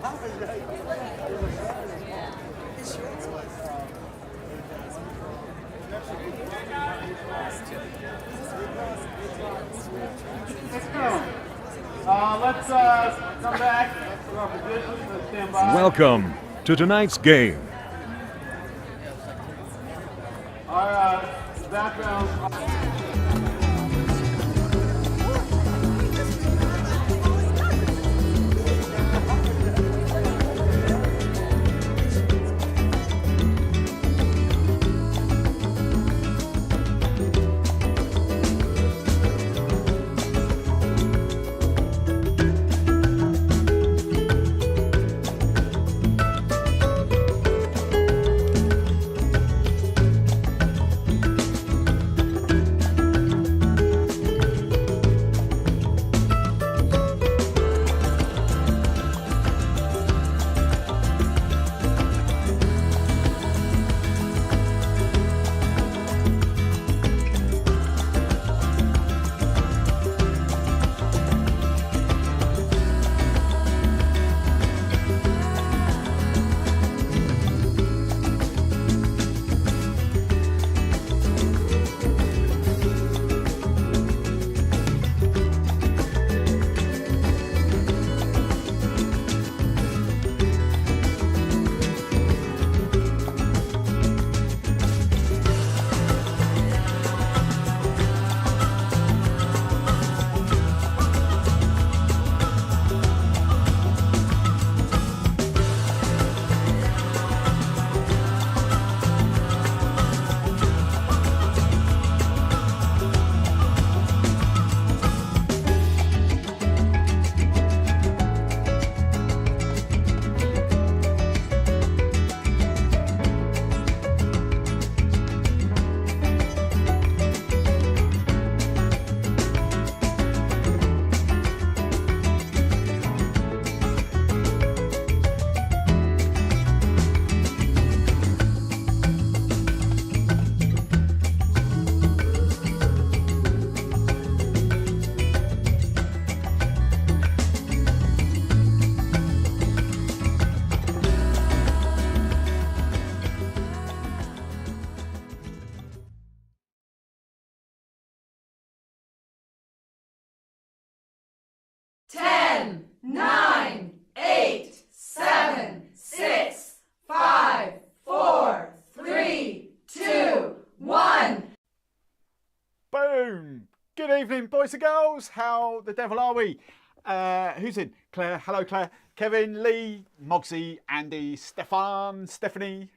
Let's come back to our positions. Let's stand by. Welcome to tonight's game. Our background. Boys and girls, how the devil are we? Who's in? Claire, hello Claire, Kevin, Lee, Mogsy, Andy, Stefan, Stephanie,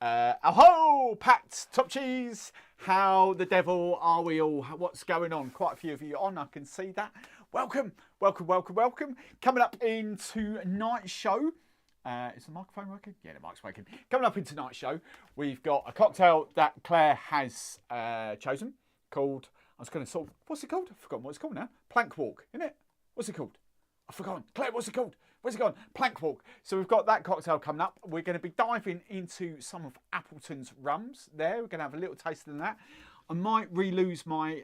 ho, Pat, Top Cheese, how the devil are we all? What's going on? Quite a few of you on, I can see that. Welcome, welcome, welcome, welcome. Coming up into tonight's show. Is the microphone working? Yeah, the mic's working. Coming up in tonight's show, we've got a cocktail that Claire has chosen called, I was going to sort of, what's it called? I've forgotten what it's called now. Plank Walk, isn't it? What's it called? I've forgotten. Claire, what's it called? Where's it gone? Plank Walk. So we've got that cocktail coming up. We're going to be diving into some of Appleton's rums there. We're going to have a little taste of that. I might re-lose my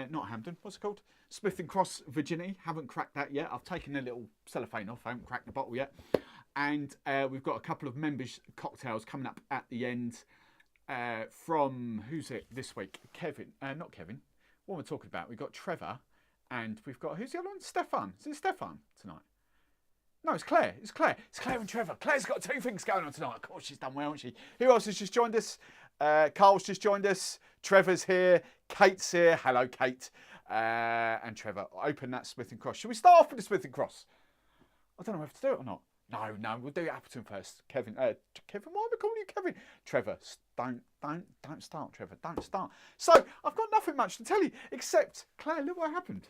not Hamden, what's it called? Smith & Cross Virginity. Haven't cracked that yet. I've taken a little cellophane off. I haven't cracked the bottle yet. And we've got a couple of members' cocktails coming up at the end. From, who's it this week? Kevin, not Kevin. What am I talking about? We've got Trevor and we've got, who's the other one? Stefan. Is it Stefan tonight? No, it's Claire. It's Claire. It's Claire and Trevor. Claire's got two things going on tonight. Of course, she's done well, hasn't she? Who else has just joined us? Carl's just joined us. Trevor's here. Kate's here. Hello, Kate. And Trevor. Open that Smith & Cross. Should we start off with the Smith & Cross? I don't know if to do it or not. No, we'll do Appleton first. Kevin, why am I calling you Kevin? Trevor, don't start, Trevor, don't start. So, I've got nothing much to tell you, except, Claire, look what happened.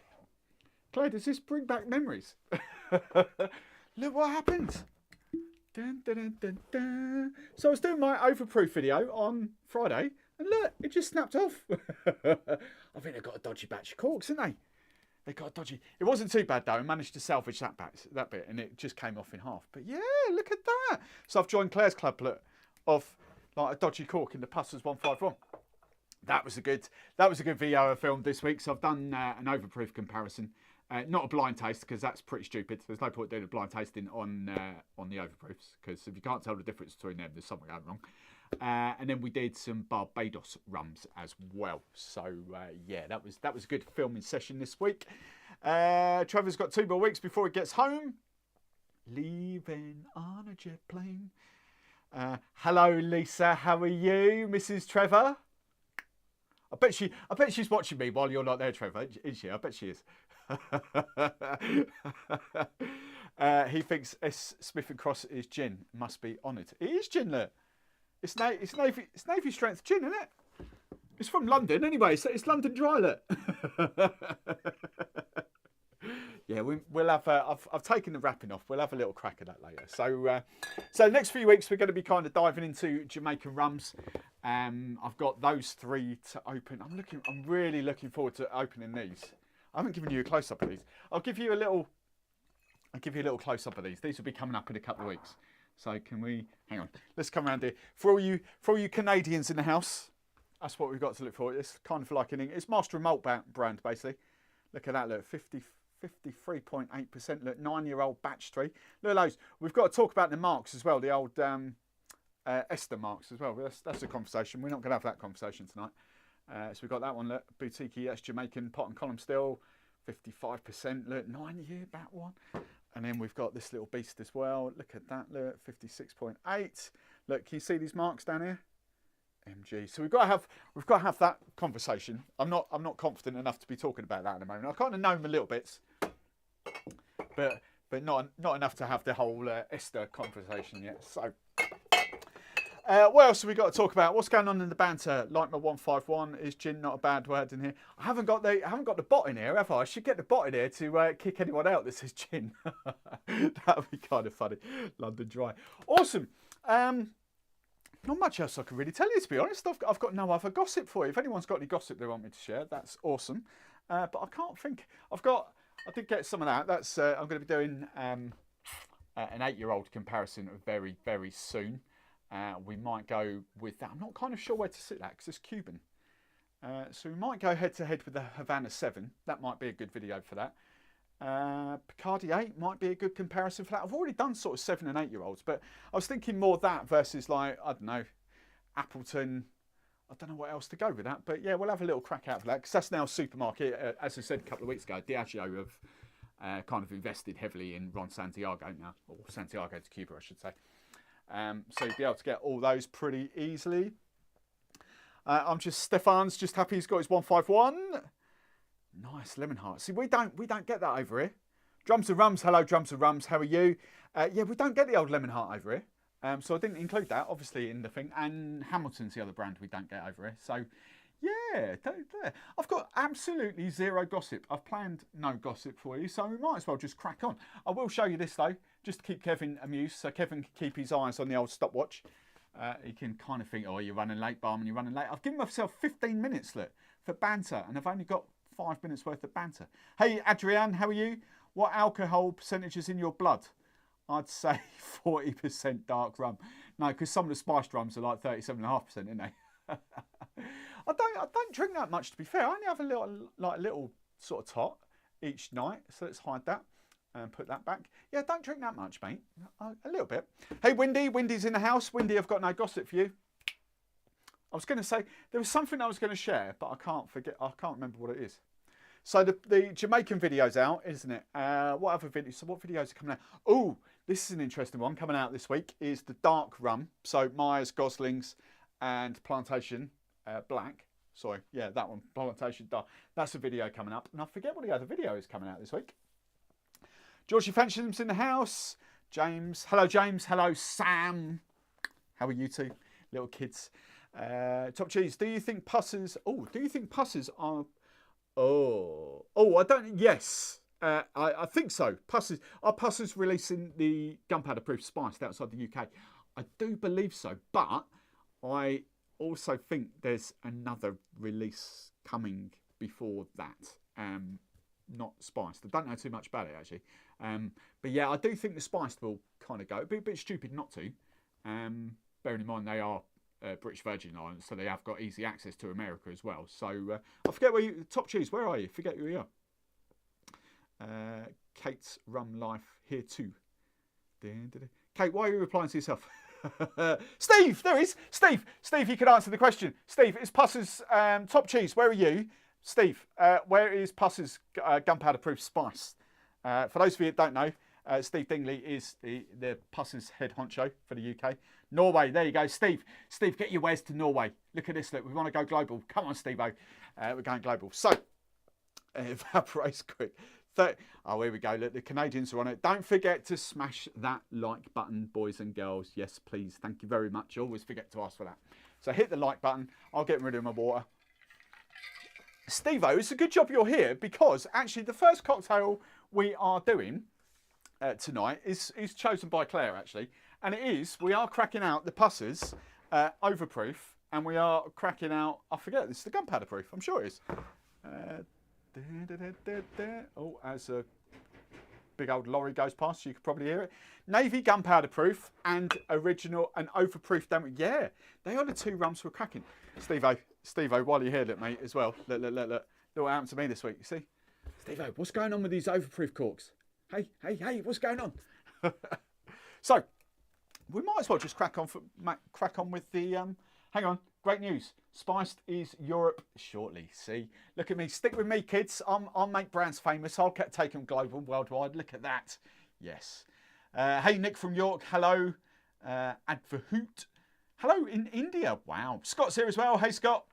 Claire, does this bring back memories? Look what happened. Dun, dun, dun, dun, dun. So I was doing my overproof video on Friday, and look, it just snapped off. I think they've got a dodgy batch of corks, haven't they? They got a dodgy. It wasn't too bad though. I managed to salvage that bit, and it just came off in half. But yeah, look at that. So I've joined Claire's club of like a dodgy cork in the Pussers 151. That was a good video I filmed this week. So I've done an overproof comparison. Not a blind taste, because that's pretty stupid. There's no point doing a blind tasting on the overproofs, because if you can't tell the difference between them, there's something going wrong. And then we did some Barbados rums as well. So yeah, that was a good filming session this week. Trevor's got 2 more weeks before he gets home. Leaving on a jet plane. Hello, Lisa. How are you, Mrs. Trevor? I bet she's watching me while you're not there, Trevor. Is she? I bet she is. He thinks S. Smith and Cross is gin. Must be honoured. It is gin, look. It's Navy strength gin, isn't it? It's from London anyway. So it's London Dry, look. Yeah, we'll have. I've taken the wrapping off. We'll have a little crack at that later. So next few weeks we're going to be kind of diving into Jamaican rums. I've got those 3 to open. I'm really looking forward to opening these. I haven't given you a close up of these. I'll give you a little close up of these. These will be coming up in a couple of weeks. So can we hang on? Let's come around here for all you Canadians in the house. That's what we've got to look for. It's kind of like it's Master and Malt brand basically. Look at that. Look, 53.8%. Look, 9-year-old batch 3. Look at those. We've got to talk about the marks as well. The old Esther marks as well. That's a conversation. We're not going to have that conversation tonight. So we've got that one. Look, boutique. That's Jamaican pot and column still. 55%. Look, 9-year bat one. And then we've got this little beast as well. Look at that. Look, 56.8. Look, can you see these marks down here? MG. So we've got to have that conversation. I'm not confident enough to be talking about that at the moment. I kind of know them a little bits, but not enough to have the whole Esther conversation yet. So what else have we got to talk about? What's going on in the banter? Like my 151, is gin not a bad word in here? I haven't got the bot in here, have I? I should get the bot in here to kick anyone out that says gin. That would be kind of funny. London Dry. Awesome. Not much else I can really tell you, to be honest. I've got no other gossip for you. If anyone's got any gossip they want me to share, that's awesome. But I can't think. I did get some of that. That's I'm going to be doing an 8-year-old comparison very, very soon. We might go with that. I'm not kind of sure where to sit that because it's Cuban. So we might go head to head with the Havana 7. That might be a good video for that. Bacardi 8 might be a good comparison for that. I've already done sort of 7 and 8-year-olds, but I was thinking more that versus like, I don't know, Appleton. I don't know what else to go with that, but yeah, we'll have a little crack out for that because that's now a supermarket. As I said a couple of weeks ago, Diageo have kind of invested heavily in Ron Santiago now, or Santiago to Cuba, I should say. So you'll be able to get all those pretty easily. Stefan's just happy he's got his 151. Nice lemon heart. See, we don't get that over here. Drums and Rums. Hello, Drums and Rums. How are you? Yeah, we don't get the old lemon heart over here. So I didn't include that, obviously, in the thing. And Hamilton's the other brand we don't get over here. So, yeah, I've got absolutely zero gossip. I've planned no gossip for you, so we might as well just crack on. I will show you this, though, just to keep Kevin amused. So Kevin can keep his eyes on the old stopwatch. He can kind of think, oh, you're running late, Barman, you're running late. I've given myself 15 minutes, look, for banter, and I've only got 5 minutes worth of banter. Hey, Adrienne, how are you? What alcohol percentage is in your blood? I'd say 40% dark rum. No, because some of the spiced rums are like 37.5%, isn't they? I don't drink that much, to be fair. I only have a little sort of tot each night. So let's hide that and put that back. Yeah, don't drink that much, mate. A little bit. Hey, Windy. Windy's in the house. Windy, I've got no gossip for you. I was going to say, there was something I was going to share, but I can't remember what it is. So the Jamaican video's out, isn't it? What other videos? So what videos are coming out? Oh, this is an interesting one coming out this week. Is the dark rum. So Myers, Goslings, and Plantation Black. Sorry, yeah, that one. Plantation Dark. That's a video coming up. And I forget what the other video is coming out this week. Georgie Fencham's in the house. James. Hello, James. Hello, Sam. How are you two? Little kids. Top Cheese. Do you think pussers... Oh, do you think pussers are... Oh, I don't... Yes. I think so. Pussers... Are pussers releasing the gunpowder-proof spice outside the UK? I do believe so. But I also think there's another release coming before that. Not spiced. I don't know too much about it, actually. But yeah, I do think the spiced will kind of go. It'd be a bit stupid not to. Bearing in mind they are British Virgin Islands, so they have got easy access to America as well. So I forget where you... Top Cheese, where are you? Forget who you Kate's Rum Life here too. Kate, why are you replying to yourself? Steve, there is. Steve, you can answer the question. Steve, is Puss's top cheese? Where are you? Steve, where is Puss's gunpowder proof spice? For those of you that don't know, Steve Dingley is the Puss's head honcho for the UK. Norway, there you go. Steve, get your wares to Norway. Look at this, look, we want to go global. Come on, Steve-o. We're going global. So, evaporates quick. Oh, here we go. Look, the Canadians are on it. Don't forget to smash that like button, boys and girls. Yes, please. Thank you very much. Always forget to ask for that. So hit the like button. I'll get rid of my water. Steve-o, it's a good job you're here because actually the first cocktail we are doing tonight is chosen by Claire, actually. And it is, we are cracking out the Puss's overproof and we are cracking out, I forget, this is the gunpowder proof. I'm sure it is. Oh, as a big old lorry goes past, you could probably hear it. Navy gunpowder proof and original and overproof damage. Yeah, they are the two rums we're cracking. Steve-o, while you're here, look, mate, as well. Look what happened to me this week. You see? Steve-o, what's going on with these overproof corks? Hey, what's going on? So, we might as well just crack on with the, hang on, great news. Spiced is Europe shortly. See, look at me. Stick with me, kids. I'll make brands famous. I'll take them global, worldwide. Look at that. Yes. Hey, Nick from York. Hello. Adverhoot. Hello in India. Wow. Scott's here as well. Hey, Scott.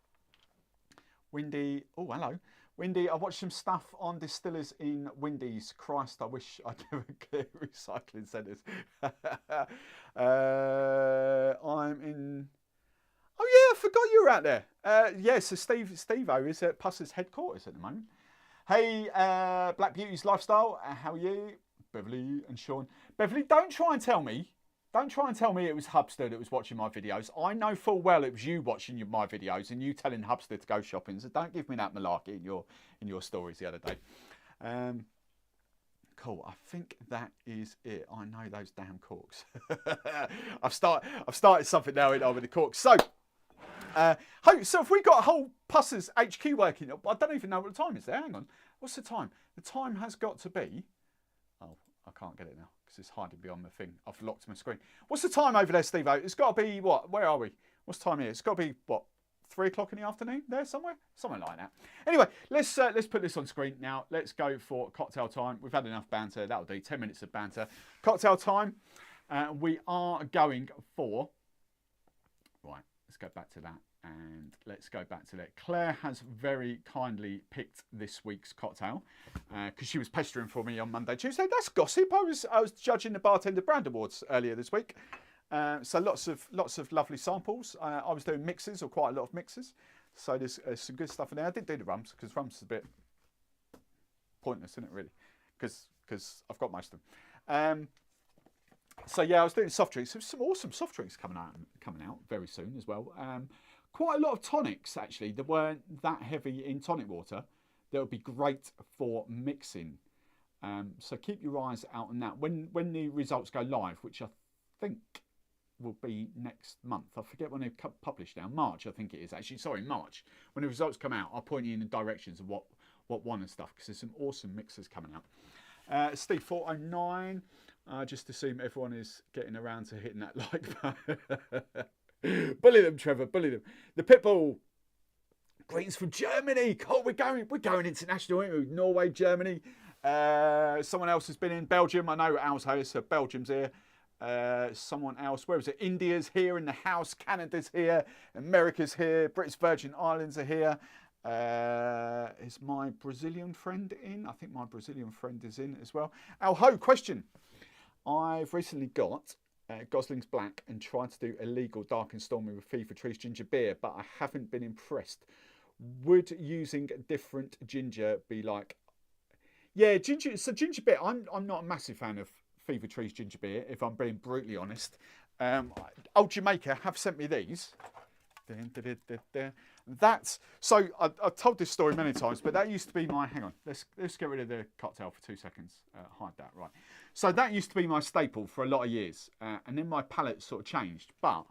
Windy. Oh, hello. Windy, I watched some stuff on distillers in Windy's. Christ, I wish I could clear recycling centres. I'm in... Oh yeah, I forgot you were out there. Yeah, so Steve-o is at Puss's headquarters at the moment. Hey, Black Beauty's Lifestyle, how are you? Beverly and Sean. Beverly, don't try and tell me it was Hubster that was watching my videos. I know full well it was you watching my videos and you telling Hubster to go shopping. So don't give me that malarkey in your stories the other day. Cool. I think that is it. I know those damn corks. I've started something now with the corks. So, so if we got a whole Puss's HQ working, I don't even know what the time is there. Hang on. What's the time? The time has got to be... Oh, I can't get it now because it's hiding beyond the thing. I've locked my screen. What's the time over there, Steve-o? It's got to be what? Where are we? What's the time here? It's got to be what? 3 o'clock in the afternoon there somewhere? Something like that. Anyway, let's put this on screen now. Let's go for cocktail time. We've had enough banter. That'll do. 10 minutes of banter. Cocktail time. We are going for... Right, let's go back to that. And let's go back to that. Claire has very kindly picked this week's cocktail because she was pestering for me on Monday, Tuesday. That's gossip. I was judging the Bartender Brand Awards earlier this week. So lots of lovely samples. I was doing mixes, or quite a lot of mixes. So there's some good stuff in there. I didn't do the rums because rums is a bit pointless, isn't it, really? Because I've got most of them. So yeah, I was doing soft drinks. There's some awesome soft drinks coming out very soon as well. Quite a lot of tonics actually that weren't that heavy in tonic water. That would be great for mixing. So keep your eyes out on that. When the results go live, which I think will be next month. I forget when they're published now. March, I think it is actually. Sorry, March. When the results come out, I'll point you in the directions of what one and stuff because there's some awesome mixers coming out. Steve 409. Just assume everyone is getting around to hitting that like button. Bully them, Trevor. Bully them. The Pitbull. Greetings from Germany. Oh, we're going international, aren't we? Norway, Germany. Someone else has been in Belgium. I know Al's here, so Belgium's here. Someone else. Where is it? India's here in the house. Canada's here. America's here. British Virgin Islands are here. Is my Brazilian friend in? I think my Brazilian friend is in as well. Al Ho, question. I've recently got Gosling's Black and tried to do illegal dark and stormy with Fever Tree's ginger beer, but I haven't been impressed. Would using different ginger be like... Yeah, ginger. So ginger beer, I'm not a massive fan of Fever Tree's ginger beer, if I'm being brutally honest. Old Jamaica have sent me these. That's so I've told this story many times, but that used to be my... Hang on, let's get rid of the cocktail for 2 seconds. Hide that, right. So that used to be my staple for a lot of years, and then my palate sort of changed. But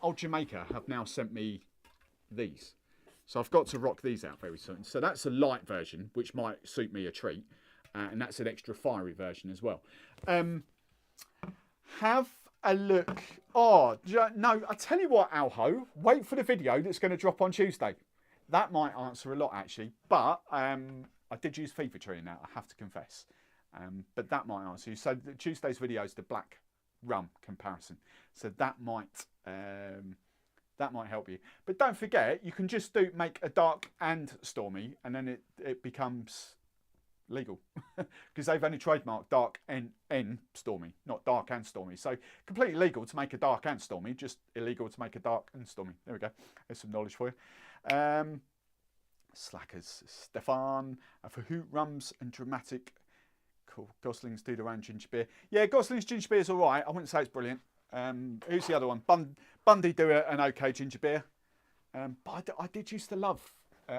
Old Jamaica have now sent me these, so I've got to rock these out very soon. So that's a light version, which might suit me a treat. and that's an extra fiery version as well. Have a look. Oh, no, I tell you what, Alho, wait for the video that's going to drop on Tuesday. That might answer a lot, actually. But I did use Fevertree in that, I have to confess. But that might answer you. So Tuesday's video is the black rum comparison. So that might help you. But don't forget, you can just make a dark and stormy, and then it becomes legal because they've only trademarked dark and stormy, not dark and stormy. So completely legal to make a dark and stormy, just illegal to make a dark and stormy. There we go. There's some knowledge for you. Slackers, Stefan, for Hoot Rums and Dramatic. Cool. Gosling's do their own ginger beer. Yeah, Gosling's ginger beer is all right. I wouldn't say it's brilliant. Who's the other one? Bundy do an okay ginger beer. But I did used to love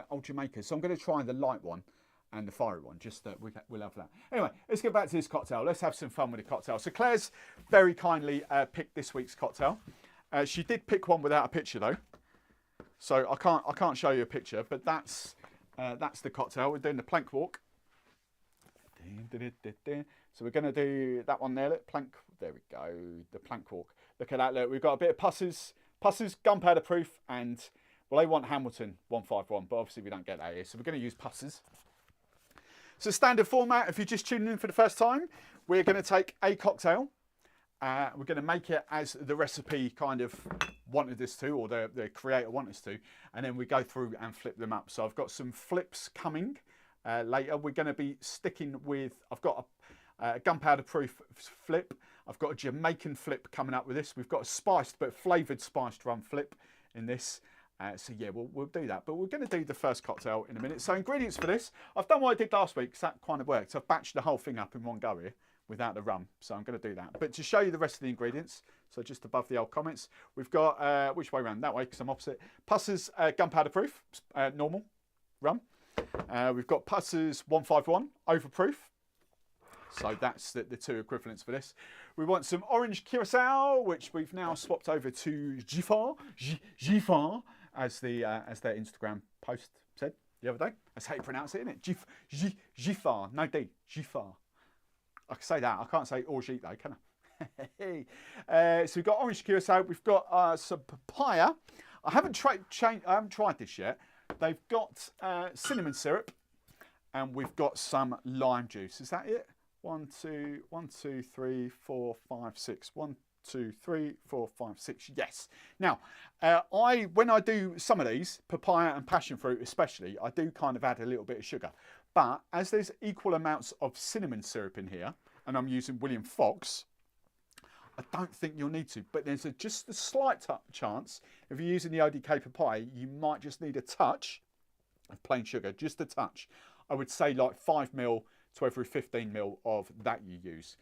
Old Jamaica, so I'm going to try the light one and the fiery one, just that we'll have that. Anyway, let's get back to this cocktail. Let's have some fun with the cocktail. So Claire's very kindly picked this week's cocktail. She did pick one without a picture though, so I can't show you a picture. But that's the cocktail. We're doing the plank walk. So we're going to do that one there. Look, plank. There we go. The plank walk. Look at that. Look, we've got a bit of Pusses, gunpowder proof, and well, they want Hamilton 151, but obviously we don't get that here. So we're going to use Pusses. So standard format, if you're just tuning in for the first time, we're going to take a cocktail. We're going to make it as the recipe kind of wanted us to, or the creator wanted us to, and then we go through and flip them up. So I've got some flips coming later. We're going to be sticking with, I've got a gunpowder proof flip. I've got a Jamaican flip coming up with this. We've got a spiced but flavoured spiced rum flip in this. So yeah, we'll do that. But we're going to do the first cocktail in a minute. So ingredients for this, I've done what I did last week because that kind of worked. I've batched the whole thing up in one go here without the rum. So I'm going to do that. But to show you the rest of the ingredients, so just above the old comments, we've got, which way around? That way, because I'm opposite. Pusses gunpowder proof, normal rum. We've got Pusses 151 overproof. So that's the two equivalents for this. We want some orange curacao, which we've now swapped over to Gifar, as their Instagram post said the other day. That's how you pronounce it, isn't it? Gifar, no D, Gifar. I can say that. I can't say orgeat though, can I? So we've got orange curacao. We've got some papaya. I haven't tried this yet. They've got cinnamon syrup, and we've got some lime juice. Is that it? 1, 2, 3, 4, 5, 6. 1, 2, 3, 4, 5, 6. Yes. Now, when I do some of these, papaya and passion fruit especially, I do kind of add a little bit of sugar. But as there's equal amounts of cinnamon syrup in here, and I'm using William Fox, I don't think you'll need to. But there's just a slight chance, if you're using the ODK papaya, you might just need a touch of plain sugar, just a touch. I would say like 5 ml to every 15 ml of that you use.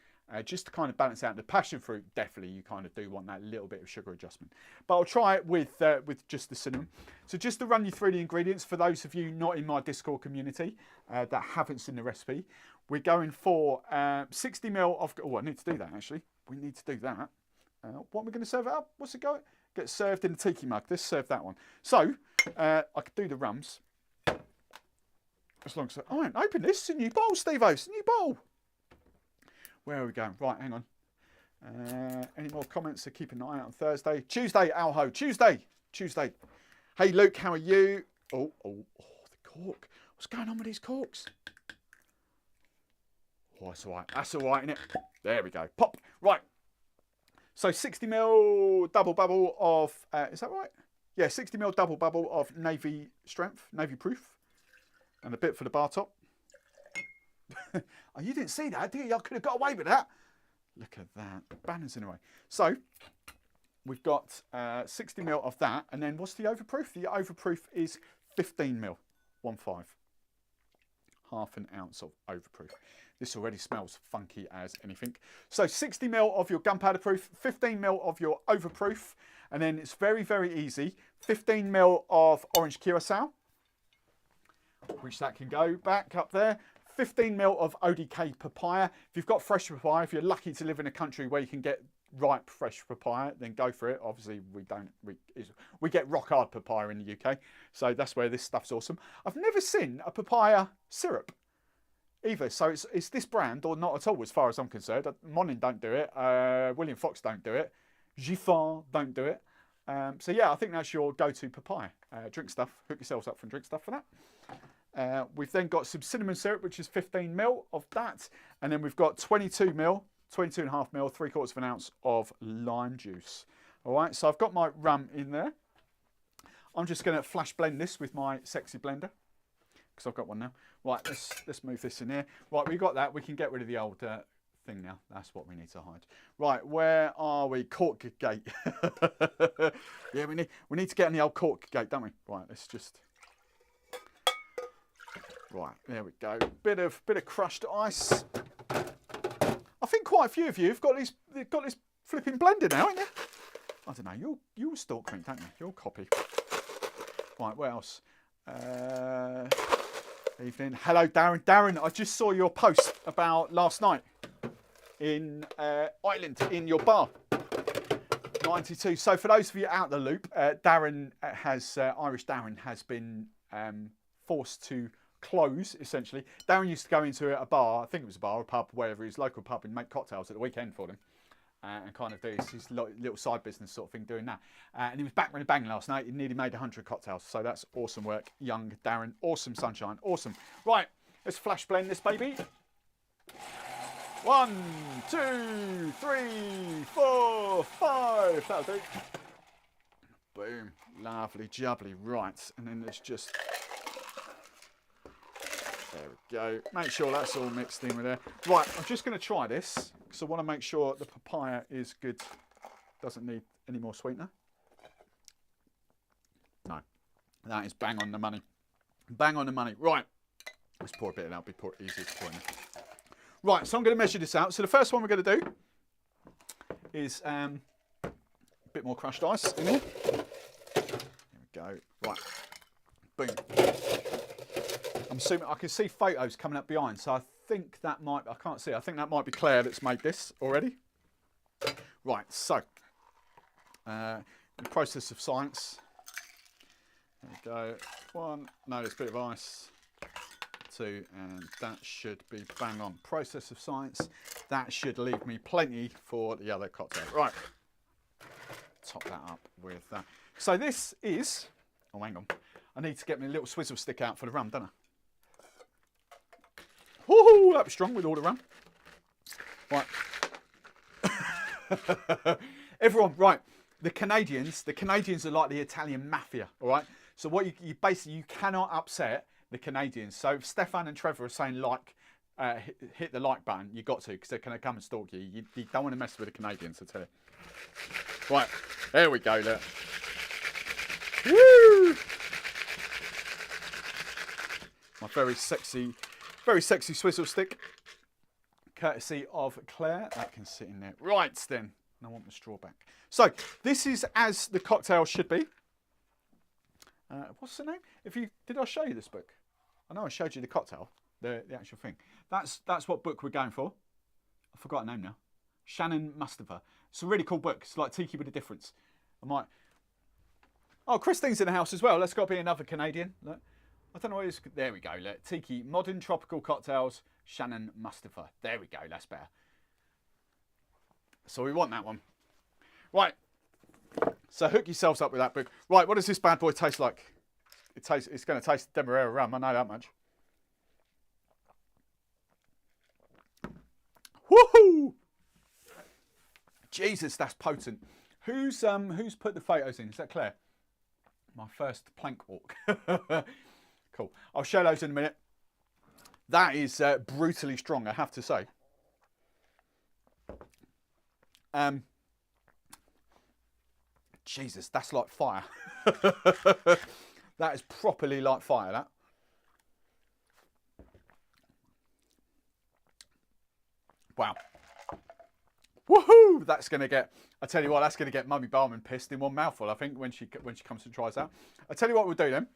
Just to kind of balance out the passion fruit, definitely you kind of do want that little bit of sugar adjustment. But I'll try it with just the cinnamon. So just to run you through the ingredients, for those of you not in my Discord community that haven't seen the recipe, we're going for 60 ml of, oh, I need to do that actually. We need to do that. What are we going to serve it up? What's it going? Get served in a tiki mug. Let's serve that one. So I could do the rums. As long as I won't open this. It's a new bowl, Steve-O. It's a new bowl. Where are we going? Right, hang on. Any more comments? So keep an eye out on Thursday. Tuesday, Alho. Tuesday. Hey, Luke, how are you? Oh, the cork. What's going on with these corks? Oh, that's all right. That's all right, isn't it? There we go. Pop. Right. So 60 ml double bubble of, is that right? Yeah, 60 ml double bubble of navy strength, navy proof. And a bit for the bar top. Oh, you didn't see that, did you? I could have got away with that. Look at that. Banners in a way. So, we've got 60 ml of that. And then what's the overproof? The overproof is 15 ml. 1.5. Half an ounce of overproof. This already smells funky as anything. So 60 ml of your gunpowder proof, 15 ml of your overproof. And then it's very, very easy. 15 ml of orange curacao, which that can go back up there. 15 ml of ODK papaya. If you've got fresh papaya, if you're lucky to live in a country where you can get ripe fresh papaya, then go for it. Obviously we don't, we get rock hard papaya in the UK, so that's where this stuff's awesome. I've never seen a papaya syrup. either. So it's this brand or not at all, as far as I'm concerned. Monin don't do it. William Fox don't do it. Giffard don't do it. So yeah, I think that's your go-to papaya. Drink stuff. Hook yourselves up from drink stuff for that. We've then got some cinnamon syrup, which is 15 ml of that. And then we've got 22 ml, 22.5 ml, 3/4 of an ounce of lime juice. All right, so I've got my rum in there. I'm just going to flash blend this with my sexy blender, because I've got one now. Right, let's move this in here. Right, we've got that. We can get rid of the old thing now. That's what we need to hide. Right, where are we? Cork gate. Yeah, we need to get in the old cork gate, don't we? Right, let's just. Right, there we go. Bit of crushed ice. I think quite a few of you have got this flipping blender now, haven't you? I don't know. You'll stalk me, don't you? You'll copy. Right, what else? Evening. Hello, Darren. Darren, I just saw your post about last night in Ireland, in your bar. 92. So for those of you out the loop, Darren Irish Darren has been forced to close, essentially. Darren used to go into a bar, I think it was a bar or a pub, wherever, his local pub, and make cocktails at the weekend for them. And kind of do his little side business sort of thing doing that. And he was back when he banged last night. He nearly made 100 cocktails. So that's awesome work. Young Darren. Awesome sunshine. Awesome. Right, let's flash blend this baby. 1, 2, 3, 4, 5. That'll do. Boom. Lovely, jubbly. Right, and then let's just... There we go. Make sure that's all mixed in with there. Right, I'm just going to try this, because I want to make sure the papaya is good. Doesn't need any more sweetener. No. That is bang on the money. Bang on the money. Right. Let's pour a bit of that. It'll be easier to pour in there. Right, so I'm going to measure this out. So the first one we're going to do is a bit more crushed ice in here. There we go. Right. Boom. I'm assuming I can see photos coming up behind, so I think that might, I can't see, I think that might be Claire that's made this already. Right, so, the process of science. There we go. 1, no, there's a bit of ice. 2, and that should be bang on. Process of science. That should leave me plenty for the other cocktail. Right, top that up with that. So this is, oh, hang on. I need to get me a little swizzle stick out for the rum, don't I? Woohoo! That was strong with all the rum. Right. Everyone, right. The Canadians are like the Italian mafia, all right? So what you basically, you cannot upset the Canadians. So if Stefan and Trevor are saying like, hit the like button, you got to, because they're going to come and stalk you. You don't want to mess with the Canadians, I tell you. Right, there we go, look. Woo! My very sexy swizzle stick, courtesy of Claire. That can sit in there. Right then, I want the straw back. So this is as the cocktail should be. What's the name? Did I show you this book? I know I showed you the cocktail, the actual thing. That's what book we're going for. I forgot her name now. Shannon Mustafa. It's a really cool book. It's like Tiki with a difference. Oh, Christine's in the house as well. Let's got to be another Canadian. Look. I don't know what it is. There we go. Look. Tiki, Modern Tropical Cocktails, Shannon Mustafa. There we go. That's better. So we want that one. Right. So hook yourselves up with that book. Right, what does this bad boy taste like? It's going to taste Demerara rum. I know that much. Woohoo! Jesus, that's potent. Who's put the photos in? Is that Claire? My first plank walk. Cool. I'll show those in a minute. That is brutally strong, I have to say. Jesus, that's like fire. That is properly like fire, that. Wow. Woohoo! That's going to get, I tell you what, that's going to get Mummy Barman pissed in one mouthful, I think, when she comes and tries that. I tell you what we'll do then.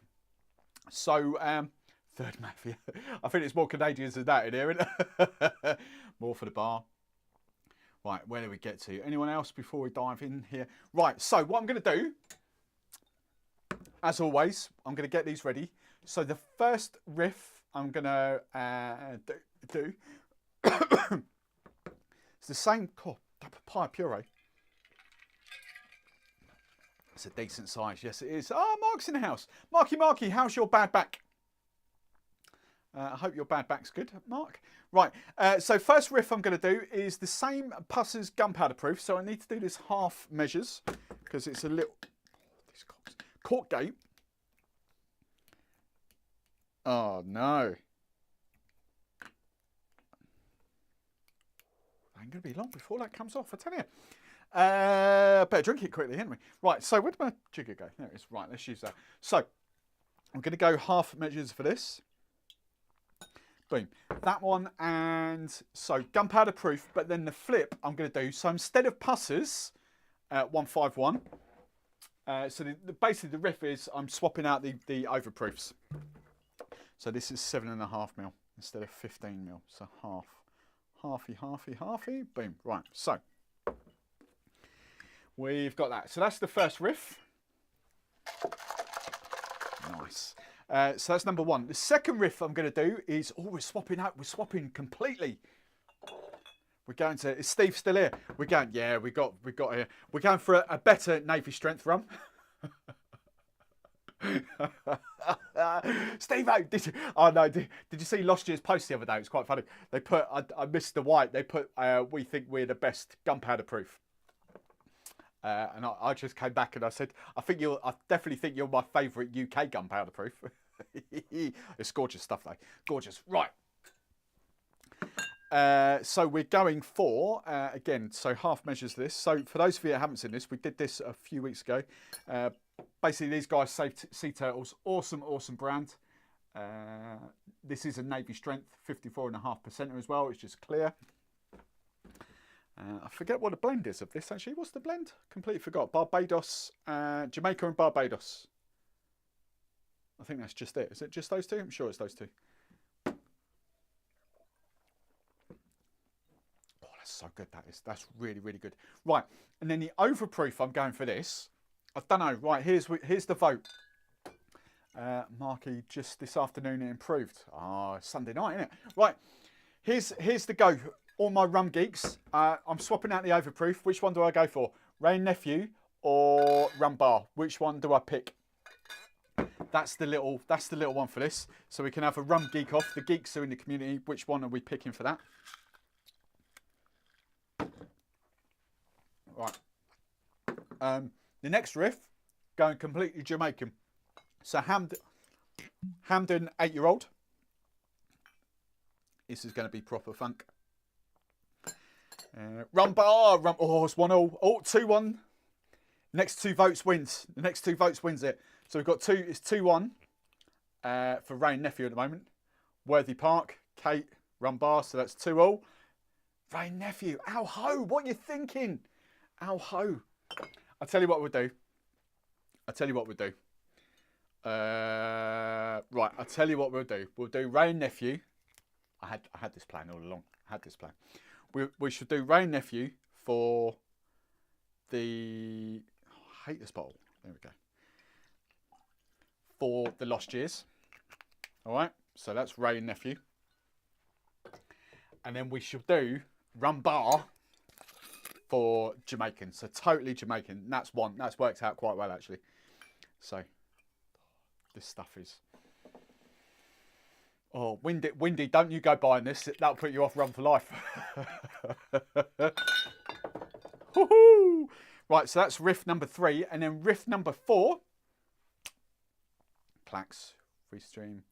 So, third mafia. I think it's more Canadians than that in here, isn't it? More for the bar. Right, where do we get to? Anyone else before we dive in here? Right, so what I'm going to do, as always, I'm going to get these ready. So the first riff I'm going to do it's the same papaya puree. It's a decent size. Yes, it is. Oh, Mark's in the house. Marky, how's your bad back? I hope your bad back's good, Mark. Right, so first riff I'm going to do is the same Pusser's gunpowder proof. So I need to do this half measures because it's a little... Cork gate. Oh, no. Ain't going to be long before that comes off, I tell you. Better drink it quickly, anyway. Right, so where did my jigger go? There it is. Right, let's use that. So, I'm going to go half measures for this. Boom. That one, and so gunpowder proof, but then the flip I'm going to do. So instead of Pussers, 151. So basically the riff is I'm swapping out the overproofs. So this is 7.5 mil instead of 15 mil. So halfy. Boom. Right. So we've got that. So that's the first riff. Nice. So that's number one. The second riff I'm going to do is, we're swapping out. We're swapping completely. We're going to, is Steve still here? We're going, yeah, we got here. We're going for a better Navy strength rum. Steve, did you see Lost Year's post the other day? It was quite funny. They put, I missed the white. They put, we think we're the best gunpowder proof. And I just came back and I said, I definitely think you're my favourite UK gunpowder proof. It's gorgeous stuff though. Gorgeous. Right. So we're going for, again, so half measures this. So for those of you that haven't seen this, we did this a few weeks ago. Basically, these guys saved sea turtles. Awesome brand. This is a Navy strength, 54.5% as well. It's just clear. I forget what the blend is of this, actually. What's the blend? Completely forgot. Barbados, Jamaica and Barbados. I think that's just it. Is it just those two? I'm sure it's those two. Oh, that's so good, that is. That's really good. Right, and then the overproof, I'm going for this. I don't know. Right, here's the vote. Marky, just this afternoon it improved. Sunday night, isn't it? Right, here's the go. All my rum geeks, I'm swapping out the overproof. Which one do I go for? Rain Nephew or Rum Bar? Which one do I pick? That's the little one for this. So we can have a rum geek off. The geeks are in the community. Which one are we picking for that? Right. The next riff, going completely Jamaican. So Hamden 8-year-old. This is going to be proper funk. Rum Bar, it's 1-1. 2-1. Next two votes wins. The next two votes wins it. So we've got it's 2-1 for Rain Nephew at the moment. Worthy Park, Kate, Rum Bar, so that's 2-2. Rain Nephew, ow ho, what are you thinking? Ow ho. I'll tell you what we'll do. Right, I'll tell you what we'll do. We'll do Rain Nephew. I had this plan all along. We should do Rain Nephew for the... I hate this bottle. There we go. For the Lost Years. All right, so that's Rain Nephew. And then we should do Rum Bar for Jamaican. So totally Jamaican. That's one. That's worked out quite well, actually. So this stuff is... Oh, Windy, don't you go buying this. That'll put you off Rum for life. Woohoo! Right, so that's riff number 3. And then riff number 4. Clacks, free stream,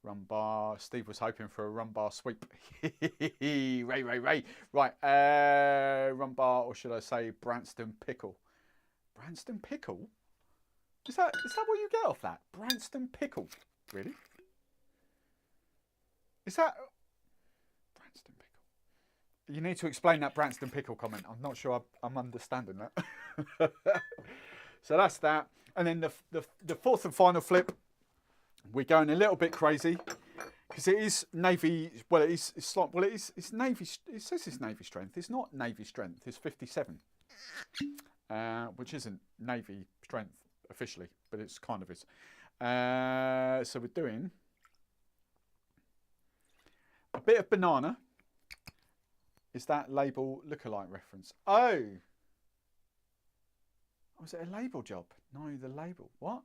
Rum Bar. Steve was hoping for a Rum Bar sweep. Ray. Right, Rum Bar, or should I say Branston Pickle? Branston Pickle? Is that what you get off that? Branston Pickle? Really? Is that Branston Pickle? You need to explain that Branston Pickle comment. I'm not sure I'm understanding that. So that's that. And then the fourth and final flip, we're going a little bit crazy because it is Navy. Well, it's Navy. It says it's Navy strength. It's not Navy strength. It's 57, which isn't Navy strength officially, but it's kind of is. So we're doing bit of banana. Is that label lookalike reference? Oh. Was it a label job? No, the label. What?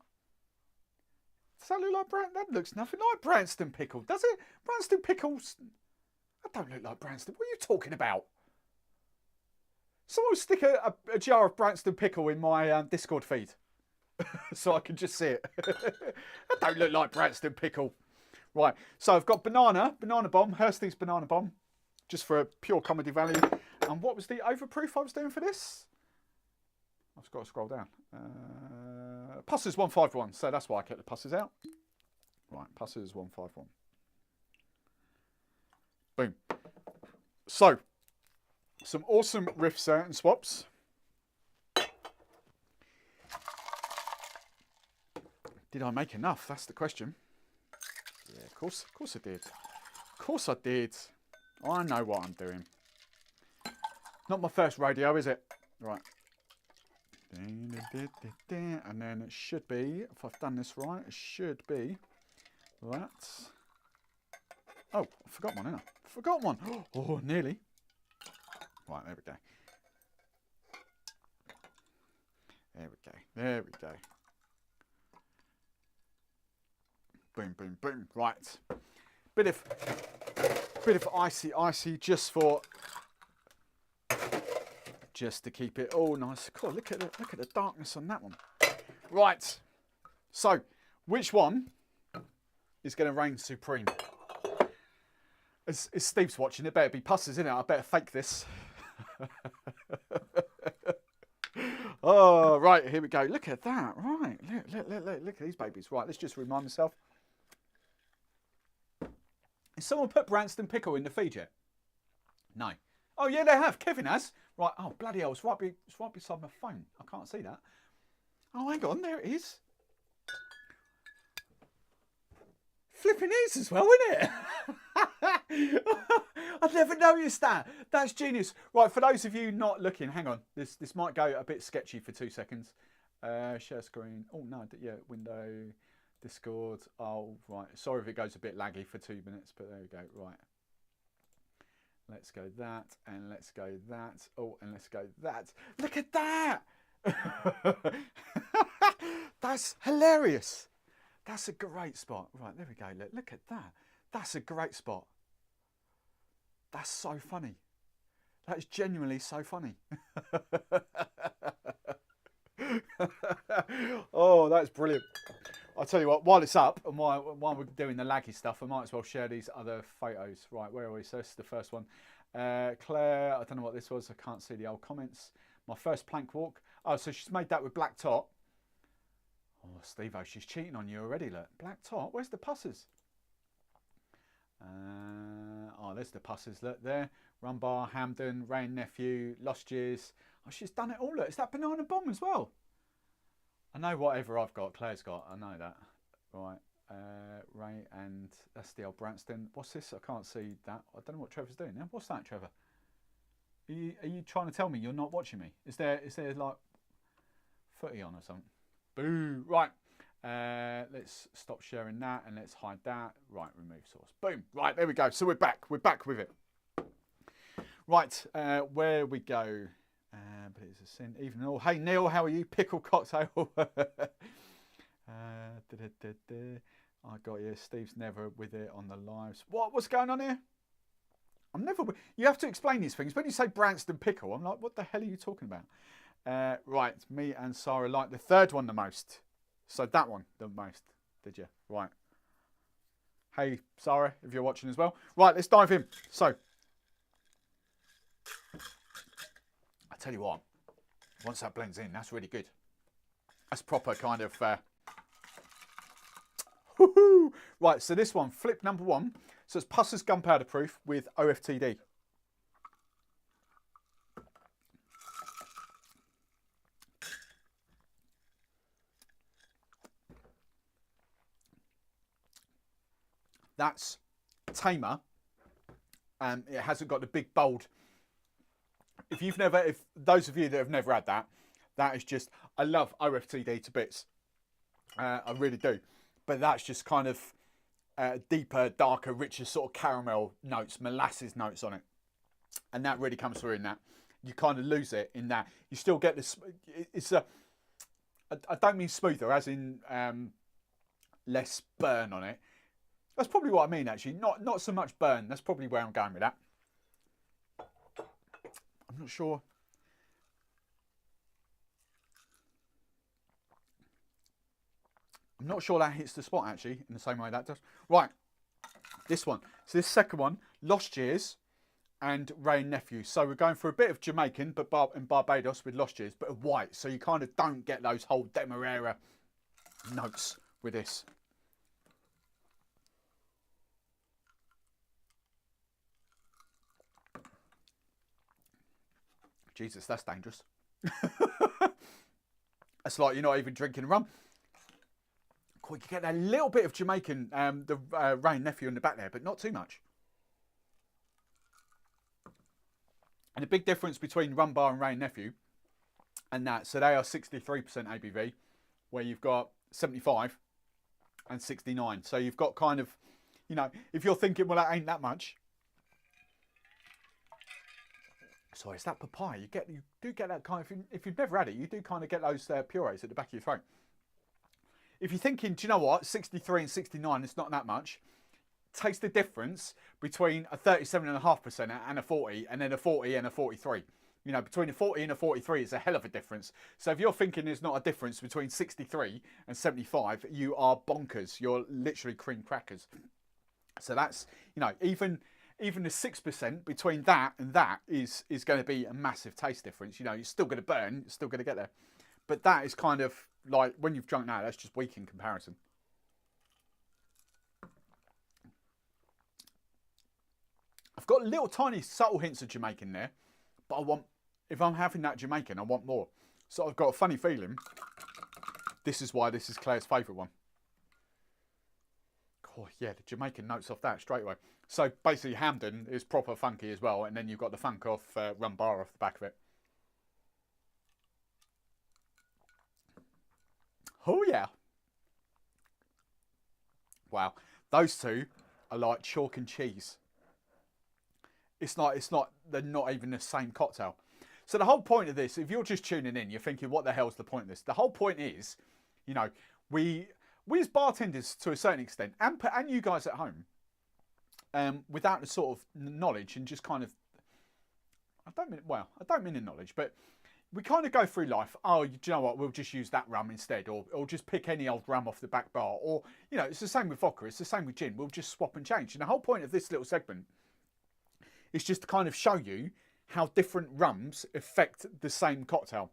Does that look like That looks nothing like Branston pickle, does it? Branston pickles. That don't look like Branston. What are you talking about? Someone stick a jar of Branston pickle in my Discord feed so I can just see it. That don't look like Branston pickle. Right, so I've got banana bomb, Hurstey's banana bomb, just for a pure comedy value. And what was the overproof I was doing for this? I've just got to scroll down. Pusses 151, so that's why I kept the pusses out. Right, pusses 151. Boom. So, some awesome riffs and swaps. Did I make enough? That's the question. Yeah, of course I did. Of course I did. I know what I'm doing. Not my first rodeo, is it? Right. And then it should be, if I've done this right, it should be that. Oh, I forgot one, didn't I? Forgot one. Oh, nearly. Right, there we go. There we go. There we go. Boom, boom, boom. Right. Bit of icy just to keep it all nice. Cool. Look at the darkness on that one. Right. So, which one is going to reign supreme? As Steve's watching, it better be pusses, isn't it? I better fake this. Oh, right, here we go. Look at that. Right, look at these babies. Right, let's just remind myself. Has someone put Branston pickle in the feed yet? No. Oh, yeah, they have. Kevin has. Right, oh, bloody hell. It's right beside my phone. I can't see that. Oh, hang on. There it is. Flipping is as well, isn't it? I've never noticed that. That's genius. Right, for those of you not looking, hang on. This might go a bit sketchy for 2 seconds. Share screen. Oh, no, yeah, window, Discord. Oh, right. Sorry if it goes a bit laggy for 2 minutes, but there we go. Right. Let's go that, and let's go that. Oh, and let's go that. Look at that! That's hilarious. That's a great spot. Right, there we go. Look at that. That's a great spot. That's so funny. That is genuinely so funny. Oh, that's brilliant. I'll tell you what, while it's up and while we're doing the laggy stuff, I might as well share these other photos. Right, where are we? So this is the first one. Claire, I don't know what this was. I can't see the old comments. My first plank walk. Oh, so she's made that with black top. Oh, Steve-o, she's cheating on you already, look. Black top, where's the pusses? Oh, there's the pusses, look there. Rum Bar, Hampden, Rain Nephew, Lost Years. Oh, she's done it all, look. It's that banana bomb as well. I know whatever I've got, Claire's got. I know that. Right. Ray, and that's the old Branston. What's this? I can't see that. I don't know what Trevor's doing now. What's that, Trevor? Are you trying to tell me you're not watching me? Is there like footy on or something? Boo. Right. Let's stop sharing that and let's hide that. Right, remove source. Boom. Right, there we go. So we're back. We're back with it. Right, where we go. But it's a sin. Even all. Hey Neil, how are you? Pickle cocktail. I got you. Steve's never with it on the lives. What's going on here? I'm never. You have to explain these things. When you say Branston pickle, I'm like, what the hell are you talking about? Right, me and Sarah like the third one the most. So that one the most, did you? Right. Hey, Sarah, if you're watching as well. Right, let's dive in. So, I tell you what, once that blends in, that's really good. That's proper kind of... woohoo! Right, so this one, flip number 1. So it's Pusser's gunpowder proof with OFTD. That's tamer. It hasn't got the big bold. If those of you that have never had that, that is just, I love OFTD to bits. I really do. But that's just kind of deeper, darker, richer sort of caramel notes, molasses notes on it. And that really comes through in that. You kind of lose it in that. You still get this, it's a, I don't mean smoother, as in less burn on it. That's probably what I mean, actually. Not so much burn. That's probably where I'm going with that. I'm not sure. I'm not sure that hits the spot, actually, in the same way that does. Right, this one. So this second one, Lost Years and Ray and Nephew. So we're going for a bit of Jamaican, but in Barbados with Lost Years, but of white. So you kind of don't get those whole Demerara notes with this. Jesus, that's dangerous. It's like you're not even drinking rum. Cool, you get a little bit of Jamaican, the Ray and Nephew in the back there, but not too much. And the big difference between Rum Bar and Ray and Nephew and that, so they are 63% ABV, where you've got 75 and 69. So you've got kind of, you know, if you're thinking, well, that ain't that much. Sorry, it's that papaya. You do get that kind of, if you've never had it, you do kind of get those purees at the back of your throat. If you're thinking, do you know what, 63 and 69, it's not that much. Taste the difference between a 37.5% and a 40, and then a 40 and a 43. You know, between a 40 and a 43 is a hell of a difference. So if you're thinking there's not a difference between 63 and 75, you are bonkers. You're literally cream crackers. So that's, you know, even the 6% between that and that is going to be a massive taste difference. You know, you're still going to burn, you're still going to get there. But that is kind of like, when you've drunk that, that's just weak in comparison. I've got little tiny subtle hints of Jamaican there, but I want, if I'm having that Jamaican, I want more. So I've got a funny feeling this is why this is Claire's favourite one. Oh yeah, the Jamaican notes off that straight away. So basically Hamden is proper funky as well, and then you've got the funk off Rum Bar off the back of it. Oh yeah. Wow, those two are like chalk and cheese. They're not even the same cocktail. So the whole point of this, if you're just tuning in, you're thinking, what the hell's the point of this? The whole point is, you know, we as bartenders to a certain extent, and you guys at home, without the sort of knowledge and just kind of, I don't mean the knowledge, but we kind of go through life, oh, do you know what, we'll just use that rum instead, or just pick any old rum off the back bar, or, you know, it's the same with vodka, it's the same with gin, we'll just swap and change. And the whole point of this little segment is just to kind of show you how different rums affect the same cocktail.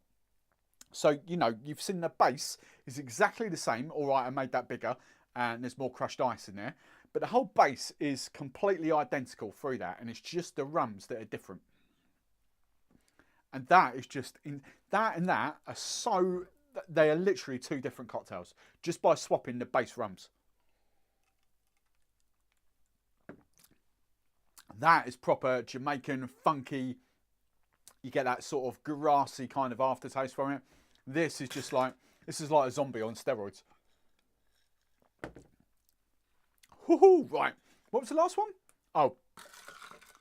So, you know, you've seen the base is exactly the same. All right, I made that bigger and there's more crushed ice in there. But the whole base is completely identical through that. And it's just the rums that are different. And that is just, that and that are so, they are literally two different cocktails just by swapping the base rums. That is proper Jamaican, funky. You get that sort of grassy kind of aftertaste from it. This is just like, this is like a zombie on steroids. Woohoo! Right, what was the last one? Oh,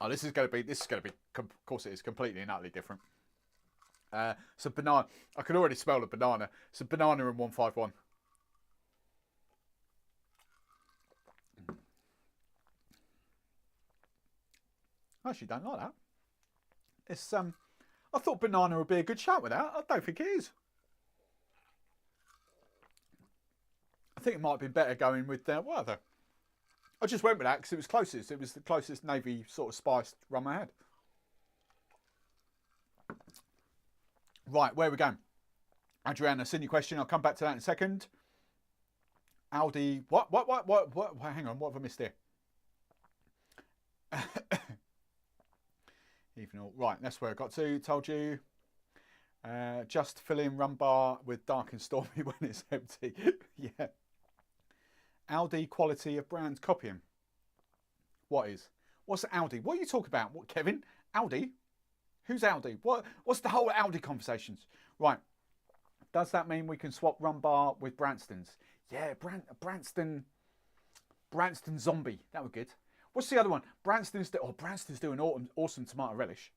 this is going to be, of course it is, completely and utterly different. So banana, I can already smell the banana. So banana and 151. I actually don't like that. It's I thought banana would be a good shout with that. I don't think it is. I think it might be better going with what other? I just went with that because it was closest. It was the closest navy sort of spiced rum I had. Right, where are we going? Adriana, send your question. I'll come back to that in a second. Aldi, what? Hang on, what have I missed here? Even all right, that's where I got to. Told you. Just fill in rum bar with dark and stormy when it's empty. Yeah. Aldi quality of brands copying. What is? What's Aldi? What are you talking about? What, Kevin? Aldi? Who's Aldi? What's the whole Aldi conversations? Right. Does that mean we can swap rum bar with Branston's? Yeah, Branston Branston Zombie. That was good. What's the other one? Branston's doing awesome tomato relish.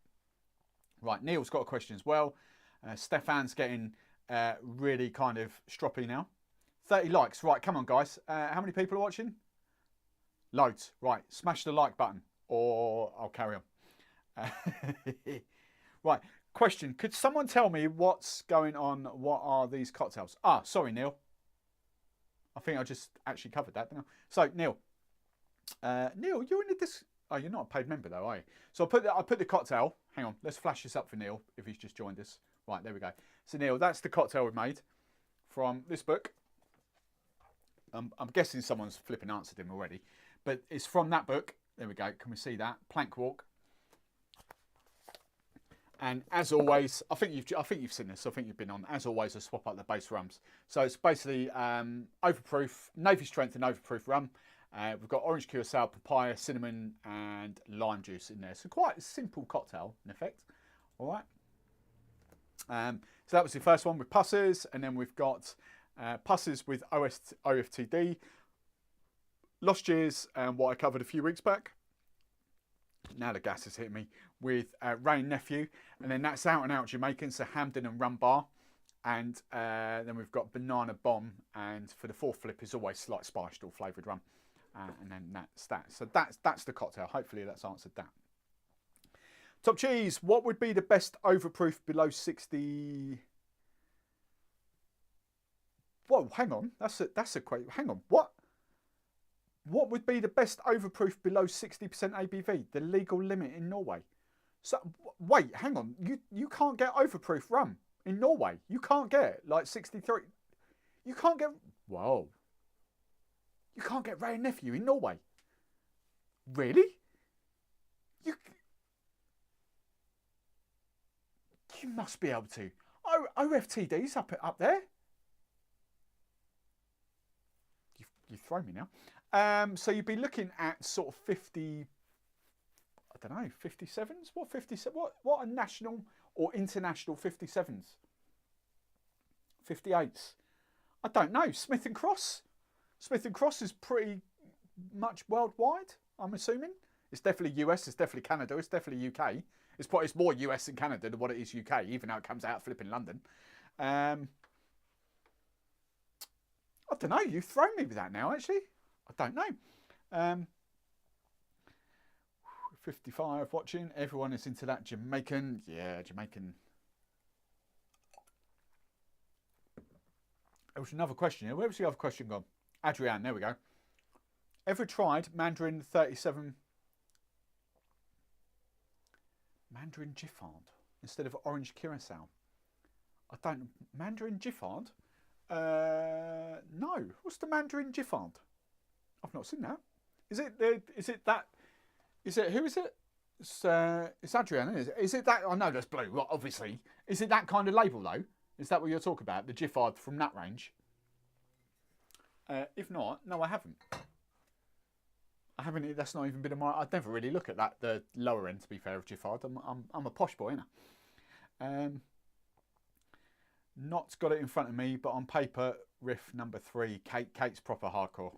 Right, Neil's got a question as well. Stefan's getting really kind of stroppy now. 30 likes. Right, come on, guys. How many people are watching? Loads. Right, smash the like button or I'll carry on. Right, question. Could someone tell me what's going on? What are these cocktails? Ah, sorry, Neil. I think I just actually covered that, didn't I? So, Neil, you're in this. Oh, you're not a paid member though, are you? So I put the cocktail. Hang on, let's flash this up for Neil if he's just joined us. Right, there we go. So Neil, that's the cocktail we made from this book. I'm guessing someone's flipping answered him already, but it's from that book. There we go. Can we see that plank walk? And as always, I think you've seen this. I think you've been on. As always, I swap out the base rums. So it's basically overproof, navy strength and overproof rum. We've got orange curacao, papaya, cinnamon, and lime juice in there. So quite a simple cocktail, in effect. All right. So that was the first one with pusses, and then we've got pusses with OFTD, Lost Years, and what I covered a few weeks back. Now the gas is hitting me with Rain Nephew, and then that's out and out Jamaican, so Hamden and Rum Bar, and then we've got Banana Bomb, and for the fourth flip is always slight spiced or flavoured rum, and then that's that. So that's the cocktail. Hopefully that's answered that. Top cheese. What would be the best overproof below 60? Whoa, hang on. That's a quite. Hang on. What? What would be the best overproof below 60% ABV? The legal limit in Norway. So wait, hang on. You can't get overproof rum in Norway. You can't get like 63. You can't get. Whoa. You can't get Ray and Nephew in Norway. Really? You must be able to. OFTD's up there. You've thrown me now. So you'd be looking at sort of 50, I don't know, 57s? What 57? What are national or international 57s? 58s? I don't know. Smith and Cross? Smith and Cross is pretty much worldwide, I'm assuming. It's definitely US, it's definitely Canada, it's definitely UK. It's more US and Canada than what it is UK, even though it comes out flipping London. I don't know. You've thrown me with that now, actually. I don't know. 55 watching. Everyone is into that Jamaican. Yeah, Jamaican. There was another question here. Where was the other question gone? Adrienne, there we go. Ever tried Mandarin 37? Mandarin Giffard instead of orange curacao. I don't. Mandarin Giffard? No. What's the Mandarin Giffard? I've not seen that. Is it that? Is it who is it? It's Adrienne, isn't it? Is it that? I know that's blue. Well, obviously, is it that kind of label though? Is that what you're talking about? The Giffard from that range? If not, no, I haven't. I haven't. That's not even been in my. I'd never really look at that. The lower end, to be fair, of Giffard. I'm a posh boy, innit? Not got it in front of me, but on paper, riff number 3. Kate's proper hardcore.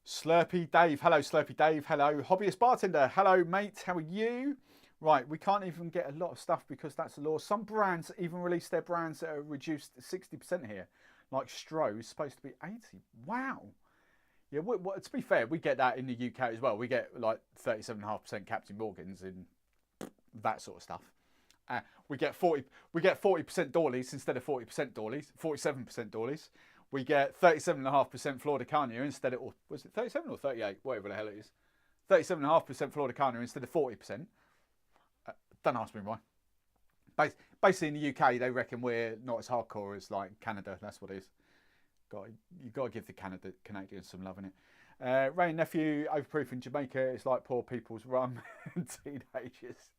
Slurpy Dave. Hello, Slurpy Dave. Hello, hobbyist bartender. Hello, mate. How are you? Right, we can't even get a lot of stuff because that's the law. Some brands even release their brands that are reduced 60% here. Like Stroh is supposed to be 80. Wow. Yeah, to be fair, we get that in the UK as well. We get like 37.5% Captain Morgans and that sort of stuff. We get 40% Dawleys instead of 40% Dawleys, 47% Dawleys. We get 37.5% Flor Cana instead of, or was it 37 or 38? Whatever the hell it is. 37.5% Flor Cana instead of 40%. Don't ask me why. Basically in the UK, they reckon we're not as hardcore as like Canada. That's what it is. You've got to give the Canadians some love in it. Ray and Nephew, overproof in Jamaica. It's like poor people's rum and teenagers.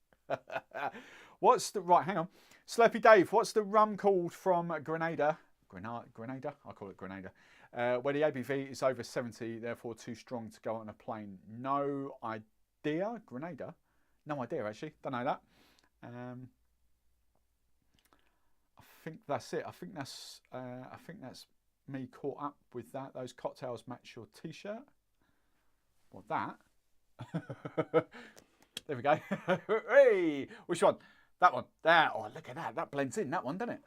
Right, hang on. Slurpy Dave, what's the rum called from Grenada? Grenada? I call it Grenada. Where the ABV is over 70, therefore too strong to go on a plane. No idea. Grenada? No idea, actually. Don't know that. I think that's it. I think that's me caught up with that. Those cocktails match your t-shirt. Well, that. There we go. Hey, which one? That one. There. Oh, look at that. That blends in. That one, doesn't it?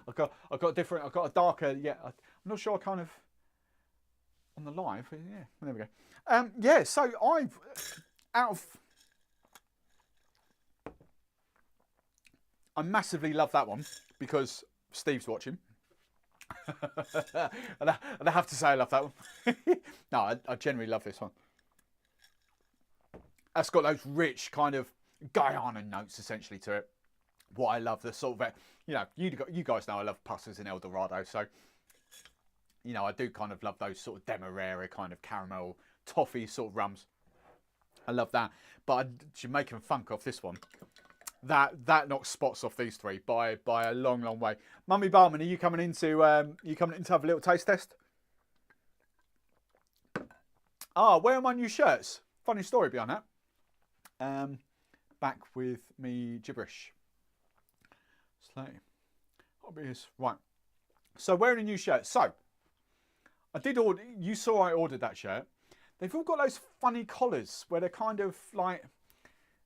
I've got a different. I've got a darker. Yeah, I'm not sure. Kind of on the live. Yeah. There we go. Yeah. So I've I massively love that one because Steve's watching. and I have to say I love that one. No, I generally love this one. That's got those rich kind of Guyana notes essentially to it. What I love, the sort of, you guys know I love Pussers and Eldorado, so I do kind of love those sort of Demerara kind of caramel toffee sort of rums. I love that, but Jamaican funk off this one. That knocks spots off these three by a long way. Mummy Barman, are you coming in to have a little taste test? Where are my new shirts? Funny story behind that. Back with me gibberish. So, obvious. Right. So wearing a new shirt. So I did order. You saw I ordered that shirt. They've all got those funny collars where they're kind of like,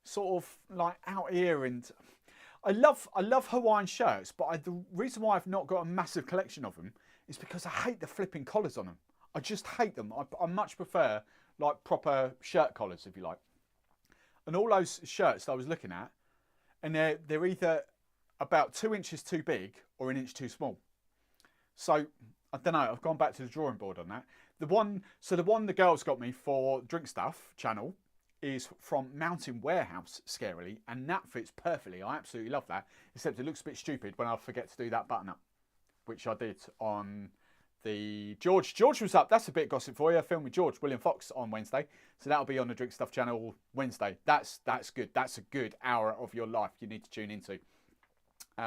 sort of like out here, and I love Hawaiian shirts, but the reason why I've not got a massive collection of them is because I hate the flipping collars on them. I just hate them. I much prefer like proper shirt collars, if you like. And all those shirts that I was looking at, and they're either about 2 inches too big or an inch too small. So I don't know. I've gone back to the drawing board on that. The one the girls got me for Drink Stuff channel is from Mountain Warehouse, scarily, and that fits perfectly. I absolutely love that, except it looks a bit stupid when I forget to do that button up, which I did on the George was up. That's a bit of gossip for you. I filmed with George William Fox on Wednesday, so that'll be on the Drink Stuff channel Wednesday. That's good. That's a good hour of your life you need to tune into.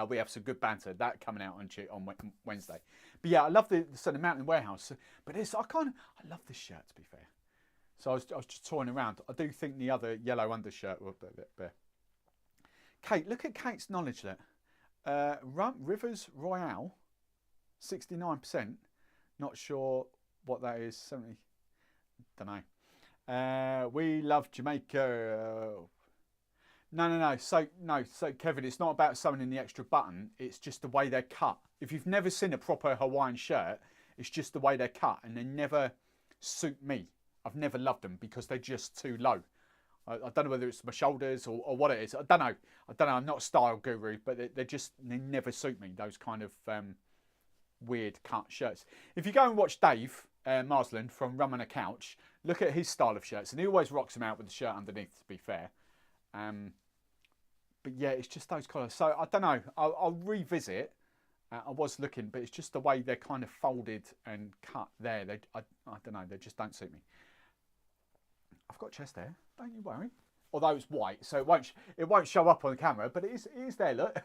We have some good banter that coming out on Wednesday. But yeah, I love the Mountain Warehouse. But I love this shirt, to be fair. So I was just toying around. I do think the other yellow undershirt will be a bit bare. Kate, look at Kate's knowledge there. Rivers Royale, 69%. Not sure what that is. 70. Don't know. We love Jamaica. No. So Kevin, it's not about sewing the extra button. It's just the way they're cut. If you've never seen a proper Hawaiian shirt, it's just the way they're cut, and they never suit me. I've never loved them because they're just too low. I don't know whether it's my shoulders or what it is. I don't know. I'm not a style guru, but they never suit me. Those kind of weird cut shirts. If you go and watch Dave Marsland from Rum and a Couch, look at his style of shirts, and he always rocks them out with the shirt underneath, to be fair. But yeah, it's just those colours. So I don't know. I'll revisit. I was looking, but it's just the way they're kind of folded and cut there. I don't know. They just don't suit me. I've got chest hair. Don't you worry. Although it's white, so it won't show up on the camera, but it is there. Look.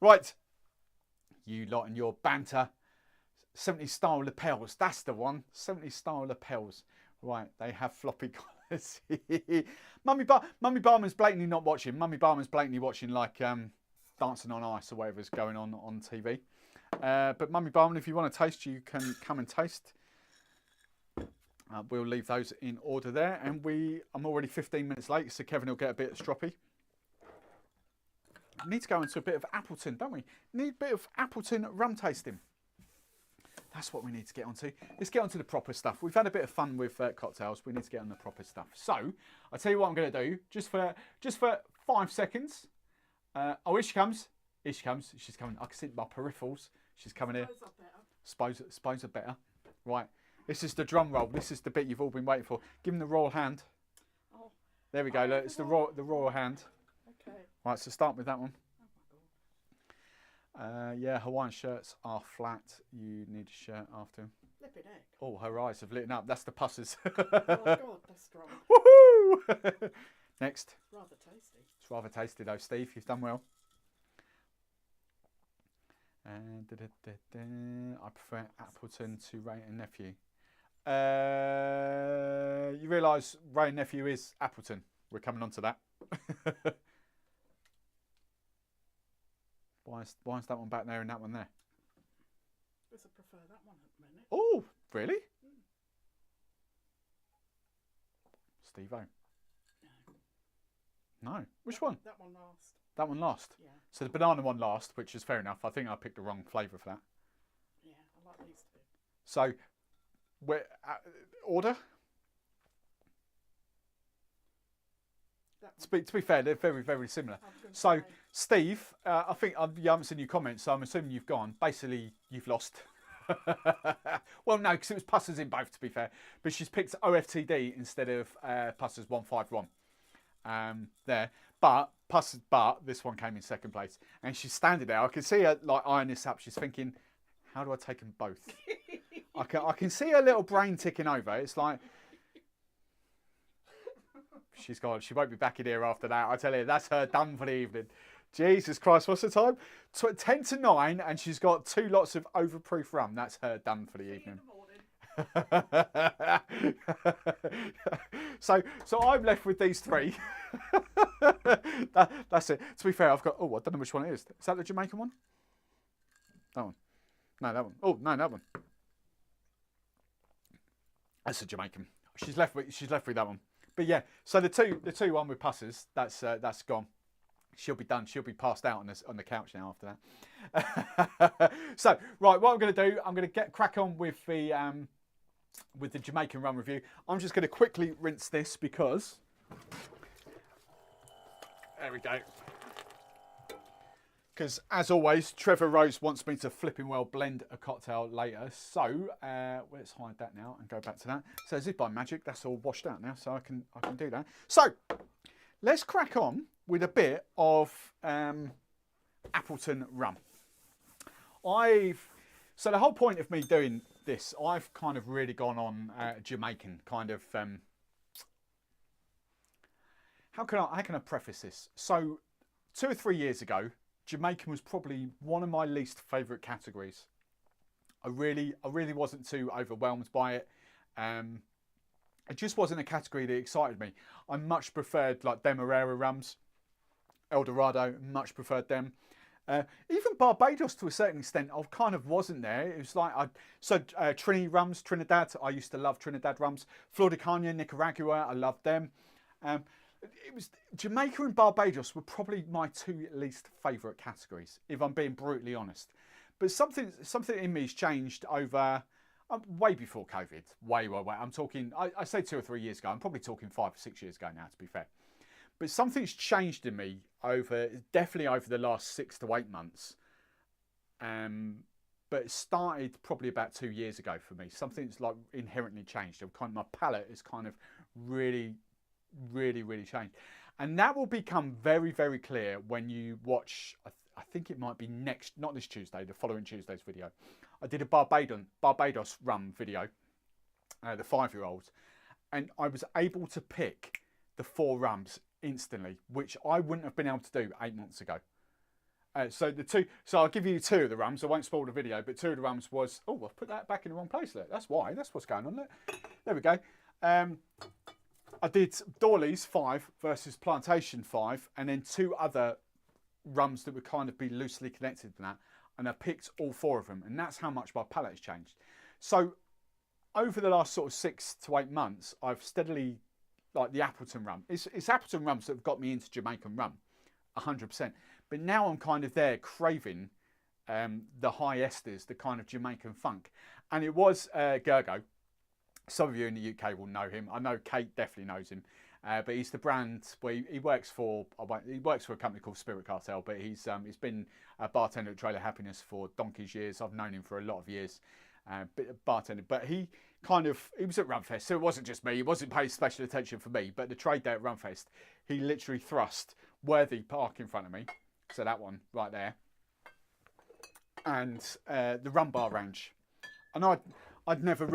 Right. You lot and your banter. 70s style lapels. That's the one. 70s style lapels. Right. They have floppy collars. Mummy Barman's blatantly not watching. Mummy Barman's blatantly watching like Dancing on Ice or whatever's going on TV. But Mummy Barman, if you want to taste, you can come and taste. We'll leave those in order there. And I'm already 15 minutes late, so Kevin will get a bit of stroppy. We need to go into a bit of Appleton, don't we? Need a bit of Appleton rum tasting. That's what we need to get onto. Let's get onto the proper stuff. We've had a bit of fun with cocktails. We need to get on the proper stuff. So I'll tell you what I'm going to do. Just for 5 seconds. Oh, here she comes. Here she comes. She's coming. I can see my peripherals. She's coming here. Suppose are better. Right. This is the drum roll. This is the bit you've all been waiting for. Give him the royal hand. Oh. There we go. Look, it's the royal hand. Okay. Right. So start with that one. Yeah, Hawaiian shirts are flat. You need a shirt after him. Flipping heck. Oh, her eyes have lit up. That's the pussers. Oh God, that's strong. Woohoo! Next. It's rather tasty. It's rather tasty though, Steve. You've done well. And I prefer Appleton to Ray and Nephew. You realise Ray and Nephew is Appleton. We're coming on to that. Why is that one back there and that one there? Because I prefer that one at the minute. Oh, really? Steve-O. No. Which one? That one last. That one last? Yeah. So the banana one last, which is fair enough. I think I picked the wrong flavour for that. Yeah, I like these two. So, order? To be fair, they're very, very similar. So, Steve, I think you haven't seen your comments, so I'm assuming you've gone. Basically, you've lost. Well, no, because it was Pussers in both, to be fair. But she's picked OFTD instead of Pussers 151 there. But this one came in second place. And she's standing there. I can see her like eyeing this up. She's thinking, how do I take them both? I can see her little brain ticking over. It's like... She's gone. She won't be back in here after that. I tell you, that's her done for the evening. Jesus Christ, what's the time? 10 to 9, and she's got 2 lots of overproof rum. That's her done for the evening. So I'm left with these 3. That's it. To be fair, I've got... Oh, I don't know which one it is. Is that the Jamaican one? That one. No, that one. Oh, no, that one. That's the Jamaican. She's left with that one. But yeah, so the two one with Pussers, that's gone. She'll be done. She'll be passed out on the couch now after that. So right, what I'm going to do, I'm going to crack on with the Jamaican rum review. I'm just going to quickly rinse this because there we go. Because as always, Trevor Rose wants me to flipping well blend a cocktail later. So let's hide that now and go back to that. So as if by magic, that's all washed out now, so I can do that. So let's crack on with a bit of Appleton Rum. So the whole point of me doing this, I've kind of really gone on Jamaican kind of. How can I preface this? So 2 or 3 years ago, Jamaican was probably one of my least favourite categories. I really wasn't too overwhelmed by it. It just wasn't a category that excited me. I much preferred like Demerara rums, Eldorado, much preferred them. Even Barbados to a certain extent, I kind of wasn't there. It was like, Trini rums, Trinidad, I used to love Trinidad rums. Flor de Caña, Nicaragua, I loved them. It was Jamaica and Barbados were probably my 2 least favourite categories, if I'm being brutally honest. But something in me's changed over way before COVID. Way. I'm talking. I say 2 or 3 years ago. I'm probably talking 5 or 6 years ago now, to be fair. But something's changed in me definitely over the last 6 to 8 months. But it started probably about 2 years ago for me. Something's like inherently changed. My palate is kind of really changed, and that will become very, very clear when you watch. I think it might be not this Tuesday, the following Tuesday's video. I did a Barbados rum video, the 5-year-olds, and I was able to pick the 4 rums instantly, which I wouldn't have been able to do 8 months ago. So I'll give you 2 of the rums. I won't spoil the video, but 2 of the rums was. Oh, I've put that back in the wrong place. Look, that's why. That's what's going on. Look. There we go. I did Dawley's 5 versus Plantation 5, and then 2 other rums that would kind of be loosely connected to that, and I picked all 4 of them, and that's how much my palate has changed. So over the last sort of 6 to 8 months, I've steadily, like the Appleton rum, it's Appleton rums that have got me into Jamaican rum, 100%. But now I'm kind of there craving the high esters, the kind of Jamaican funk, and it was Gergo. Some of you in the UK will know him. I know Kate definitely knows him, but he's the brand. Well, he works for a company called Spirit Cartel, but he's been a bartender at Trailer Happiness for donkey's years. I've known him for a lot of years, bartender. But he was at Rumfest, so it wasn't just me. He wasn't paying special attention for me. But the trade day at Rumfest, he literally thrust Worthy Park in front of me, so that one right there, and the Rum Bar range, and I'd never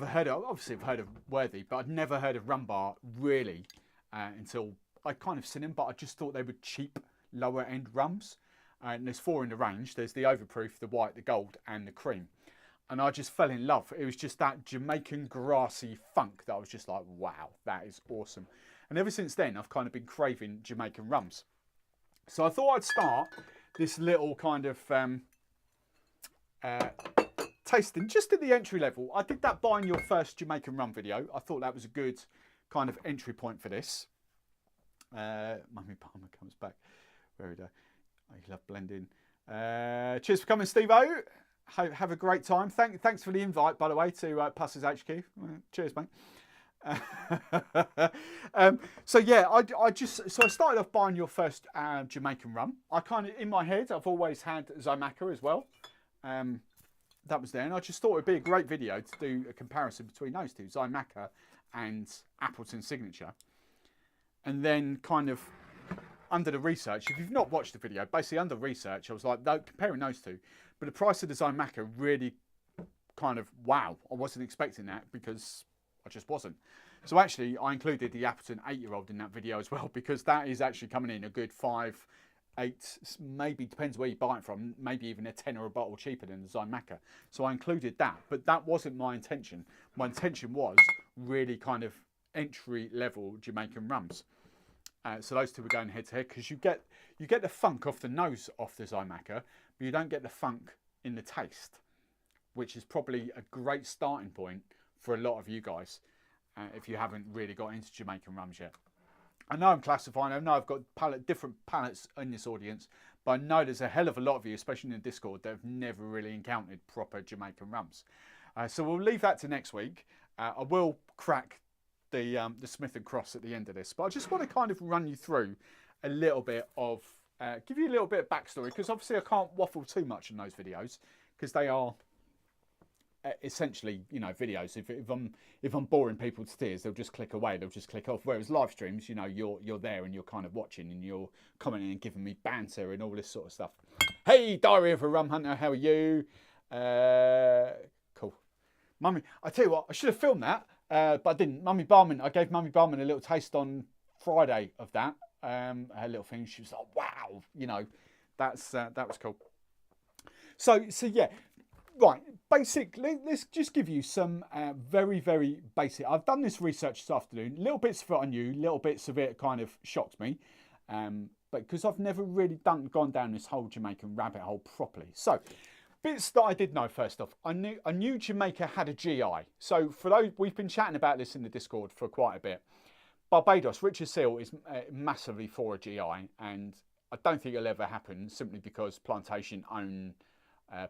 heard of, obviously I've heard of Worthy, but I'd never heard of Rum Bar really until I'd kind of seen them, but I just thought they were cheap, lower end rums. And there's 4 in the range. There's the overproof, the white, the gold, and the cream. And I just fell in love. It was just that Jamaican grassy funk that I was just like, wow, that is awesome. And ever since then, I've kind of been craving Jamaican rums. So I thought I'd start this little kind of tasting just at the entry level. I did that buying your first Jamaican rum video. I thought that was a good kind of entry point for this. Mummy Palmer comes back. Very good. I love blending. Cheers for coming, Steve-O. Have a great time. Thanks for the invite, by the way, to Puss's HQ. Cheers, mate. So yeah, I started off buying your first Jamaican rum. I kind of, in my head, I've always had Jamaica as well. That was there, and I just thought it'd be a great video to do a comparison between those two, Jamaica and Appleton Signature. And then kind of under the research, if you've not watched the video, basically under research, I was like, no, comparing those two, but the price of the Jamaica really kind of, wow, I wasn't expecting that because I just wasn't. So actually, I included the Appleton 8-year-old in that video as well, because that is actually coming in a good 5, 8, maybe depends where you buy it from, maybe even a tenner a bottle cheaper than the Jamaica. So I included that, but that wasn't my intention. My intention was really kind of entry-level Jamaican rums. So those two were going head to head because you get the funk off the nose off the Jamaica, but you don't get the funk in the taste, which is probably a great starting point for a lot of you guys if you haven't really got into Jamaican rums yet. I know I'm classifying, I know I've got different palates in this audience, but I know there's a hell of a lot of you, especially in the Discord, that have never really encountered proper Jamaican rums. So we'll leave that to next week. I will crack the Smith & Cross at the end of this, but I just want to kind of run you through a little bit of, give you a little bit of backstory, because obviously I can't waffle too much in those videos, because they are essentially, you know, videos. If I'm boring people to tears, they'll just click away, they'll just click off. Whereas live streams, you know, you're there and you're kind of watching and you're commenting and giving me banter and all this sort of stuff. Hey, Diary of a Rum Hunter, how are you? Cool. Mummy, I tell you what, I should have filmed that, but I didn't. Mummy Barman, I gave Mummy Barman a little taste on Friday of that, her little thing. She was like, wow, you know, that was cool. So yeah. Right, basically, let's just give you some very, very basic. I've done this research this afternoon. Little bits of it I knew, little bits of it kind of shocked me. But because I've never really gone down this whole Jamaican rabbit hole properly. So, bits that I did know first off. I knew Jamaica had a GI. So, for those, we've been chatting about this in the Discord for quite a bit. Barbados, Richard Seal is massively for a GI. And I don't think it'll ever happen simply because Plantation own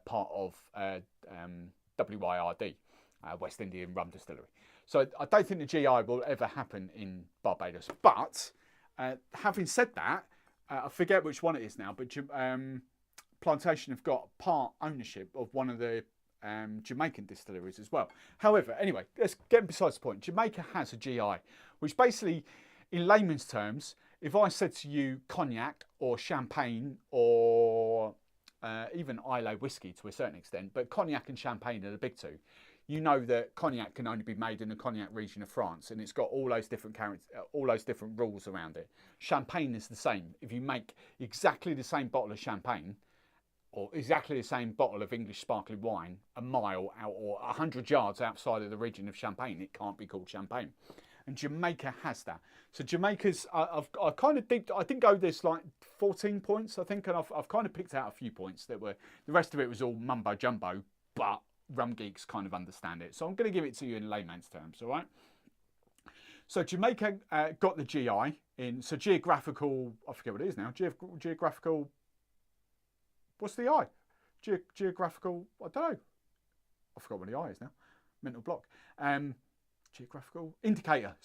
part of WYRD, West Indian Rum Distillery. So I don't think the GI will ever happen in Barbados. But having said that, I forget which one it is now, but Plantation have got part ownership of one of the Jamaican distilleries as well. However, anyway, let's get besides the point. Jamaica has a GI, which basically, in layman's terms, if I said to you cognac or champagne or even Islay whiskey to a certain extent, but cognac and champagne are the big two. You know that cognac can only be made in the cognac region of France, and it's got all those different rules around it. Champagne is the same. If you make exactly the same bottle of champagne, or exactly the same bottle of English sparkling wine, a mile out or 100 yards outside of the region of Champagne, it can't be called champagne. And Jamaica has that. So Jamaica's, I kind of think, I didn't go this like 14 points, I think, and I've kind of picked out a few points that were, the rest of it was all mumbo jumbo, but rum geeks kind of understand it. So I'm going to give it to you in layman's terms, all right? So Jamaica got the GI in, so geographical, I forget what it is now, geographical, what's the I? Geographical, I don't know. I forgot what the I is now, mental block. Geographical indicator,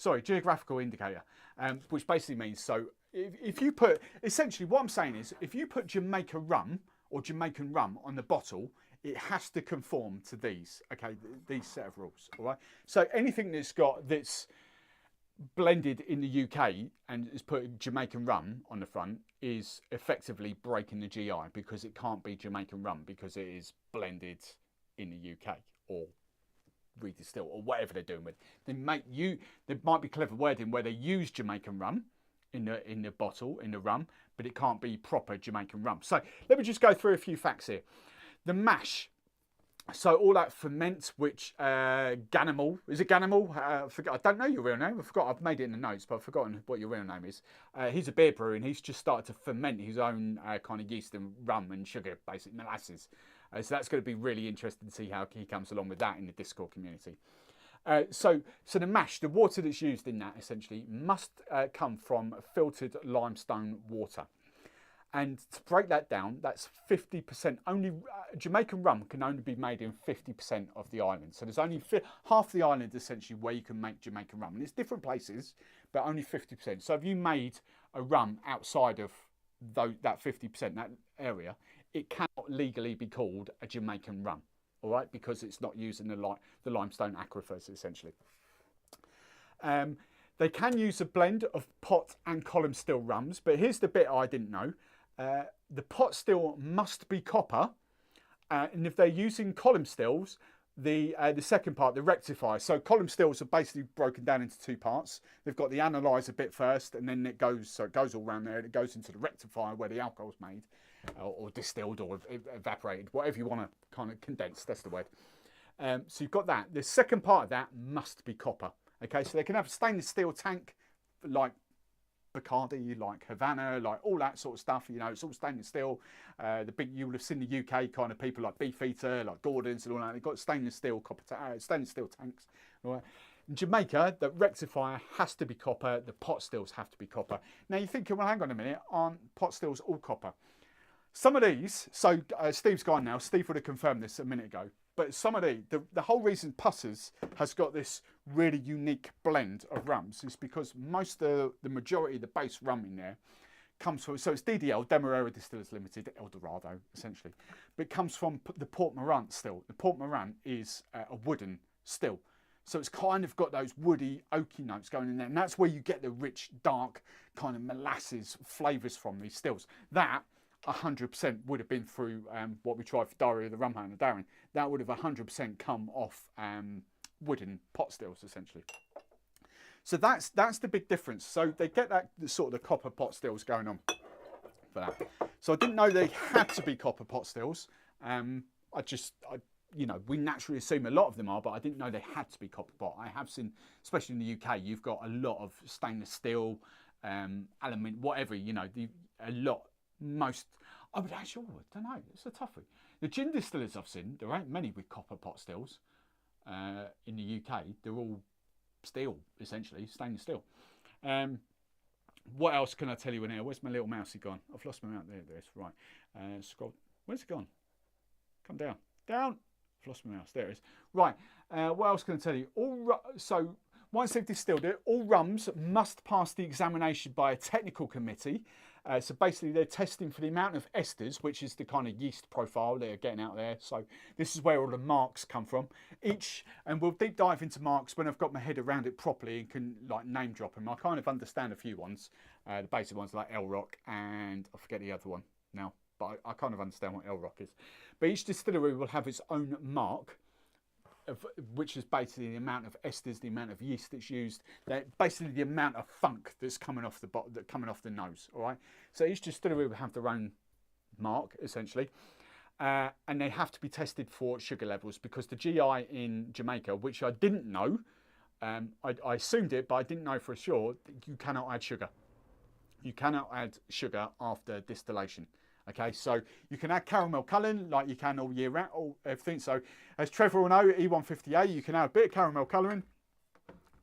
which basically means, so if you put, essentially what I'm saying is, if you put Jamaica rum or Jamaican rum on the bottle, it has to conform to these, okay, these set of rules, all right? So anything that's blended in the UK and is put Jamaican rum on the front is effectively breaking the GI because it can't be Jamaican rum because it is blended in the UK or redistilled or whatever they're doing with. There might be clever wording where they use Jamaican rum in the bottle, in the rum, but it can't be proper Jamaican rum. So let me just go through a few facts here. The mash So all that ferment, which Ganimal, is it Ganimal? I don't know your real name. I forgot. I've made it in the notes, but I've forgotten what your real name is. He's a beer brewer, and he's just started to ferment his own kind of yeast and rum and sugar, basically molasses. So that's going to be really interesting to see how he comes along with that in the Discord community. So the mash, the water that's used in that essentially must come from filtered limestone water. And to break that down, that's 50%. Only Jamaican rum can only be made in 50% of the island. So there's only half the island essentially where you can make Jamaican rum. And it's different places, but only 50%. So if you made a rum outside of that 50%, that area, it cannot legally be called a Jamaican rum, all right? Because it's not using the limestone aquifers, essentially. They can use a blend of pot and column still rums, but here's the bit I didn't know. The pot still must be copper, and if they're using column stills, the second part, the rectifier. So column stills are basically broken down into two parts. They've got the analyzer bit first, and then it goes all around there, and it goes into the rectifier where the alcohol's made, or distilled, or evaporated, whatever you want to kind of condense. That's the word. So you've got that. The second part of that must be copper. Okay, so they can have a stainless steel tank like Bacardi, like Havana, like all that sort of stuff. You know, it's all stainless steel. The big, you would have seen the UK kind of people like Beefeater, like Gordon's and all that. They've got stainless steel stainless steel tanks. Right. In Jamaica, the rectifier has to be copper. The pot stills have to be copper. Now you're thinking, well, hang on a minute, aren't pot stills all copper? Some of these, so Steve's gone now. Steve would have confirmed this a minute ago. But some of the whole reason Pussers has got this really unique blend of rums is because the majority of the base rum in there comes from, so it's DDL, Demerara Distillers Limited, El Dorado, essentially. But it comes from the Port Morant still. The Port Morant is a wooden still. So it's kind of got those woody, oaky notes going in there. And that's where you get the rich, dark, kind of molasses flavours from these stills. That 100% would have been through what we tried for Diary of the Rum Hound, Darren. That would have 100% come off wooden pot stills, essentially. So that's the big difference. So they get that sort of the copper pot stills going on for that. So I didn't know they had to be copper pot stills. You know, we naturally assume a lot of them are, but I didn't know they had to be copper pot. I have seen, especially in the UK, you've got a lot of stainless steel, aluminium, whatever, you know, a lot. Most, I would actually, I don't know, it's a toughie. The gin distillers I've seen, there ain't many with copper pot stills in the UK. They're all steel, essentially, stainless steel. What else can I tell you in here? Where's my little mousey gone? I've lost my mouse. There it is. Right. Scroll. Where's it gone? Come down. Down. I've lost my mouse. There it is. Right. What else can I tell you? So once they've distilled it, all rums must pass the examination by a technical committee. So basically they're testing for the amount of esters, which is the kind of yeast profile they're getting out there. So this is where all the marks come from. And we'll deep dive into marks when I've got my head around it properly and can like name drop them. I kind of understand a few ones, the basic ones like El Rock and I forget the other one now, but I kind of understand what El Rock is. But each distillery will have its own mark, which is basically the amount of esters, the amount of yeast that's used, basically the amount of funk that's coming off the nose. All right. So each distillery will have their own mark essentially, and they have to be tested for sugar levels because the GI in Jamaica, which I didn't know, I assumed it, but I didn't know for sure. You cannot add sugar. You cannot add sugar after distillation. Okay, so you can add caramel colouring like you can all year round, all everything. So as Trevor will know, E150A, you can add a bit of caramel colouring,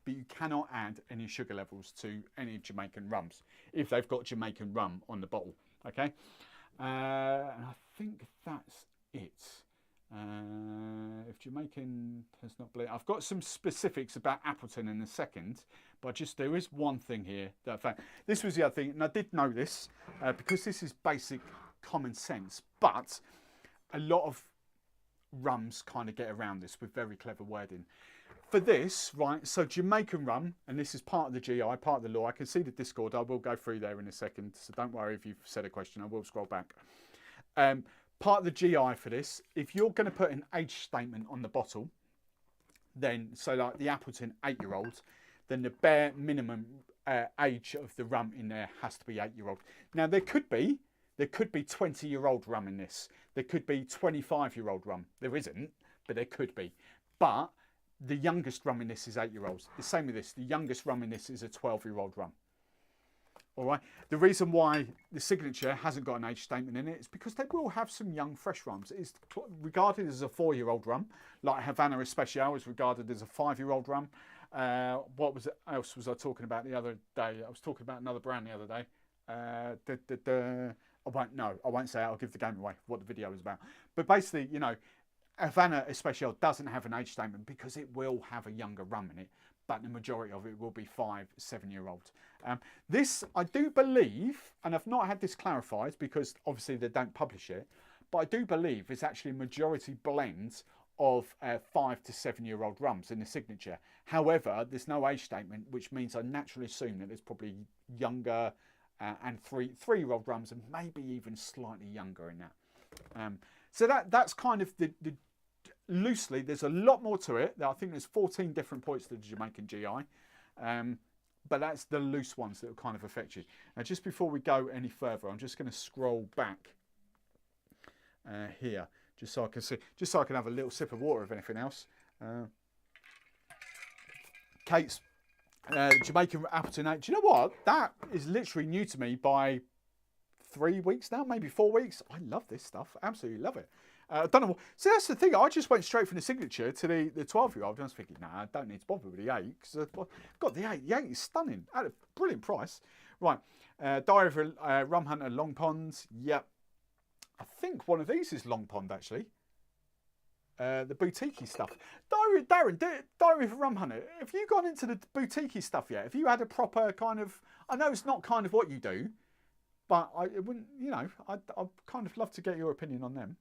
but you cannot add any sugar levels to any Jamaican rums if they've got Jamaican rum on the bottle. Okay, and I think that's it. If Jamaican has not blended, I've got some specifics about Appleton in a second, but there is one thing here that I found. This was the other thing, and I did know this because this is basic common sense, but a lot of rums kind of get around this with very clever wording. For this, right, so Jamaican rum, and this is part of the GI, part of the law. I can see the Discord. I will go through there in a second, so don't worry if you've said a question. I will scroll back. Part of the GI for this, if you're going to put an age statement on the bottle, then, so like the Appleton 8-year-old, then the bare minimum age of the rum in there has to be 8-year-old. Now, there could be 20-year-old rum in this. There could be 25-year-old rum. There isn't, but there could be. But the youngest rum in this is 8-year-olds. The same with this. The youngest rum in this is a 12-year-old rum. All right. The reason why the Signature hasn't got an age statement in it is because they will have some young, fresh rums. It's regarded as a 4-year-old rum, like Havana Especial is regarded as a 5-year-old rum. What else was I talking about the other day? I was talking about another brand the other day. I won't say it. I'll give the game away what the video is about. But basically, you know, Havana Especial doesn't have an age statement because it will have a younger rum in it, but the majority of it will be 5, 7-year-olds. This, I do believe, and I've not had this clarified because obviously they don't publish it, but I do believe it's actually a majority blend of 5 to 7-year-old rums in the Signature. However, there's no age statement, which means I naturally assume that there's probably younger and 3-year-old rums and maybe even slightly younger in that. So that's kind of the loosely, there's a lot more to it. I think there's 14 different points to the Jamaican GI. But that's the loose ones that will kind of affect you. Now, just before we go any further, I'm just going to scroll back here, just so I can see, just so I can have a little sip of water, if anything else. Kate's Jamaican Appleton 8. Do you know what? That is literally new to me by 3 weeks now, maybe 4 weeks. I love this stuff. Absolutely love it. I don't know what. See, that's the thing. I just went straight from the Signature to the 12-year-old. I was thinking, nah, I don't need to bother with the 8 because I've got the 8. The 8 is stunning at a brilliant price. Right. Diary of a Rum Hunter Long Pond. Yep. I think one of these is Long Pond, actually. The boutique stuff. Diary of a Rum Hunter. Have you gone into the boutique stuff yet? Have you had a proper kind of... I know it's not kind of what you do, but it wouldn't, you know, I'd kind of love to get your opinion on them.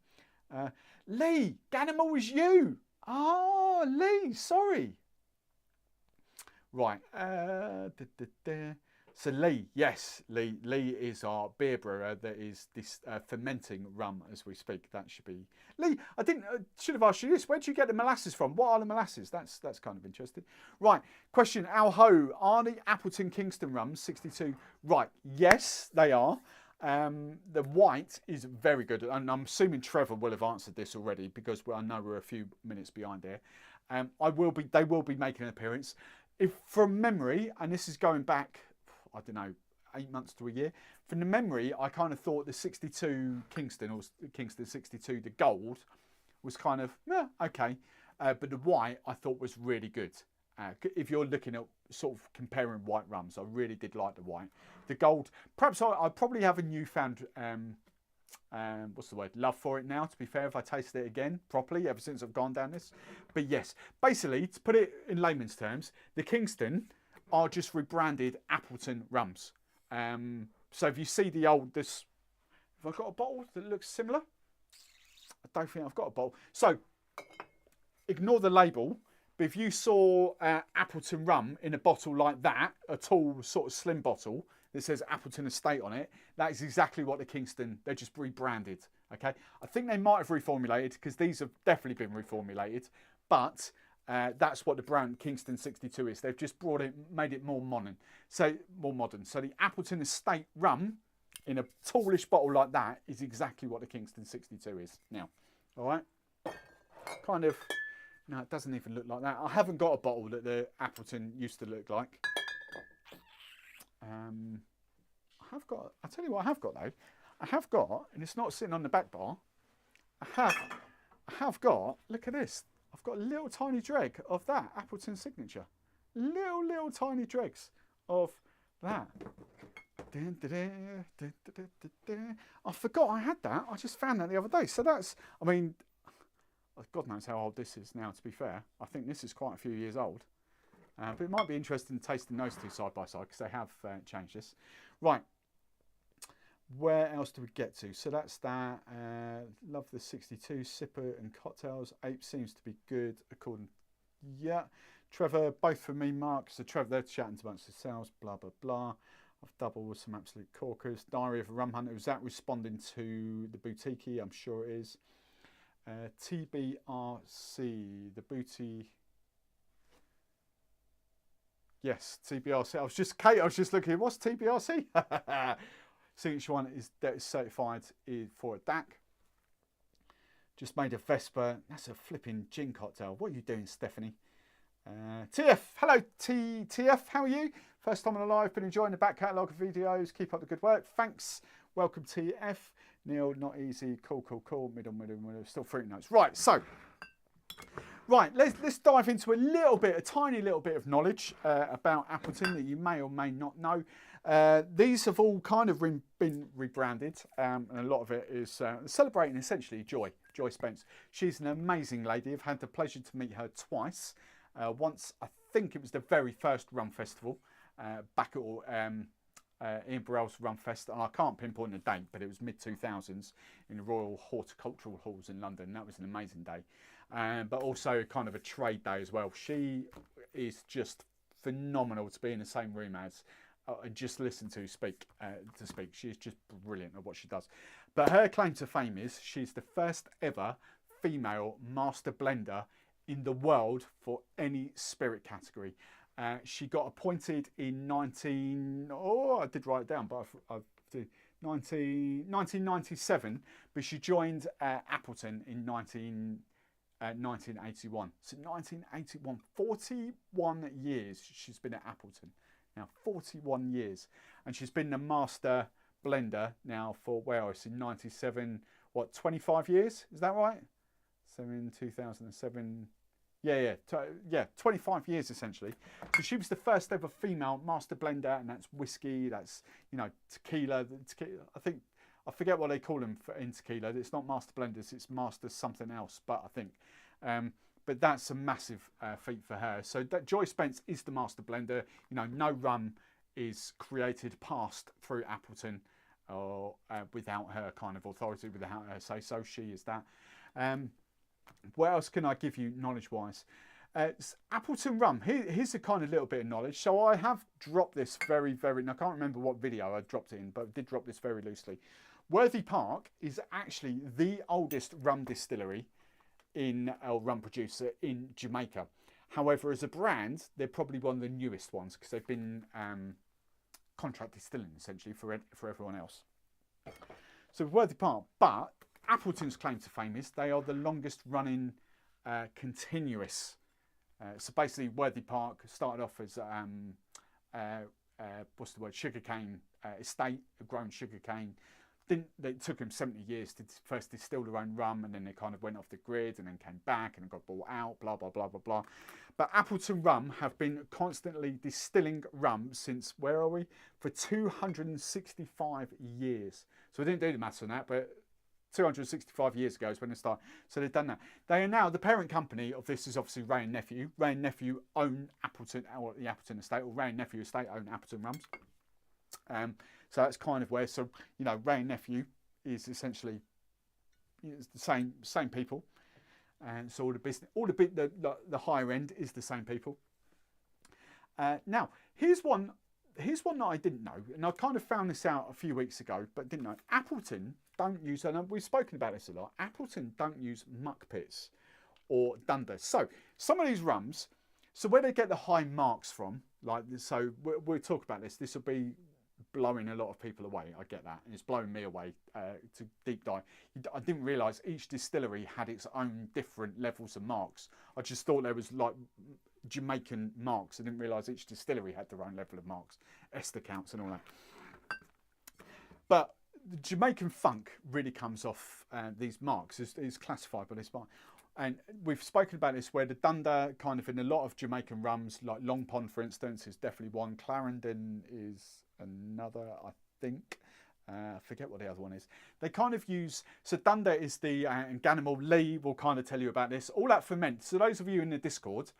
Lee, Ganimal was you. Oh, Lee, sorry. Right. So Lee, yes, Lee is our beer brewer that is this fermenting rum as we speak. That should be Lee. I didn't should have asked you this. Where do you get the molasses from? What are the molasses? That's kind of interesting. Right. Question. Al Ho, are the Appleton Kingston rums 62? Right. Yes, they are. The white is very good, and I'm assuming Trevor will have answered this already because I know we're a few minutes behind here. They will be making an appearance. If from memory, and this is going back, I don't know, 8 months to a year. From the memory, I kind of thought the 62 Kingston, or Kingston 62, the gold, was kind of, okay. But the white, I thought was really good. If you're looking at sort of comparing white rums, I really did like the white. The gold, perhaps I probably have a newfound, what's the word, love for it now, to be fair, if I taste it again properly, ever since I've gone down this. But yes, basically, to put it in layman's terms, the Kingston are just rebranded Appleton rums. So if you see the old, have I got a bottle that looks similar? I don't think I've got a bottle. So ignore the label. But if you saw Appleton rum in a bottle like that, a tall sort of slim bottle that says Appleton Estate on it, that is exactly what the Kingston, they're just rebranded, okay? I think they might have reformulated because these have definitely been reformulated, but that's what the brand Kingston 62 is. They've just made it more modern. So the Appleton Estate rum in a tallish bottle like that is exactly what the Kingston 62 is now, all right? Kind of... No, it doesn't even look like that. I haven't got a bottle that the Appleton used to look like. I have got, I'll tell you what I have got though. I have got, and it's not sitting on the back bar, I have got, look at this. I've got a little tiny dreg of that Appleton Signature. Little tiny dregs of that. I forgot I had that. I just found that the other day. So that's, I mean, God knows how old this is now, to be fair. I think this is quite a few years old. But it might be interesting tasting those two side by side because they have changed this. Right. Where else do we get to? So that's that. Love the 62 Sipper and Cocktails. Ape seems to be good according. Yeah. Trevor, both for me, Mark. So Trevor, they're chatting amongst themselves. Blah, blah, blah. I've doubled with some absolute corkers. Diary of a Rum Hunter. Was that responding to the boutique? I'm sure it is. TBRC, the booty. Yes, TBRC. I was just looking. What's TBRC? Signature one is certified for a DAC. Just made a Vesper. That's a flipping gin cocktail. What are you doing, Stephanie? TF, hello TF, how are you? First time on the live, been enjoying the back catalogue of videos. Keep up the good work. Thanks. Welcome TF. Neil, not easy. Cool. Middle. Still fruit notes. Right, so. Right, let's dive into a tiny little bit of knowledge about Appleton that you may or may not know. These have all kind of been rebranded, and a lot of it is celebrating essentially Joy Spence. She's an amazing lady. I've had the pleasure to meet her twice. Once, I think it was the very first Rum Festival back at Ian Burrell's Rum Fest, and I can't pinpoint the date, but it was mid-2000s in the Royal Horticultural Halls in London. That was an amazing day. But also kind of a trade day as well. She is just phenomenal to be in the same room as and just listen to speak. She's just brilliant at what she does. But her claim to fame is she's the first ever female master blender in the world for any spirit category. She got appointed in 1997, but she joined Appleton in 1981. So 1981, 41 years she's been at Appleton. Now 41 years, and she's been the master blender now for, well, it's in 97, 25 years? Is that right? So in 2007. Yeah, 25 years essentially. So she was the first ever female master blender, and that's whiskey, that's, tequila. I forget what they call them in tequila. It's not master blenders, it's master something else, but I think. But that's a massive feat for her. So Joy Spence is the master blender. No rum is created, passed through Appleton or without her kind of authority, without her say so. She is that. What else can I give you knowledge-wise? Appleton Rum. Here's a kind of little bit of knowledge. So I have dropped this very, and I can't remember what video I dropped it in, but I did drop this very loosely. Worthy Park is actually the oldest rum distillery rum producer in Jamaica. However, as a brand, they're probably one of the newest ones because they've been contract distilling essentially for everyone else. So Worthy Park, but Appleton's claim to fame is they are the longest running continuous. So basically, Worthy Park started off as sugarcane estate, grown sugarcane. It took them 70 years to first distill their own rum, and then they kind of went off the grid and then came back and got bought out, blah, blah, blah, blah, blah. But Appleton Rum have been constantly distilling rum since, where are we? For 265 years. So I didn't do the maths on that, but 265 years ago is when they started. So they've done that. They are now, the parent company of this is obviously Ray and Nephew. Ray and Nephew own Appleton, or the Appleton Estate, or Ray and Nephew Estate own Appleton Rums. So that's kind of where, Ray and Nephew is essentially the same people. And so all the business, the higher end is the same people. Now, here's one that I didn't know, and I kind of found this out a few weeks ago, but didn't know. Appleton don't use, and we've spoken about this a lot, Appleton don't use muck pits or dunder. So some of these rums, so where they get the high marks from, like this, so we'll talk about this. This will be blowing a lot of people away. I get that, and it's blowing me away to deep dive. I didn't realise each distillery had its own different levels of marks. I just thought there was like Jamaican marks. I didn't realise each distillery had their own level of marks, Ester counts and all that. But the Jamaican funk really comes off these marks. Is classified by this mark. And we've spoken about this where the dunder kind of in a lot of Jamaican rums, like Long Pond for instance, is definitely one. Clarendon is another, I think. I forget what the other one is. They kind of use, so dunder is the, and Ganimal, Lee will kind of tell you about this. All that ferment. So those of you in the Discord,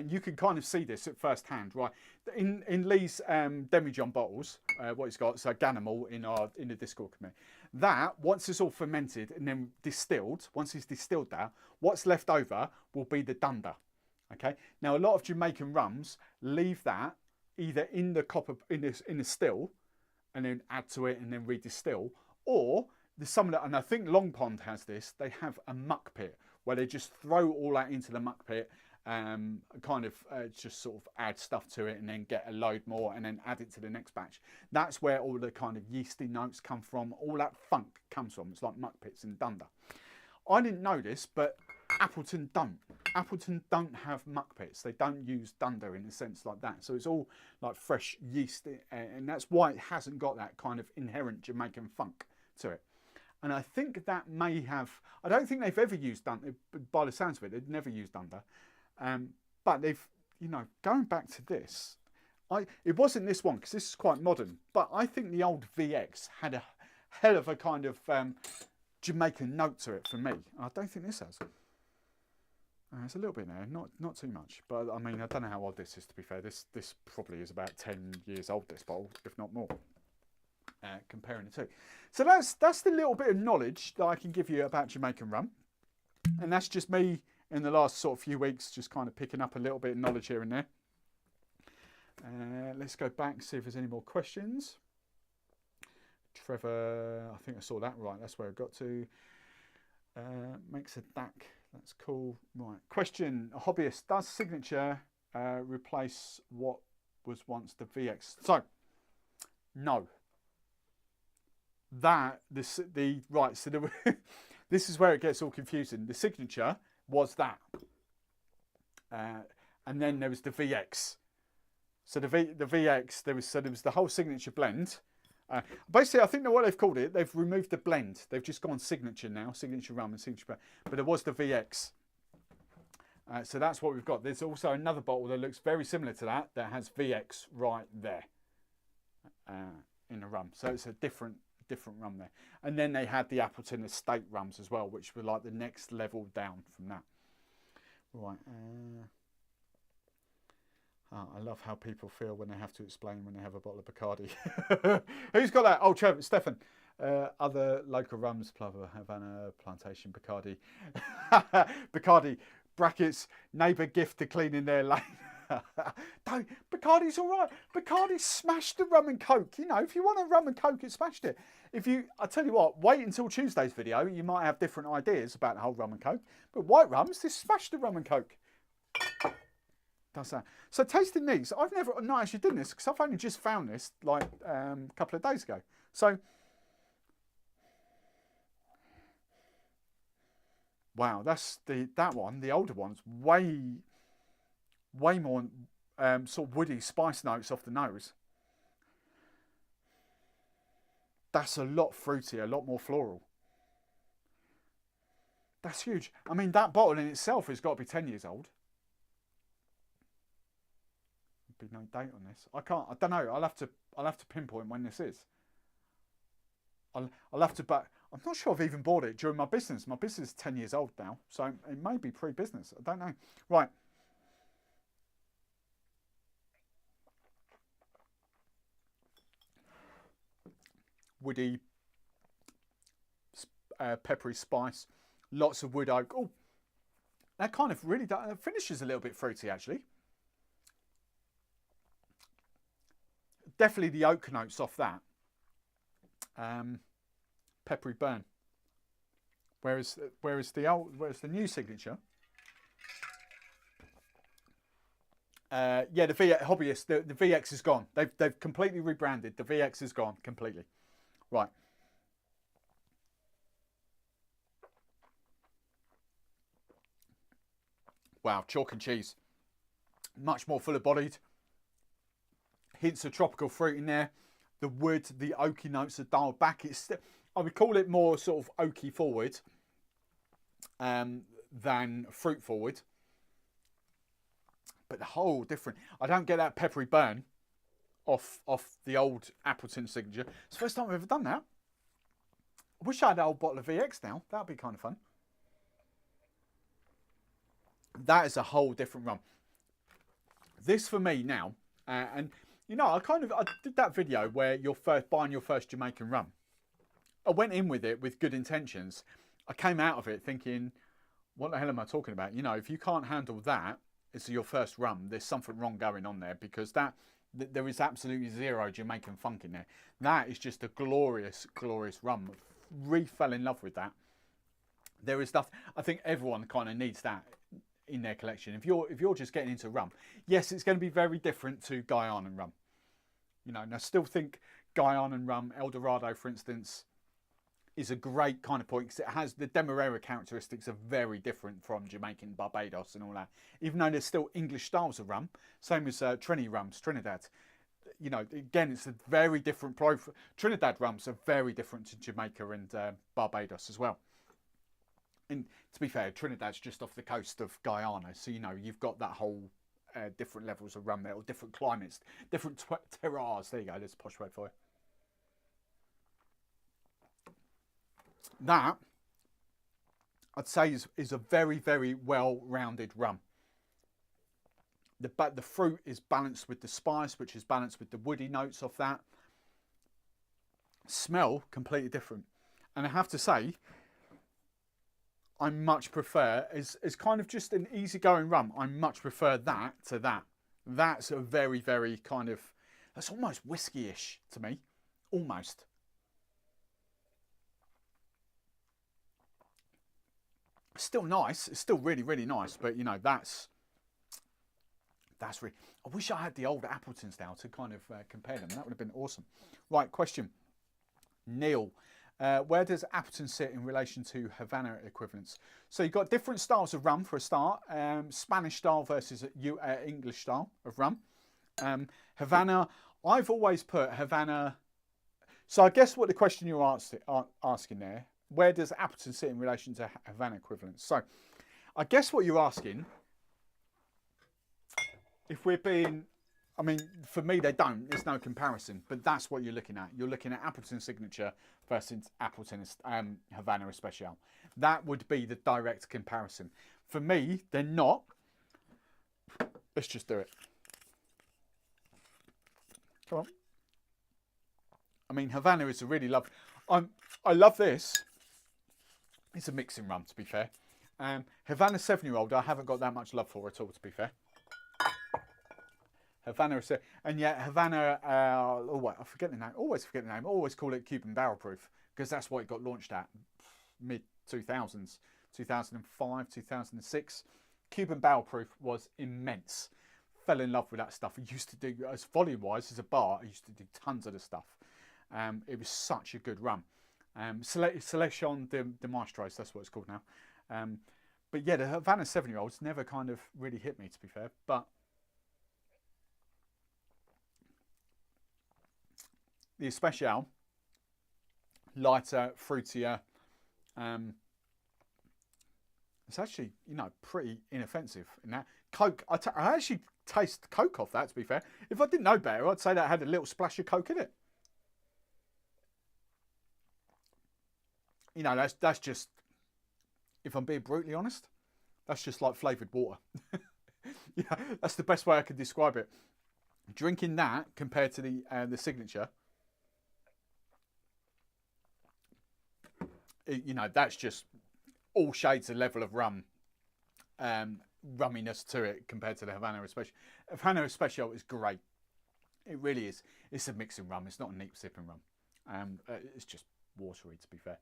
you can kind of see this at first hand, right? In Lee's Demijohn bottles, what he's got, so Ganimal in the Discord community. That, once it's all fermented and then distilled, once it's distilled that, what's left over will be the dunder. Okay. Now a lot of Jamaican rums leave that either in the copper in the still, and then add to it and then redistill, or there's some that, and I think Long Pond has this. They have a muck pit where they just throw all that into the muck pit, just sort of add stuff to it and then get a load more and then add it to the next batch. That's where all the kind of yeasty notes come from. All that funk comes from. It's like muck pits and dunder. I didn't know this, but Appleton don't. Appleton don't have muck pits. They don't use dunder in a sense like that. So it's all like fresh yeast, and that's why it hasn't got that kind of inherent Jamaican funk to it. And I think that may have, I don't think they've ever used dunder, by the sounds of it, they've never used dunder. But they've, you know, going back to this, it wasn't this one because this is quite modern, but I think the old VX had a hell of a kind of Jamaican note to it for me. I don't think this has. It's a little bit there, not too much, but I mean, I don't know how old this is, to be fair. This probably is about 10 years old, this bottle, if not more, comparing the two. So that's the little bit of knowledge that I can give you about Jamaican rum, and that's just me in the last sort of few weeks, just kind of picking up a little bit of knowledge here and there. Let's go back and see if there's any more questions. Trevor, I think I saw that right. That's where I got to. Makes a DAC. That's cool. Right. Question. A hobbyist. Does Signature replace what was once the VX? So, no. Right. So this is where it gets all confusing. The Signature was that. And then there was the VX. So the VX, there was the whole Signature Blend. Basically, I think that what they've called it, they've removed the blend. They've just gone Signature now, Signature Rum and Signature Blend. But there was the VX. So that's what we've got. There's also another bottle that looks very similar to that has VX right there in the rum. So it's a different rum there. And then they had the Appleton Estate Rums as well, which were like the next level down from that. Right. I love how people feel when they have to explain when they have a bottle of Bacardi. Who's got that? Oh, Trevor, Stefan. Other local rums, Plover, Havana, Plantation, Bacardi. Bacardi, brackets, neighbour gift to clean in their lane. Don't, Bacardi's all right. Bacardi smashed the rum and coke. You know, if you want a rum and coke, it smashed it. I tell you what, wait until Tuesday's video. You might have different ideas about the whole rum and coke. But white rums, this smashed the rum and coke. Does that. So tasting these, I've not actually done this because I've only just found this like a couple of days ago. So, wow, that's that one. The older one's way more sort of woody spice notes off the nose. That's a lot fruity, a lot more floral. That's huge. I mean, that bottle in itself has got to be 10 years old. Be no date on this. I don't know. I'll have to pinpoint when this is. I'll have to, but I'm not sure I've even bought it during my business. My business is 10 years old now, so it may be pre-business. I don't know. Right. Woody, peppery spice, lots of wood oak. Oh, that kind of really finishes a little bit fruity actually. Definitely the oak notes off that. Peppery burn. Whereas the new Signature. Yeah, the VX hobbyist, the VX is gone. They've completely rebranded. The VX is gone completely. Right. Wow, chalk and cheese. Much more fuller bodied. Hints of tropical fruit in there. The wood, the oaky notes are dialed back. I would call it more sort of oaky forward than fruit forward. But the whole different. I don't get that peppery burn off the old Appleton Signature. It's the first time I've ever done that. I wish I had an old bottle of VX now. That would be kind of fun. That is a whole different rum. This for me now, and you know, I did that video where you're buying your first Jamaican rum. I went in with it with good intentions. I came out of it thinking, what the hell am I talking about? You know, if you can't handle that, it's your first rum, there's something wrong going on there, because there is absolutely zero Jamaican funk in there. That is just a glorious, glorious rum. Really fell in love with that. There is stuff, I think everyone kind of needs that in their collection. If you're just getting into rum, yes, it's going to be very different to Guyanan rum. You know, and I still think Guyanan rum, El Dorado, for instance, is a great kind of point because it has the Demerara characteristics are very different from Jamaican, Barbados and all that. Even though there's still English styles of rum, same as Trini rums, Trinidad. You know, again, it's a very different profile. Trinidad rums are very different to Jamaica and Barbados as well. And to be fair, Trinidad's just off the coast of Guyana, so you know you've got that whole different levels of rum there, or different climates, different terroirs. There you go. There's a posh word for it. That, I'd say, is a very, very well-rounded rum. The fruit is balanced with the spice, which is balanced with the woody notes of that. Smell, completely different. And I have to say, I much prefer, as kind of just an easygoing rum, I much prefer that to that. That's a very, very kind of, that's almost whiskey-ish to me. Almost. Still nice. It's still really, really nice. But, you know, that's really... I wish I had the old Appletons now to kind of compare them. That would have been awesome. Right, question. Neil. Where does Appleton sit in relation to Havana equivalents? So you've got different styles of rum for a start. Spanish style versus English style of rum. Havana, I've always put Havana... So I guess what the question you're asking there, where does Appleton sit in relation to Havana equivalents? So I guess what you're asking, if we're being... I mean, for me, they don't. There's no comparison. But that's what you're looking at. You're looking at Appleton Signature versus Appleton Havana Especial. That would be the direct comparison. For me, they're not. Let's just do it. Come on. I mean, Havana is a really lovely... I love this. It's a mixing rum, to be fair. Havana 7-year-old, I haven't got that much love for at all, to be fair. Havana, and yet Havana, I forget the name, always forget the name, always call it Cuban barrel proof because that's what it got launched at, mid-2000s, 2005, 2006. Cuban barrel proof was immense. Fell in love with that stuff. I used to do, as volume-wise, as a bar, I used to do tons of the stuff. It was such a good rum. Selection de Maestros, that's what it's called now. But yeah, the Havana 7-year-olds never kind of really hit me, to be fair, but the Especial, lighter, fruitier. It's actually, you know, pretty inoffensive in that. Coke, I actually taste Coke off that, to be fair. If I didn't know better, I'd say that had a little splash of Coke in it. You know, that's just, if I'm being brutally honest, that's just like flavoured water. Yeah, that's the best way I could describe it. Drinking that compared to the Signature, you know, that's just all shades of level of rum, rumminess to it compared to the Havana Especial. Havana Especial is great. It really is. It's a mixing rum. It's not a neat sipping rum. It's just watery, to be fair.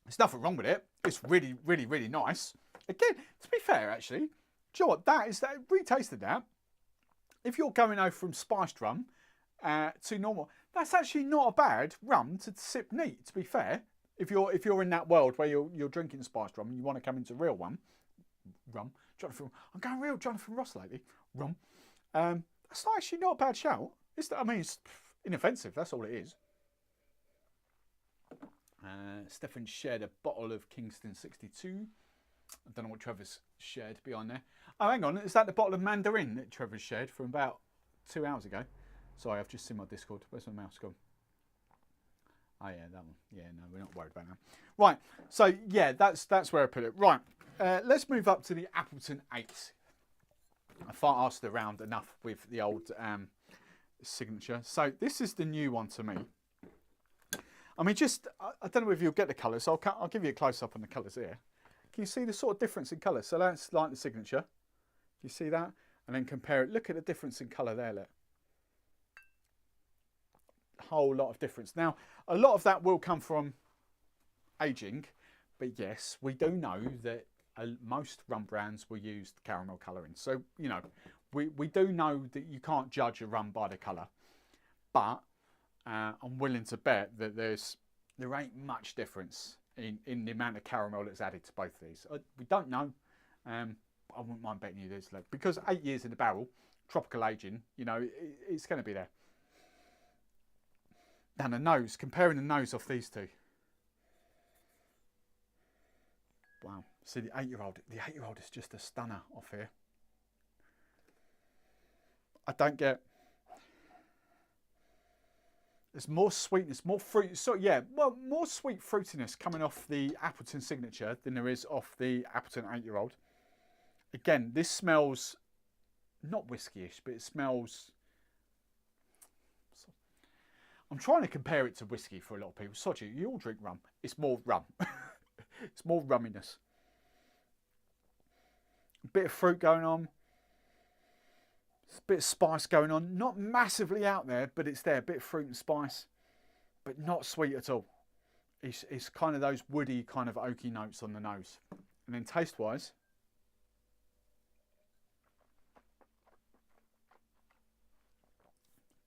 There's nothing wrong with it. It's really, really, really nice. Again, to be fair, actually, do you know what? That retasted that. If you're going over from spiced rum to normal, that's actually not a bad rum to sip neat, to be fair. If you're in that world where you're drinking spiced rum and you want to come into real rum, Jonathan, I'm going real Jonathan Ross lately. Rum. That's actually not a bad shout. I mean, it's inoffensive. That's all it is. Stefan shared a bottle of Kingston 62. I don't know what Trevor's shared behind there. Oh, hang on. Is that the bottle of Mandarin that Trevor's shared from about 2 hours ago? Sorry, I've just seen my Discord. Where's my mouse gone? Oh, yeah, that one. Yeah, no, we're not worried about that. Right, so, yeah, that's where I put it. Right, let's move up to the Appleton 8. I thought I asked around enough with the old Signature. So this is the new one to me. I mean, I don't know if you'll get the colours, so I'll give you a close-up on the colours here. Can you see the sort of difference in colour? So that's like the Signature. Do you see that? And then compare it. Look at the difference in colour there, look. A whole lot of difference. Now, a lot of that will come from ageing, but yes, we do know that most rum brands will use caramel colouring. So, you know, we do know that you can't judge a rum by the colour. But I'm willing to bet that there ain't much difference in the amount of caramel that's added to both of these. We don't know. I wouldn't mind betting you this, because 8 years in the barrel, tropical aging, you know, it's going to be there. Now the nose, comparing the nose of these two. Wow. See, the 8-year-old is just a stunner off here. I don't get... There's more sweetness, more fruit. So yeah, well, more sweet fruitiness coming off the Appleton Signature than there is off the Appleton 8-year-old. Again, this smells not whiskey-ish, but it smells... I'm trying to compare it to whiskey for a lot of people. Soji, you all drink rum. It's more rum. It's more rumminess. A bit of fruit going on. A bit of spice going on. Not massively out there, but it's there. A bit of fruit and spice, but not sweet at all. It's kind of those woody, kind of oaky notes on the nose. And then taste-wise,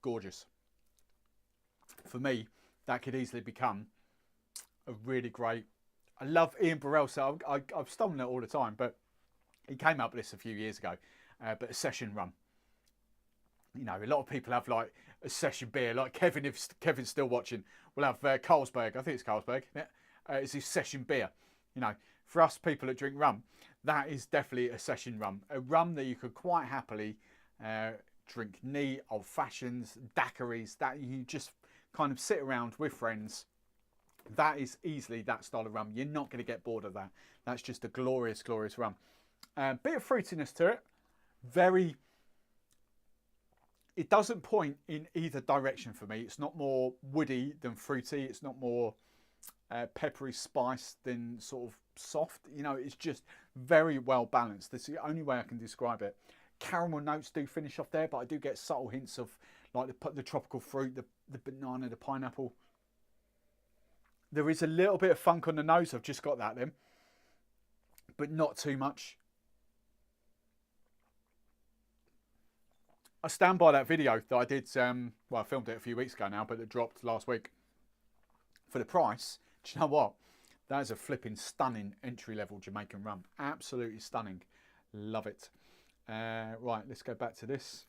gorgeous. For me, that could easily become a really great... I love Ian Burrell, so I've stolen it all the time, but he came up with this a few years ago, but a session rum. You know, a lot of people have like a session beer, like Kevin, if Kevin's still watching, will have Carlsberg. I think it's Carlsberg. Yeah? It's his session beer. You know, for us people that drink rum, that is definitely a session rum. A rum that you could quite happily drink neat, old fashions, daiquiris, that you just kind of sit around with friends. That is easily that style of rum. You're not going to get bored of that. That's just a glorious, glorious rum. Bit of fruitiness to it. Very... It doesn't point in either direction for me. It's not more woody than fruity. It's not more peppery spice than sort of soft. You know, it's just very well balanced. That's the only way I can describe it. Caramel notes do finish off there, but I do get subtle hints of like the tropical fruit, the banana, the pineapple. There is a little bit of funk on the nose. I've just got that then, but not too much. I stand by that video that I did, well, I filmed it a few weeks ago now, but it dropped last week. For the price, do you know what? That is a flipping stunning entry-level Jamaican rum. Absolutely stunning. Love it. Right, let's go back to this.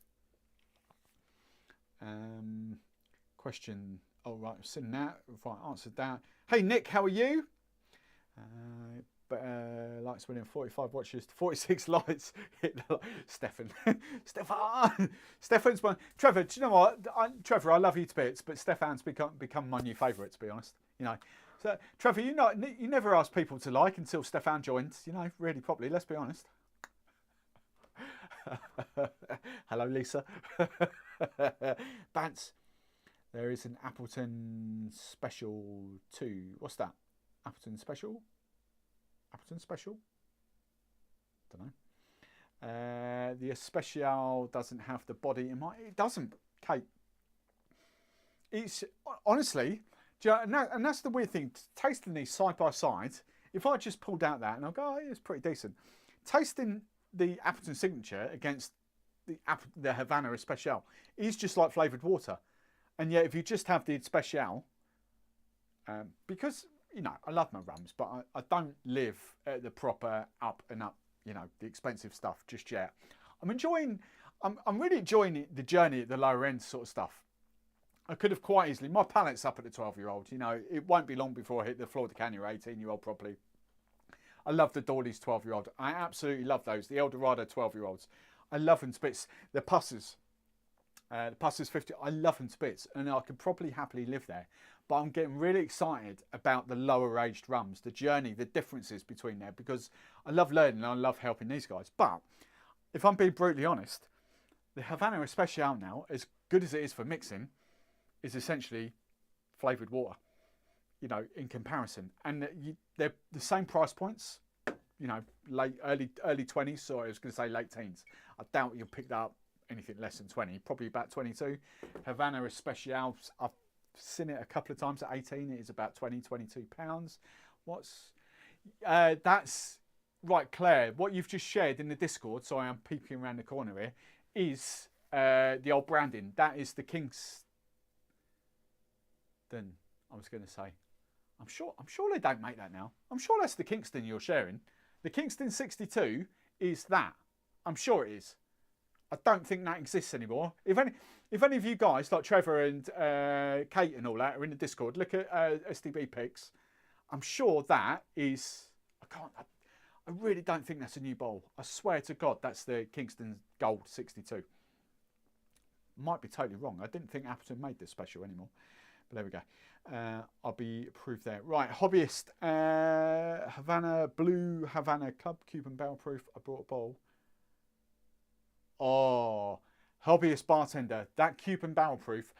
Question. Oh, right, I've seen that. Right, answered that. Hey, Nick, how are you? Likes winning 45 watches, 46 likes. Stefan. Stefan's one. Trevor, do you know what? Trevor, I love you to bits, but Stefan's become my new favourite, to be honest. You know, so Trevor, you never ask people to like until Stefan joins. You know, really properly. Let's be honest. Hello, Lisa. Bants. There is an Appleton Special 2. What's that? Appleton Special? Appleton Special? Don't know. The Especial doesn't have the body in my... It doesn't, Kate. It's... Honestly, and that's the weird thing. Tasting these side by side, if I just pulled out that and I'll go, oh, it's pretty decent. Tasting the Appleton Signature against the Havana Especial is just like flavoured water. And yet, if you just have the Especial, because, you know, I love my rums, but I don't live at the proper up and up, you know, the expensive stuff just yet. I'm really enjoying the journey at the lower end sort of stuff. I could have quite easily, my palate's up at the 12-year-old, you know, it won't be long before I hit the Flor de Cana 18-year-old properly. I love the Dawley's 12-year-old. I absolutely love those. The Eldorado 12-year-olds. I love them to bits. The Pussers. The Pussers 50. I love them to bits. And I could probably happily live there. But I'm getting really excited about the lower aged rums. The journey, the differences between there. Because I love learning and I love helping these guys. But if I'm being brutally honest, the Havana Especial now, as good as it is for mixing, is essentially flavoured water. You know, in comparison, and they're the same price points. You know, early 20s. Sorry, I was going to say late teens. I doubt you'll pick that up anything less than 20. Probably about 22. Havana Especial, I've seen it a couple of times at 18. It is about 22 pounds. That's right, Claire. What you've just shared in the Discord. So I am peeking around the corner here. Is the old branding. That is the King's. than I was going to say. I'm sure they don't make that now. I'm sure that's the Kingston you're sharing. The Kingston 62 is that. I'm sure it is. I don't think that exists anymore. If any of you guys, like Trevor and Kate and all that, are in the Discord, look at SDB Pics. I'm sure that is... I really don't think that's a new bowl. I swear to God, that's the Kingston Gold 62. Might be totally wrong. I didn't think Appleton made this special anymore. But there we go. I'll be approved there. Right, hobbyist. Blue Havana Club, Cuban barrel proof. I brought a bowl. Oh, hobbyist bartender. That Cuban barrel proof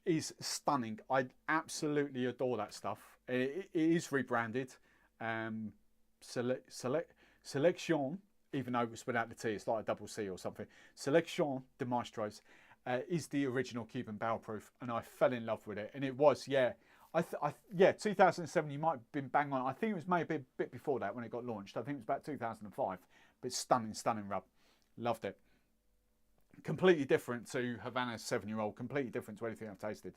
is stunning. I absolutely adore that stuff. It is rebranded. Selection, even though it was without the T, it's like a double C or something. Selection de Maestros is the original Cuban barrel proof, and I fell in love with it. And it was, yeah, 2007. You might have been bang on. I think it was maybe a bit before that when it got launched. I think it was about 2005. But stunning rub. Loved it. Completely different to Havana's 7-year-old. Completely different to anything I've tasted.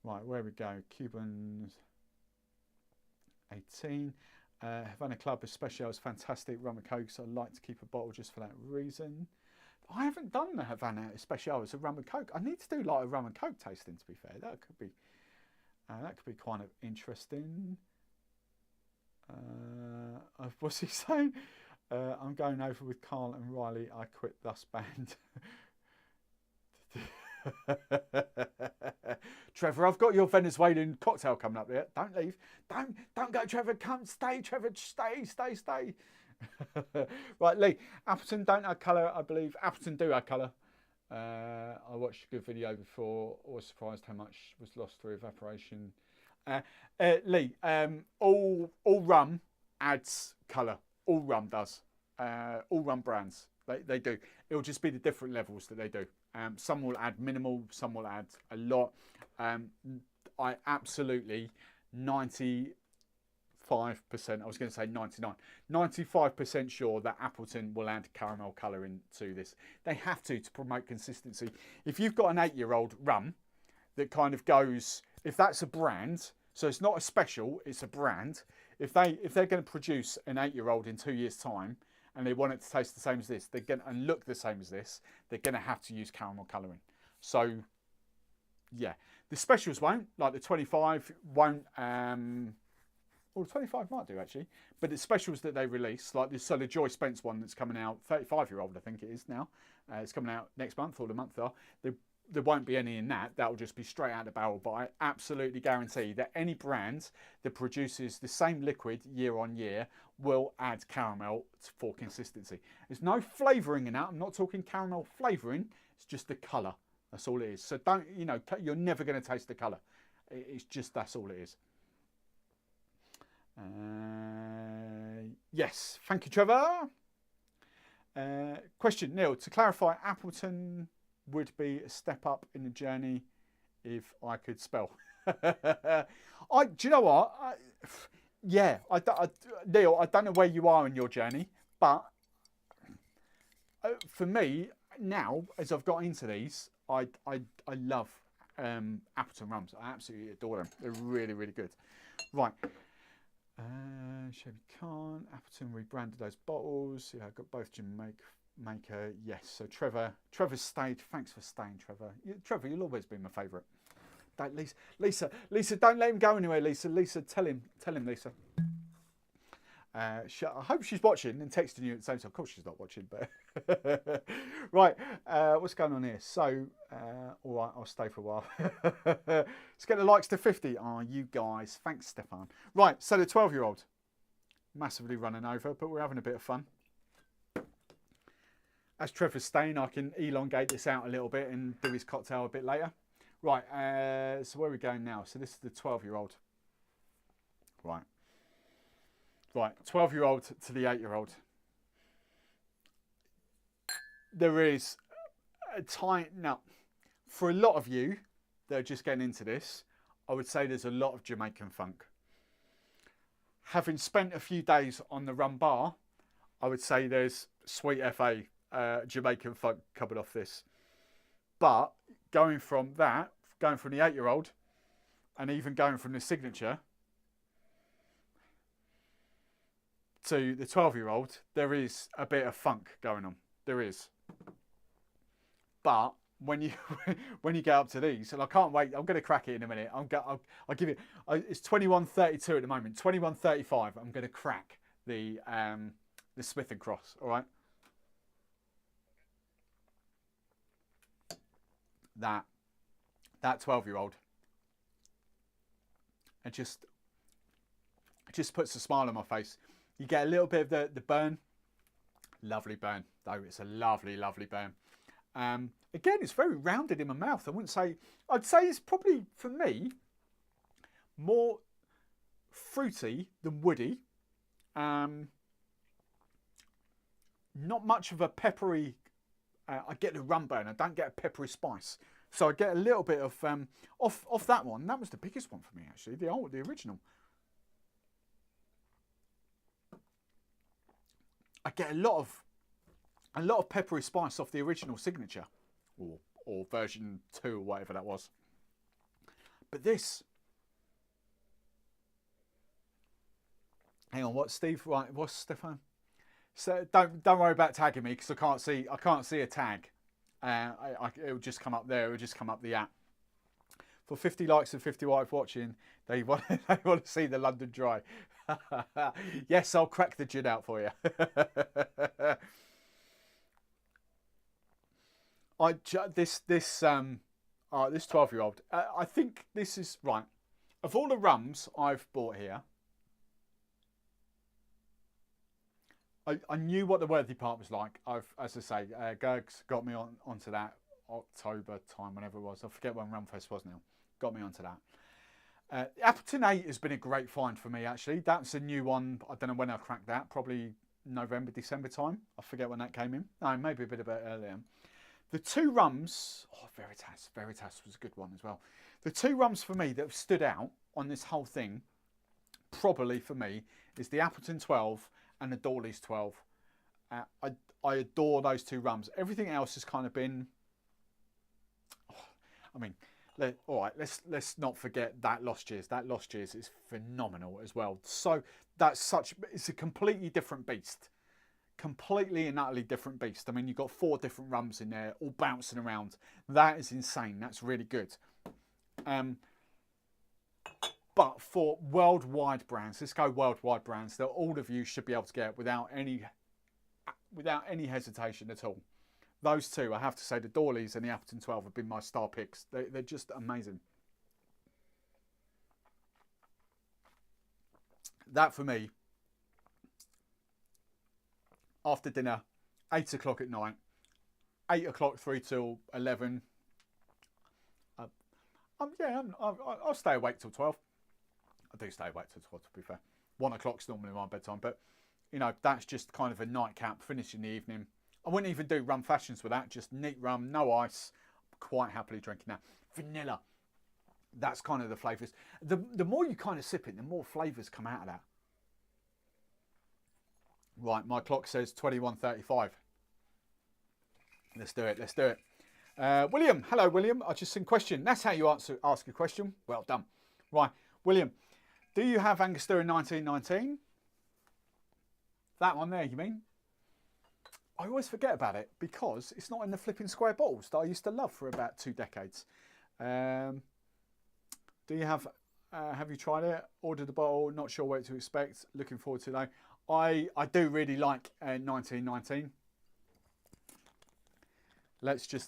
Right, where we go. Cuban 18. Havana Club Especial is fantastic. Rum and Coke, so I like to keep a bottle just for that reason. I haven't done the Havana Especial as a rum and Coke. I need to do like a rum and Coke tasting, to be fair. That could be quite of interesting. What's he saying? I'm going over with Carl and Riley. I quit thus band. Trevor, I've got your Venezuelan cocktail coming up there. Don't leave. Don't go, Trevor. Come, stay, Trevor. Stay. Right, Lee. Appleton don't add colour, I believe. Appleton do add colour. I watched a good video before. I was surprised how much was lost through evaporation. Lee, all rum adds colour. All rum does. All rum brands, they do. It'll just be the different levels that they do. Some will add minimal, some will add a lot. I absolutely 95%, I was going to say 99, 95% sure that Appleton will add caramel colour into this. They have to promote consistency. If you've got an 8-year-old rum that kind of goes, if that's a brand, so it's not a special, it's a brand. If they're going to produce an 8-year-old in 2 years' time and they want it to taste the same as this, and look the same as this, they're going to have to use caramel colouring. So, yeah. The specials won't, like the 25 won't, well, the 25 might do actually, but the specials that they release, like this, so the Joy Spence one that's coming out, 35-year-old I think it is now, it's coming out next month or the month after, there won't be any in that. That will just be straight out of the barrel. But I absolutely guarantee that any brand that produces the same liquid year on year will add caramel for consistency. There's no flavouring in that. I'm not talking caramel flavouring. It's just the colour. That's all it is. So don't, you're never going to taste the colour. It's just, that's all it is. Yes. Thank you, Trevor. Question, Neil, to clarify, Appleton would be a step up in the journey if I could spell. Do you know what? Neil, I don't know where you are in your journey, but for me now, as I've got into these, I love Appleton Rums. I absolutely adore them. They're really, really good. Right. Chevy Khan, Appleton rebranded those bottles. Yeah, I got both Jamaica, yes. So Trevor's stayed. Thanks for staying, Trevor. Trevor, you'll always be my favourite. Lisa, don't let him go anywhere. Lisa, tell him, Lisa. I hope she's watching and texting you at the same time. Of course she's not watching, but right. What's going on here? So, all right, I'll stay for a while. Let's get the likes to 50. Oh, you guys, thanks, Stefan. Right, so the 12-year-old, massively running over, but we're having a bit of fun. As Trevor's staying, I can elongate this out a little bit and do his cocktail a bit later. Right, so where are we going now? So this is the 12-year-old. Right, 12-year-old to the 8-year-old. There is a tight nut. For a lot of you that are just getting into this, I would say there's a lot of Jamaican funk. Having spent a few days on the rum bar, I would say there's sweet FA Jamaican funk coming off this. But going from that, going from the 8-year-old and even going from the signature to the 12-year-old, there is a bit of funk going on. There is. But when you when you get up to these, and I can't wait, I'm going to crack it in a minute. I'll give it. It's 21.32 at the moment. 21.35. I'm going to crack the Smith and Cross. All right. That 12-year-old, it just puts a smile on my face. You get a little bit of the burn. Lovely burn, though. It's a lovely, lovely burn. Again, it's very rounded in my mouth. I'd say it's probably, for me, more fruity than woody. Not much of a peppery. I get the rum burn. I don't get a peppery spice. So I get a little bit of off that one. That was the biggest one for me, actually. The original. I get a lot of peppery spice off the original signature, or version 2 or whatever that was. But this, hang on, what's Steve? Right, what's Stefan? So don't worry about tagging me because I can't see a tag. It will just come up there. It will just come up the app. For 50 likes and 50 wife watching, they want to see the London Dry. Yes, I'll crack the gin out for you. This 12-year-old. I think this is right. Of all the rums I've bought here, I knew what the Worthy part was like. As I say, Gerg's got me onto that October time, whenever it was. I forget when Rumfest was now. Got me onto that. Appleton 8 has been a great find for me, actually. That's a new one. I don't know when I cracked that. Probably November, December time. I forget when that came in. No, maybe a bit earlier. The 2 rums, Veritas was a good one as well. The 2 rums for me that have stood out on this whole thing, probably for me, is the Appleton 12 and the Dawley's 12. I adore those 2 rums. Everything else has kind of been, all right, let's not forget that Lost Years. That Lost Years is phenomenal as well. So it's a completely different beast. Completely and utterly different beast. I mean, you've got 4 different rums in there, all bouncing around. That is insane. That's really good. But for worldwide brands, let's go worldwide brands that all of you should be able to get without any hesitation at all. Those 2, I have to say, the Dawleys and the Appleton 12 have been my star picks. They're just amazing. That for me, after dinner, 8 o'clock at night, 8 o'clock through till 11. I'll stay awake till 12. I do stay awake till 12, to be fair. 1 o'clock's normally my bedtime, but you know, that's just kind of a nightcap, finish in the evening. I wouldn't even do rum fashions with that, just neat rum, no ice. Quite happily drinking that. Vanilla. That's kind of the flavours. The more you kind of sip it, the more flavours come out of that. Right, my clock says 21.35. Let's do it, let's do it. William, hello William. I just seen a question. That's how you ask a question. Well done. Right, William, do you have Angostura 1919? That one there, you mean? I always forget about it because it's not in the flipping square bottles that I used to love for about 2 decades. Do you have you tried it? Ordered the bottle, not sure what to expect. Looking forward to it. I do really like 1919. Let's do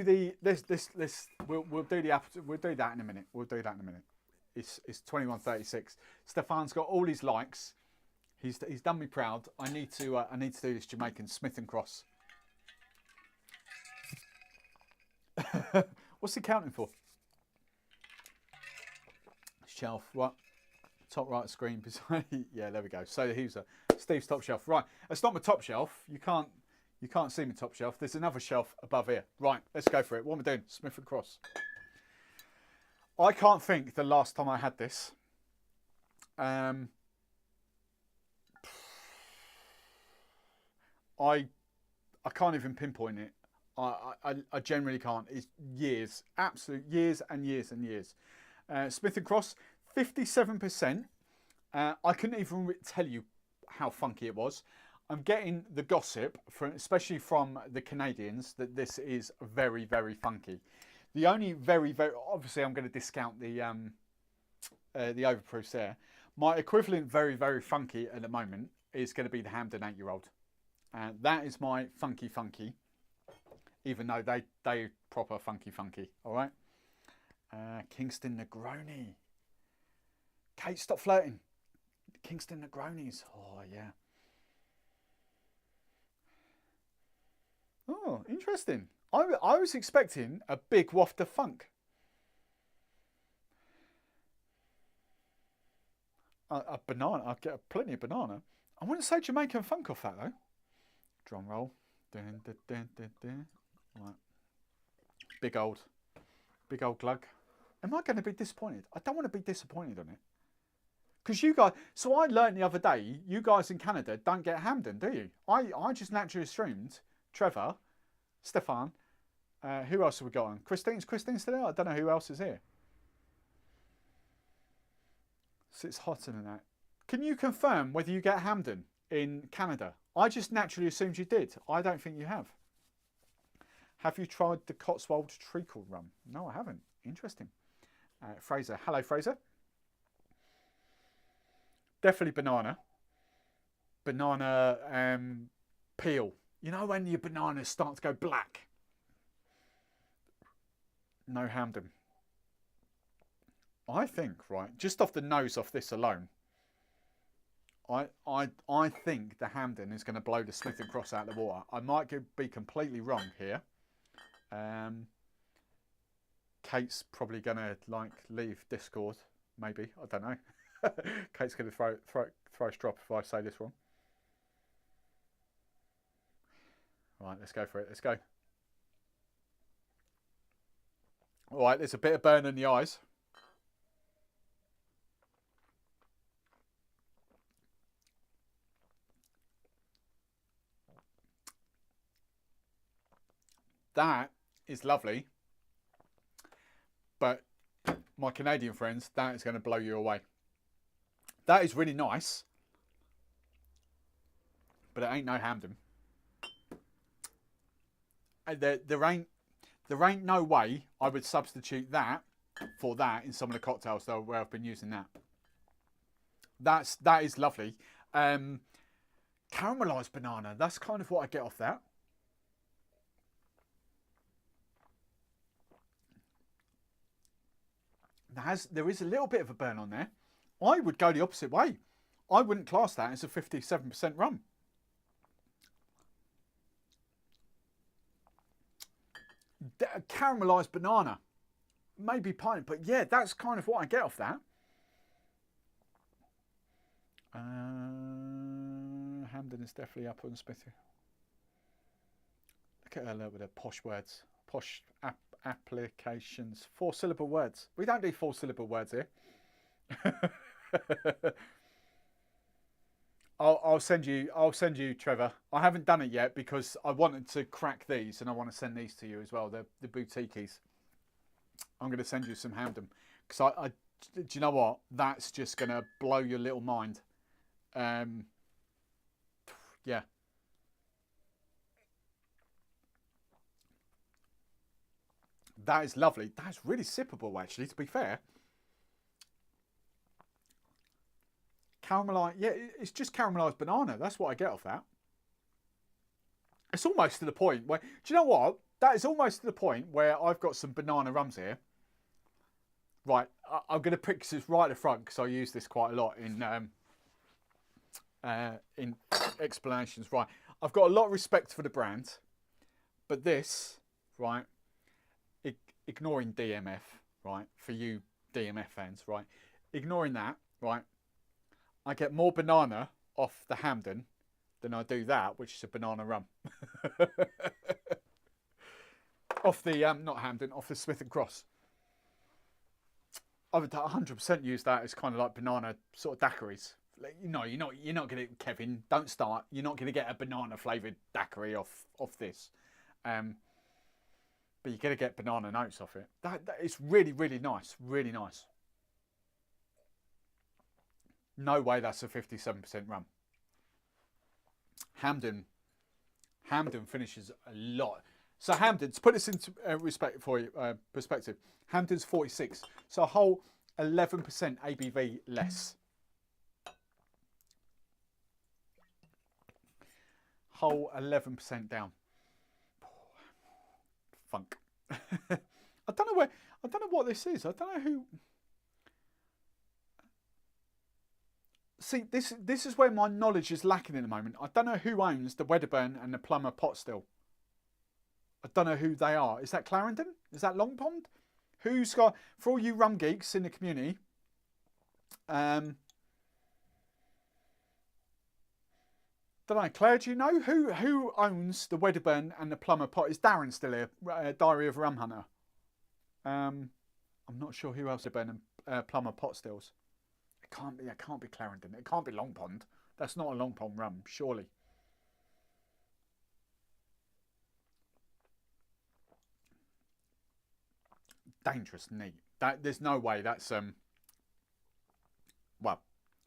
the we'll do the Appleton. We'll do that in a minute. It's 21.36. Stefan's got all his likes. He's done me proud. I need to do this Jamaican Smith and Cross. What's he counting for? Shelf, what? Top right screen beside. Yeah, there we go. So here's Steve's top shelf. Right, it's not my top shelf. You can't see my top shelf. There's another shelf above here. Right, let's go for it. What am I doing? Smith and Cross. I can't think the last time I had this. I can't even pinpoint it. I generally can't. It's years, absolute years and years and years. Smith & Cross, 57%. I couldn't even tell you how funky it was. I'm getting the gossip, especially from the Canadians, that this is very, very funky. The only very, very... Obviously, I'm going to discount the overproofs there. My equivalent very, very funky at the moment is going to be the Hampden 8-year-old. That is my funky, even though they proper funky, all right? Kingston Negroni. Kate, stop flirting. Kingston Negronis. Oh, yeah. Oh, interesting. I was expecting a big waft of funk. A banana. I'll get plenty of banana. I wouldn't say Jamaican funk off that, though. Drum roll. Dun, dun, dun, dun, dun. Right. Big old glug. Am I going to be disappointed? I don't want to be disappointed on it. Because you guys... So I learned the other day, you guys in Canada don't get Hampden, do you? I just naturally assumed Trevor, Stefan, who else have we got on? Christine's still there? I don't know who else is here. So it's hotter than that. Can you confirm whether you get Hampden in Canada? I just naturally assumed you did. I don't think you have. Have you tried the Cotswold Treacle rum? No, I haven't. Interesting. Fraser. Hello, Fraser. Definitely banana. Banana peel. You know when your bananas start to go black? No Hampden. I think, right, just off the nose off this alone, I think the Hampden is going to blow the Smith & Cross out of the water. I might be completely wrong here. Kate's probably going to leave Discord, maybe. I don't know. Kate's going to throw a strop if I say this wrong. Right, let's go for it. Let's go. All right, there's a bit of burn in the eyes. That is lovely. But my Canadian friends, that is going to blow you away. That is really nice. But it ain't no Hampden. There ain't no way I would substitute that for that in some of the cocktails though where I've been using that. That is lovely. Caramelized banana, that's kind of what I get off that. There is a little bit of a burn on there. I would go the opposite way. I wouldn't class that as a 57% rum. Caramelized banana, maybe pint, but yeah, that's kind of what I get off that. Hampden is definitely up on Smithy. Look at her little bit of posh words, posh applications, 4-syllable words. We don't do 4-syllable words here. I'll send you, Trevor. I haven't done it yet because I wanted to crack these and I want to send these to you as well. The boutiques. I'm going to send you some Hampden because do you know what? That's just going to blow your little mind. Yeah. That is lovely. That's really sippable, actually, to be fair. Caramelized, yeah, it's just caramelized banana. That's what I get off that. It's almost to the point where, do you know what? That is almost to the point where I've got some banana rums here. Right, I'm going to pick this right at the front because I use this quite a lot in explanations. Right, I've got a lot of respect for the brand, but this, right, ignoring DMF, right, for you DMF fans, right, ignoring that, right, I get more banana off the Hampden than I do that, which is a banana rum. Off the, not Hampden, off the Smith & Cross. I would 100% use that as kind of like banana sort of daiquiris. No, you're not going to, Kevin, don't start. You're not going to get a banana flavoured daiquiri off this. but you're going to get banana notes off it. That it's really, really nice. Really nice. No way that's a 57% rum. Hampden finishes a lot. So Hampden, to put this into perspective, Hampden's 46, so a whole 11% ABV less. Whole 11% down. Funk. I don't know what this is. I don't know who. See, this is where my knowledge is lacking in the moment. I don't know who owns the Wedderburn and the Plummer pot still. I don't know who they are. Is that Clarendon? Is that Long Pond? Who's got, for all you rum geeks in the community, don't know, Claire, do you know who owns the Wedderburn and the Plummer pot? Is Darren still here? Diary of a Rum Hunter. I'm not sure who else Wedderburn and Plummer pot stills. It can't be Clarendon. It can't be Long Pond. That's not a Long Pond rum, surely. Dangerous neat. There's no way that's well,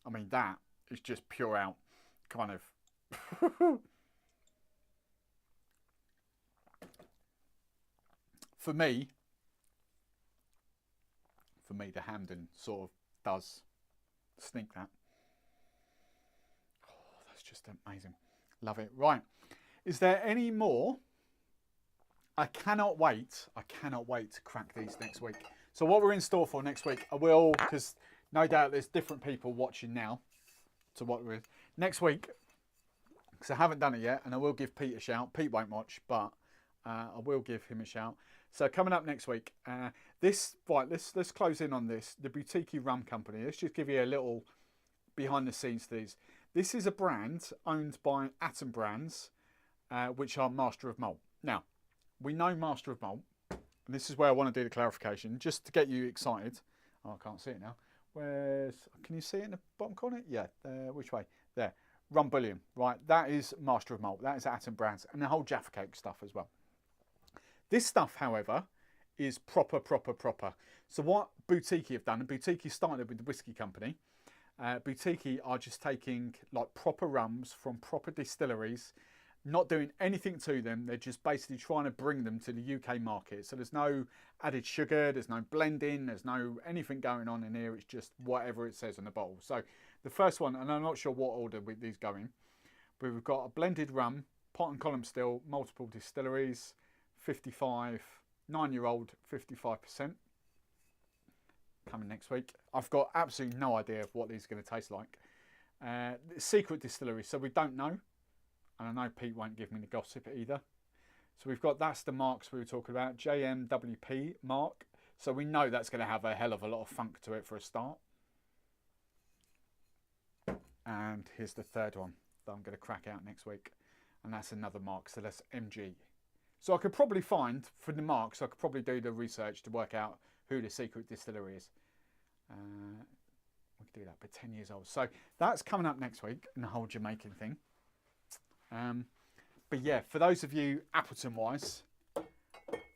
I mean, that is just pure out kind of for me the Hampden sort of does sneak that. Oh, that's just amazing. Love it. Right. Is there any more? I cannot wait to crack these next week. So what we're in store for next week, I will, because no doubt there's different people watching now to what we're next week, because I haven't done it yet, and I will give Pete a shout. Pete won't watch, but I will give him a shout. So coming up next week, let's close in on this, the Boutique Rum Company. Let's just give you a little behind the scenes to these. This is a brand owned by Atom Brands, which are Master of Malt. Now, we know Master of Malt, and this is where I want to do the clarification, just to get you excited. Oh, I can't see it now. Can you see it in the bottom corner? Yeah, which way? There. Rum Bullion, right? That is Master of Malt. That is Atom Brands, and the whole Jaffa Cake stuff as well. This stuff, however, is proper. So what Boutique have done, and Boutique started with the whiskey company. Boutique are just taking like proper rums from proper distilleries, not doing anything to them. They're just basically trying to bring them to the UK market. So there's no added sugar, there's no blending, there's no anything going on in here. It's just whatever it says on the bottle. So the first one, and I'm not sure what order with these going, but we've got a blended rum, pot and column still, multiple distilleries, 55, 9-year-old, 55%. Coming next week. I've got absolutely no idea of what these are going to taste like. Secret distillery, so we don't know. And I know Pete won't give me the gossip either. So we've got, that's the marks we were talking about, JMWP mark. So we know that's going to have a hell of a lot of funk to it for a start. And here's the third one that I'm going to crack out next week. And that's another mark, so that's MG. So I could probably find, for the marks, I could probably do the research to work out who the secret distillery is. We could do that, but 10 years old. So that's coming up next week, and the whole Jamaican thing. But yeah, for those of you Appleton wise,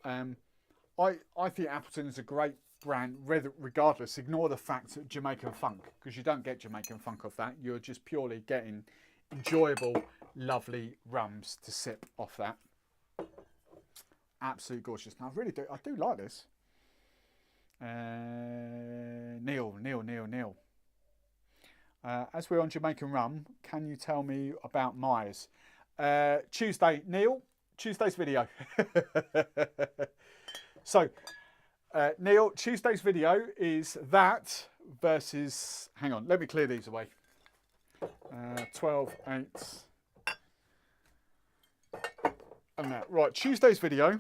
I think Appleton is a great brand, regardless. Ignore the fact that Jamaican funk, because you don't get Jamaican funk off that. You're just purely getting enjoyable, lovely rums to sip off that. Absolutely gorgeous. Now I do like this. Neil. As we're on Jamaican rum, can you tell me about Myers? Tuesday, Neil. Tuesday's video. So, Neil, Tuesday's video is that versus... Hang on, let me clear these away. 12, 8... And that. Right, Tuesday's video.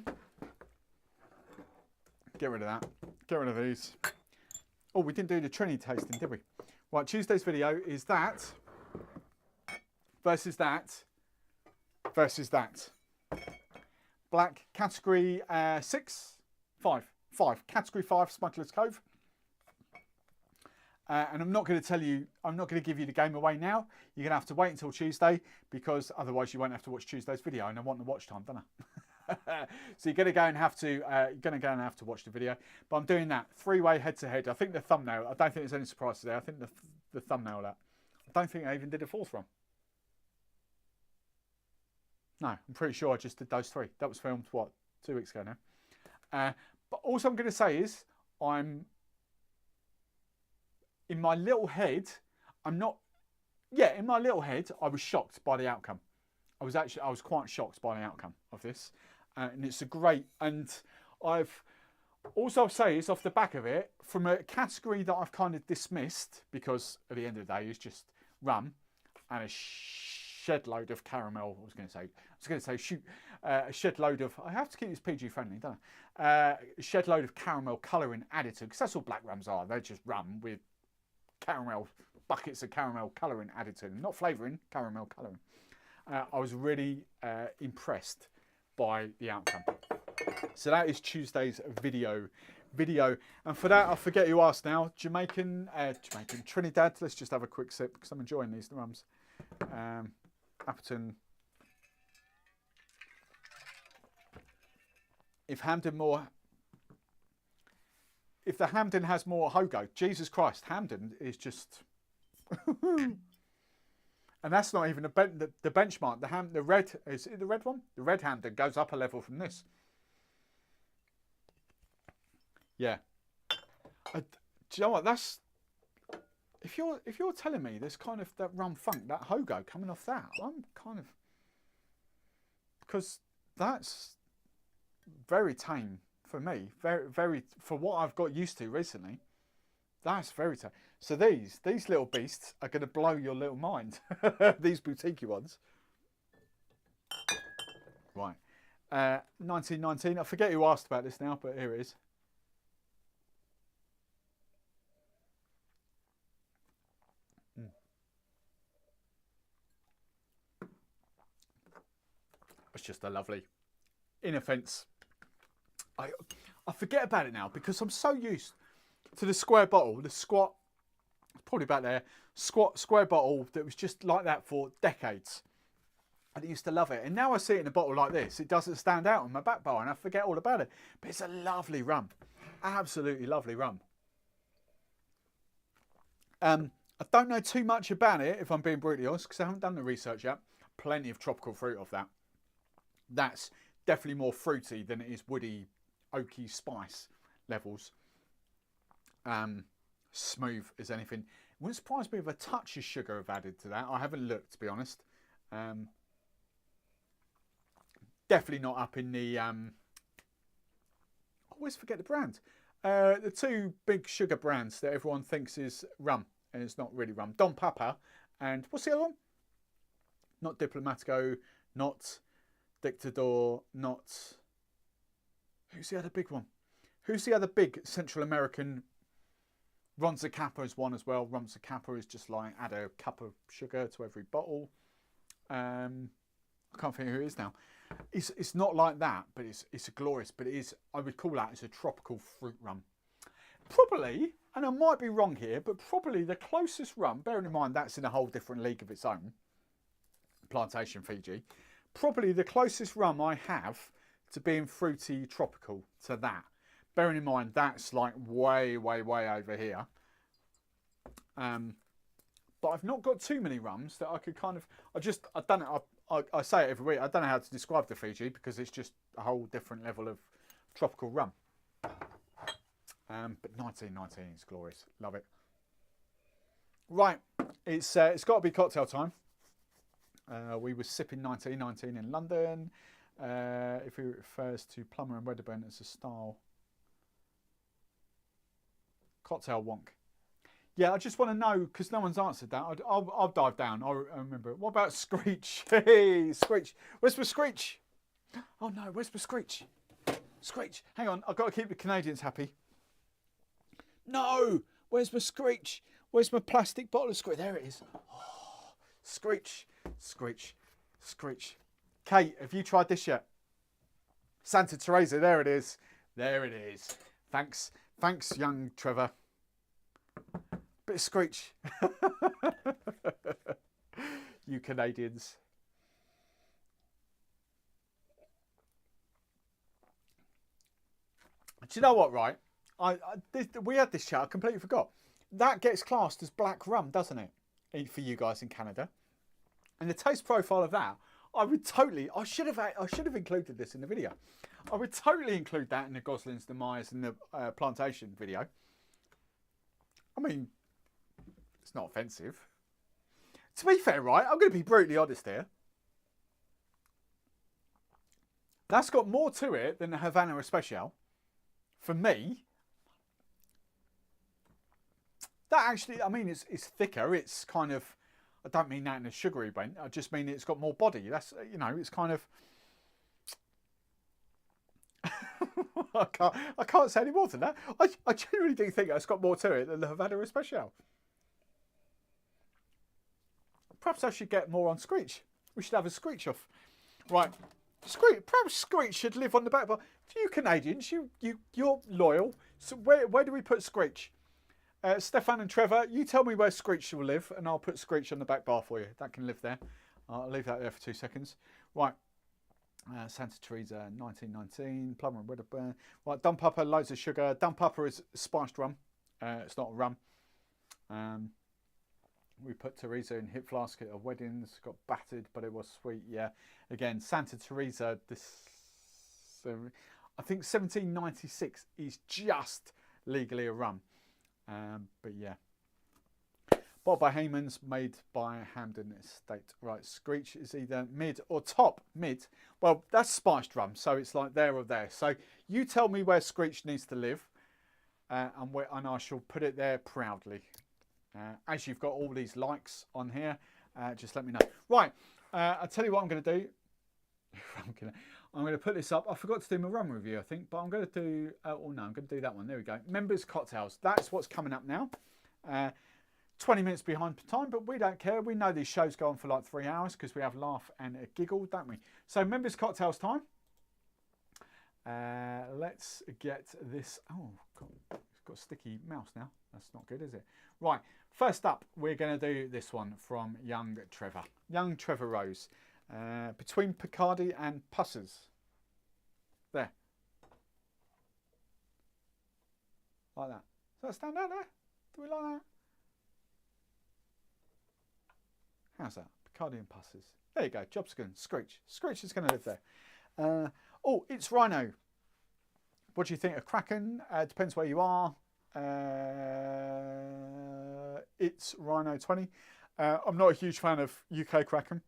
Get rid of that. Get rid of these. Oh, we didn't do the Trinity tasting, did we? Right, Tuesday's video is that versus that versus that. Black category 5. Category 5 Smuggler's Cove. And I'm not going to tell you, I'm not going to give you the game away now. You're going to have to wait until Tuesday, because otherwise you won't have to watch Tuesday's video, and I want the watch time, don't So you're going to go and have to watch the video. But I'm doing that 3-way head-to-head. I think the thumbnail. I don't think there's any surprise today. I think the thumbnail that. I don't think I even did a fourth rum. No, I'm pretty sure I just did those 3. That was filmed what, 2 weeks ago now. But also I'm going to say is I'm in my little head. I'm not. Yeah, in my little head, I was shocked by the outcome. I was quite shocked by the outcome of this, and it's a great. And I've also I'll say is off the back of it, from a category that I've kind of dismissed because at the end of the day it's just rum and a shed load of caramel. I was going to say shoot a shed load of. I have to keep this PG friendly, don't I? A shed load of caramel colouring added to, because that's all black rums are. They're just rum with caramel. Buckets of caramel colouring added to them, not flavouring, caramel colouring. I was really impressed by the outcome. So that is Tuesday's video. And for that, I forget who asked now. Jamaican, Trinidad. Let's just have a quick sip because I'm enjoying these rums. Appleton. If the Hamden has more Hogo, Jesus Christ, Hamden is just. And that's not even the benchmark. The red, is it the red one? The red Hamden goes up a level from this. Yeah. Do you know what? That's if you're telling me there's kind of that rum funk, that Hogo coming off that, I'm kind of, because that's very tame for me. Very for what I've got used to recently. That's very tame. So these little beasts are going to blow your little mind. These boutique ones. Right. 1919. I forget who asked about this now, but here it is. It's just a lovely, in offence. I forget about it now because I'm so used to the square bottle, the squat, probably about there, square bottle that was just like that for decades. And I used to love it. And now I see it in a bottle like this, it doesn't stand out on my back bar and I forget all about it. But it's a lovely rum. Absolutely lovely rum. I don't know too much about it, if I'm being brutally honest, because I haven't done the research yet. Plenty of tropical fruit off that. That's definitely more fruity than it is woody, oaky spice levels. Smooth as anything. It wouldn't surprise me if a touch of sugar have added to that. I haven't looked, to be honest. Definitely not up in the... I always forget the brand. The 2 big sugar brands that everyone thinks is rum, and it's not really rum. Don Papa and what's the other one? Not Diplomatico, not Dictador, not... Who's the other big one? Who's the other big Central American... Ron Zacapa is one as well. Ron Zacapa is just like add a cup of sugar to every bottle. I can't think who it is now. It's not like that, but it's a glorious. But it is, I would call that as a tropical fruit rum. Probably, and I might be wrong here, but probably the closest rum, bearing in mind that's in a whole different league of its own, Plantation Fiji. Probably the closest rum I have to being fruity tropical to that. Bearing in mind that's like way over here. But I've not got too many rums that I could kind of... I don't know. I say it every week. I don't know how to describe the Fiji because it's just a whole different level of tropical rum. But 1919 is glorious. Love it. Right, it's got to be cocktail time. We were sipping 1919 in London. If it refers to Plummer and Wedderburn as a style. Cocktail wonk. Yeah, I just want to know, because no one's answered that. I'll dive down. I remember it. What about Screech? Hey, Screech. Where's my Screech? Oh no, where's my Screech? Screech. Hang on, I've got to keep the Canadians happy. No! Where's my Screech? Where's my plastic bottle of Screech? There it is. Oh, Screech. Screech. Screech. Kate, have you tried this yet? Santa Teresa, there it is. There it is. Thanks. Thanks, young Trevor. Bit of Screech. You Canadians. Do you know what, right? We had this chat, I completely forgot. That gets classed as black rum, doesn't it? For you guys in Canada. And the taste profile of that, I should have included this in the video. I would totally include that in the Goslings, the Myers and the Plantation video. I mean, it's not offensive. To be fair, right, I'm going to be brutally honest here. That's got more to it than the Havana Especial. For me, that actually, I mean, it's thicker. It's kind of, I don't mean that in a sugary way. I just mean it's got more body. That's, you know, it's kind of, I can't say any more than that. I genuinely do think it's got more to it than the Havana Especial. Perhaps I should get more on Screech. We should have a Screech off. Right. Screech, perhaps Screech should live on the back bar. For you Canadians, you're loyal. So where do we put Screech? Stefan and Trevor, you tell me where Screech will live, and I'll put Screech on the back bar for you. That can live there. I'll leave that there for 2 seconds. Right. Santa Teresa, 1919. Plumber and Wedderburn. Right. Dump Upper, loads of sugar. Dump Upper is spiced rum. It's not a rum. We put Teresa in hip flask at weddings. Got battered, but it was sweet. Yeah. Again, Santa Teresa. I think 1796 is just legally a rum. But yeah. Bottled by Hayman's, made by Hampden Estate. Right, Screech is either mid or top. Mid. Well, that's spiced rum, so it's like there or there. So you tell me where Screech needs to live, and I shall put it there proudly. As you've got all these likes on here, just let me know. Right, I'll tell you what I'm going to do. I'm going to put this up. I forgot to do my rum review, I think, but I'm going to do, oh no, I'm going to do that one. There we go. Members Cocktails. That's what's coming up now. 20 minutes behind time, but we don't care. We know these shows go on for like 3 hours because we have laugh and a giggle, don't we? So Members Cocktails time. Let's get this. Oh, God, it's got a sticky mouse now. That's not good, is it? Right, first up, we're going to do this one from Young Trevor. Young Trevor Rose. Between Picardy and Pussers. There. Like that. Does that stand out there? Do we like that? How's that? Picardy and Pussers. There you go. Job's good. Screech. Screech is going to live there. Oh, it's Rhino. What do you think of Kraken? Depends where you are. It's Rhino 20. I'm not a huge fan of UK Kraken.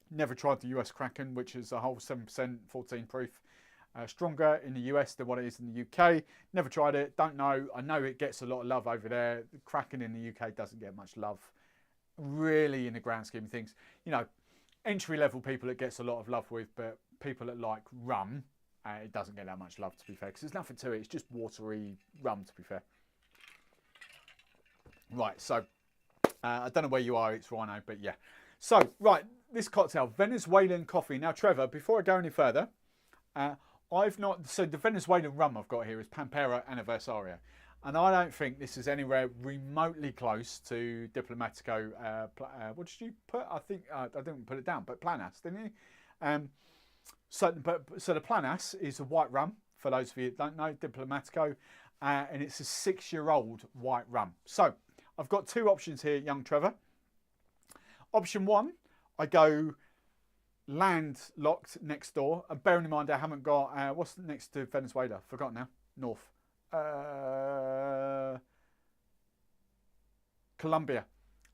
Never tried the US Kraken, which is a whole 7%, 14 proof. Stronger in the US than what it is in the UK. Never tried it. Don't know. I know it gets a lot of love over there. The Kraken in the UK doesn't get much love, really, in the grand scheme of things. You know, entry-level people it gets a lot of love with, but people that like rum, it doesn't get that much love, to be fair, because there's nothing to it. It's just watery rum, to be fair. Right, so I don't know where you are. It's Rhino, but yeah. So, right, this cocktail, Venezuelan coffee. Now, Trevor, before I go any further, so the Venezuelan rum I've got here is Pampero Aniversario. And I don't think this is anywhere remotely close to Diplomatico. What did you put? I think, I didn't put it down, but Planas, didn't you? So the Planas is a white rum, for those of you that don't know, Diplomatico. And it's a 6-year-old white rum. So, I've got 2 options here, young Trevor. Option 1, I go landlocked next door. And bearing in mind I haven't got, what's next to Venezuela? Forgotten now. North. Colombia.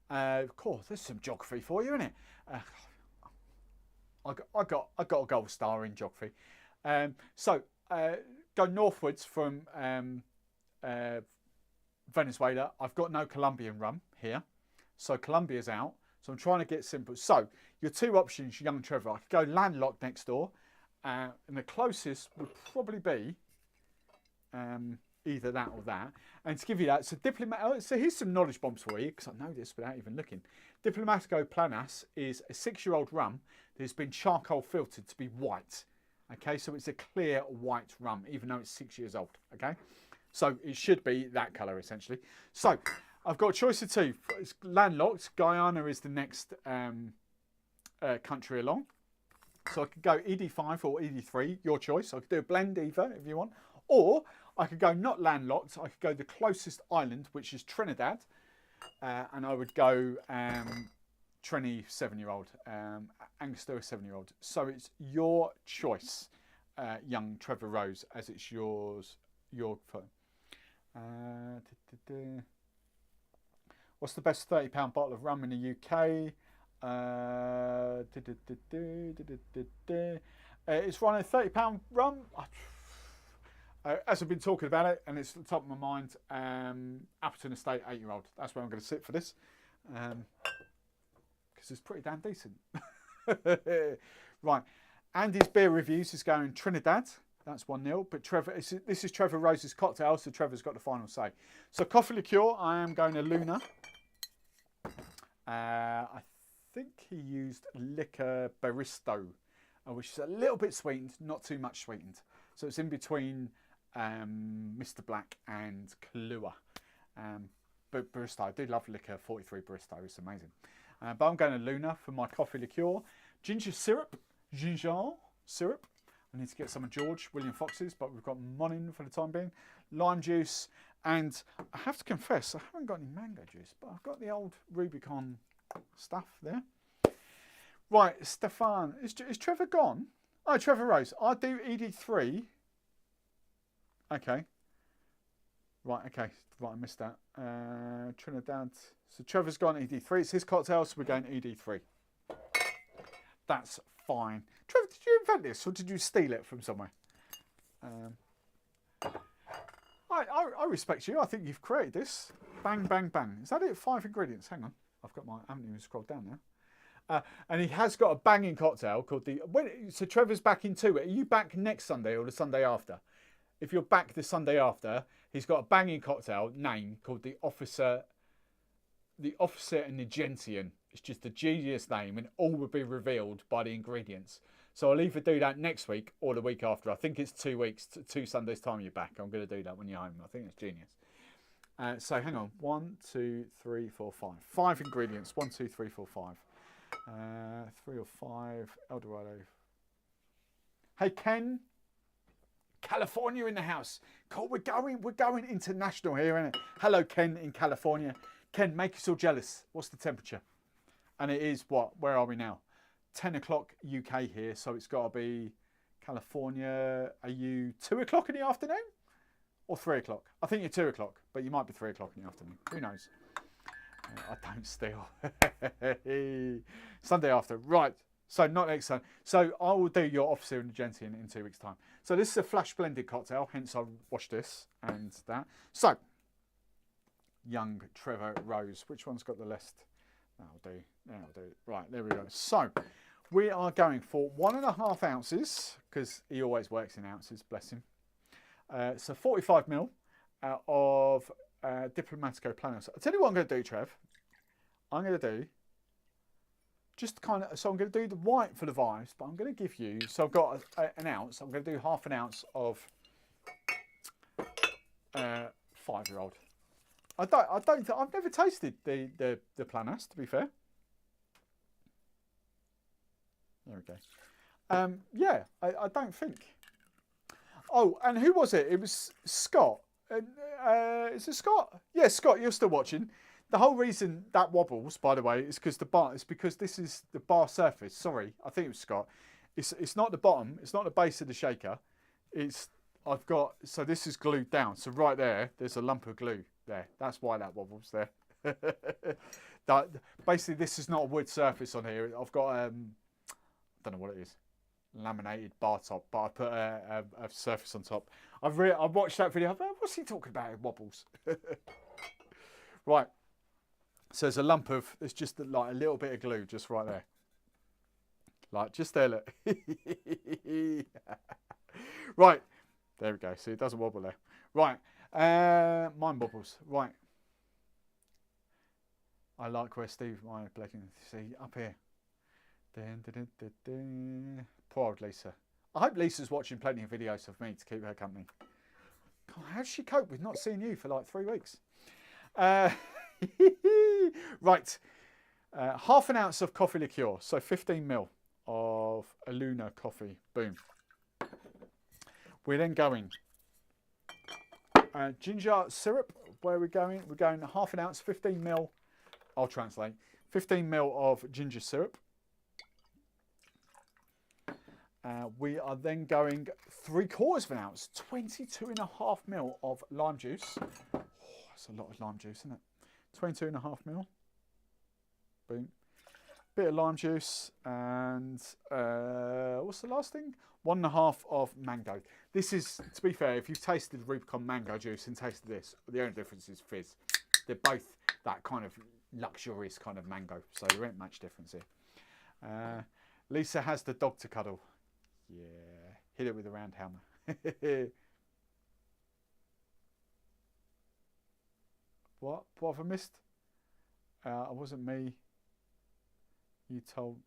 Of course, there's some geography for you, isn't it? I got a gold star in geography. So go northwards from Venezuela. I've got no Colombian rum here, so Colombia's out. So I'm trying to get simple. So your 2 options, young Trevor. I could go landlocked next door, and the closest would probably be either that or that. And to give you that, so here's some knowledge bombs for you, because I know this without even looking. Diplomatico Planas is a 6-year-old rum that has been charcoal filtered to be white. Okay, so it's a clear white rum, even though it's 6 years old. Okay, so it should be that colour essentially. So I've got a choice of 2. It's landlocked. Guyana is the next country along. So I could go ED5 or ED3, your choice. I could do a blend either if you want. Or I could go not landlocked. I could go the closest island, which is Trinidad, and I would go Trini 7-year-old, Angostura 7-year-old. So it's your choice, young Trevor Rose, as it's yours. Your phone. What's the best £30 bottle of rum in the UK? It's running £30 rum. As I've been talking about it, and it's at the top of my mind, Appleton Estate 8-year-old. That's where I'm going to sit for this, because it's pretty damn decent. Right, Andy's beer reviews is going Trinidad. That's 1-0. But Trevor, this is Trevor Rose's cocktail, so Trevor's got the final say. So coffee liqueur, I am going to Luna. I think he used Liqueurs Bitters, which is a little bit sweetened, not too much sweetened. So it's in between Mr. Black and Kahlua. But Barista, I do love Liquor 43 Barista, it's amazing. But I'm going to Luna for my coffee liqueur. Ginger syrup. I need to get some of George William Fox's, but we've got Monin for the time being. Lime juice, and I have to confess, I haven't got any mango juice, but I've got the old Rubicon stuff there. Right, Stefan, is Trevor gone? Oh, Trevor Rose. I do ED3. Okay. Right, okay. Right, I missed that. Trinidad. So Trevor's gone ED3. It's his cocktail, so we're going ED3. That's fine. Trevor, did you invent this, or did you steal it from somewhere? I respect you. I think you've created this. Bang, bang, bang. Is that it? 5 ingredients. Hang on. I haven't even scrolled down now. And he has got a banging cocktail called the... So Trevor's back into it. Are you back next Sunday or the Sunday after? If you're back the Sunday after, he's got a banging cocktail name called the Officer and the Gentian. It's just a genius name, and all will be revealed by the ingredients. So I'll either do that next week or the week after. I think it's 2 weeks, 2 Sundays time you're back. I'm going to do that when you're home. I think it's genius. So hang on. 1, 2, 3, 4, 5. 5 ingredients. 1, 2, 3, 4, 5. 3 or 5. Eldorado. Hey Ken, California in the house. Cool. We're going international here, isn't it? Hello Ken in California. Ken, make us all jealous. What's the temperature? And it is what? Where are we now? 10 o'clock UK here, so it's got to be California. Are you 2 o'clock in the afternoon or 3 o'clock? I think you're 2 o'clock, but you might be 3 o'clock in the afternoon. Who knows? I don't steal. Sunday after, right? So not next Sunday. So I will do your Officer and the Gentian in 2 weeks' time. So this is a flash blended cocktail, hence I washed this and that. So young Trevor Rose. Which one's got the list? That'll do. Right, there we go. So we are going for 1.5 ounces, because he always works in ounces, bless him. So 45 ml of Diplomatico Planos. I'll tell you what I'm going to do, Trev. I'm going to do just kind of, so I'm going to do the white for the vibes, but I'm going to give you, so I've got an ounce. I'm going to do half an ounce of 5-year-old. I've never tasted the Planas, to be fair. There we go. Yeah, I don't think. Oh, and who was it? It was Scott. Is it Scott? Yeah, Scott, you're still watching. The whole reason that wobbles, by the way, is because this is the bar surface. Sorry, I think it was Scott. It's not the bottom. It's not the base of the shaker. So this is glued down. So right there's a lump of glue there. That's why that wobbles there. Basically, this is not a wood surface on here. I've got I don't know what it is, laminated bar top, but I put a surface on top. I've watched that video. What's he talking about? It wobbles. Right. So there's a lump of. It's just like a little bit of glue just right there. Like just there. Look. Right. There we go. See, it doesn't wobble there. Right. Mine wobbles. Right. I like where Steve Meyer Blacking. See up here. Poor old Lisa. I hope Lisa's watching plenty of videos of me to keep her company. God, how does she cope with not seeing you for like 3 weeks? Right. Half an ounce of coffee liqueur. So 15 ml of Luna coffee. Boom. We're then going Ginger syrup, where are we going? We're going half an ounce, 15 ml. I'll translate. 15 ml of ginger syrup. We are then going 3/4 of an ounce, 22.5 ml of lime juice. Oh, that's a lot of lime juice, isn't it? 22.5 ml. Boom. Bit of lime juice and what's the last thing? 1.5 of mango. This is, to be fair, if you've tasted Rubicon mango juice and tasted this, the only difference is fizz. They're both that kind of luxurious kind of mango, so there ain't much difference here. Lisa has the dog to cuddle. Yeah, hit it with a round hammer. What have I missed? It wasn't me. You told...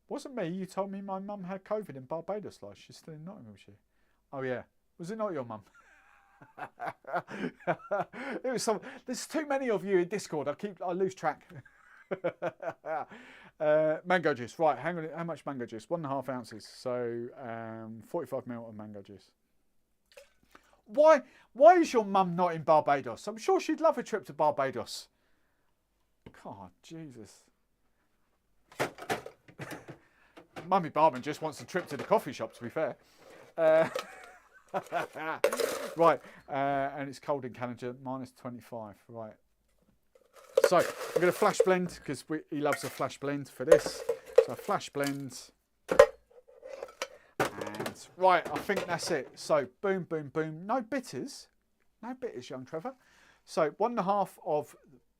Wasn't me. You told me my mum had COVID in Barbados last. She's still in Nottinghamshire. Oh yeah. Was it not your mum? It was some. There's too many of you in Discord. I lose track. Mango juice. Right. Hang on. How much mango juice? 1.5 ounces. So 45 ml of mango juice. Why is your mum not in Barbados? I'm sure she'd love a trip to Barbados. God, Jesus. Mummy Barman just wants a trip to the coffee shop, to be fair. Right, and it's cold in Canada, -25. Right. So, I'm going to flash blend, because he loves a flash blend for this. So, flash blend. And, right, I think that's it. So, boom, boom, boom. No bitters. No bitters, young Trevor. So, 1.5 of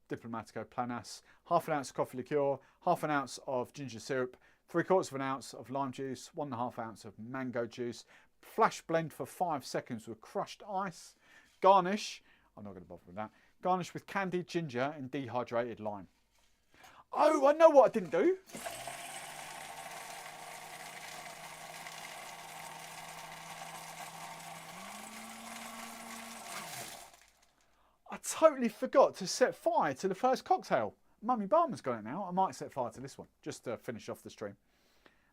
Diplomatico Planas, half an ounce of coffee liqueur, half an ounce of ginger syrup, 3/4 of an ounce of lime juice, 1.5 ounce of mango juice. Flash blend for 5 seconds with crushed ice. Garnish, I'm not going to bother with that. Garnish with candied ginger and dehydrated lime. Oh, I know what I didn't do. I totally forgot to set fire to the first cocktail. Mummy Barman's got it now. I might set fire to this one just to finish off the stream.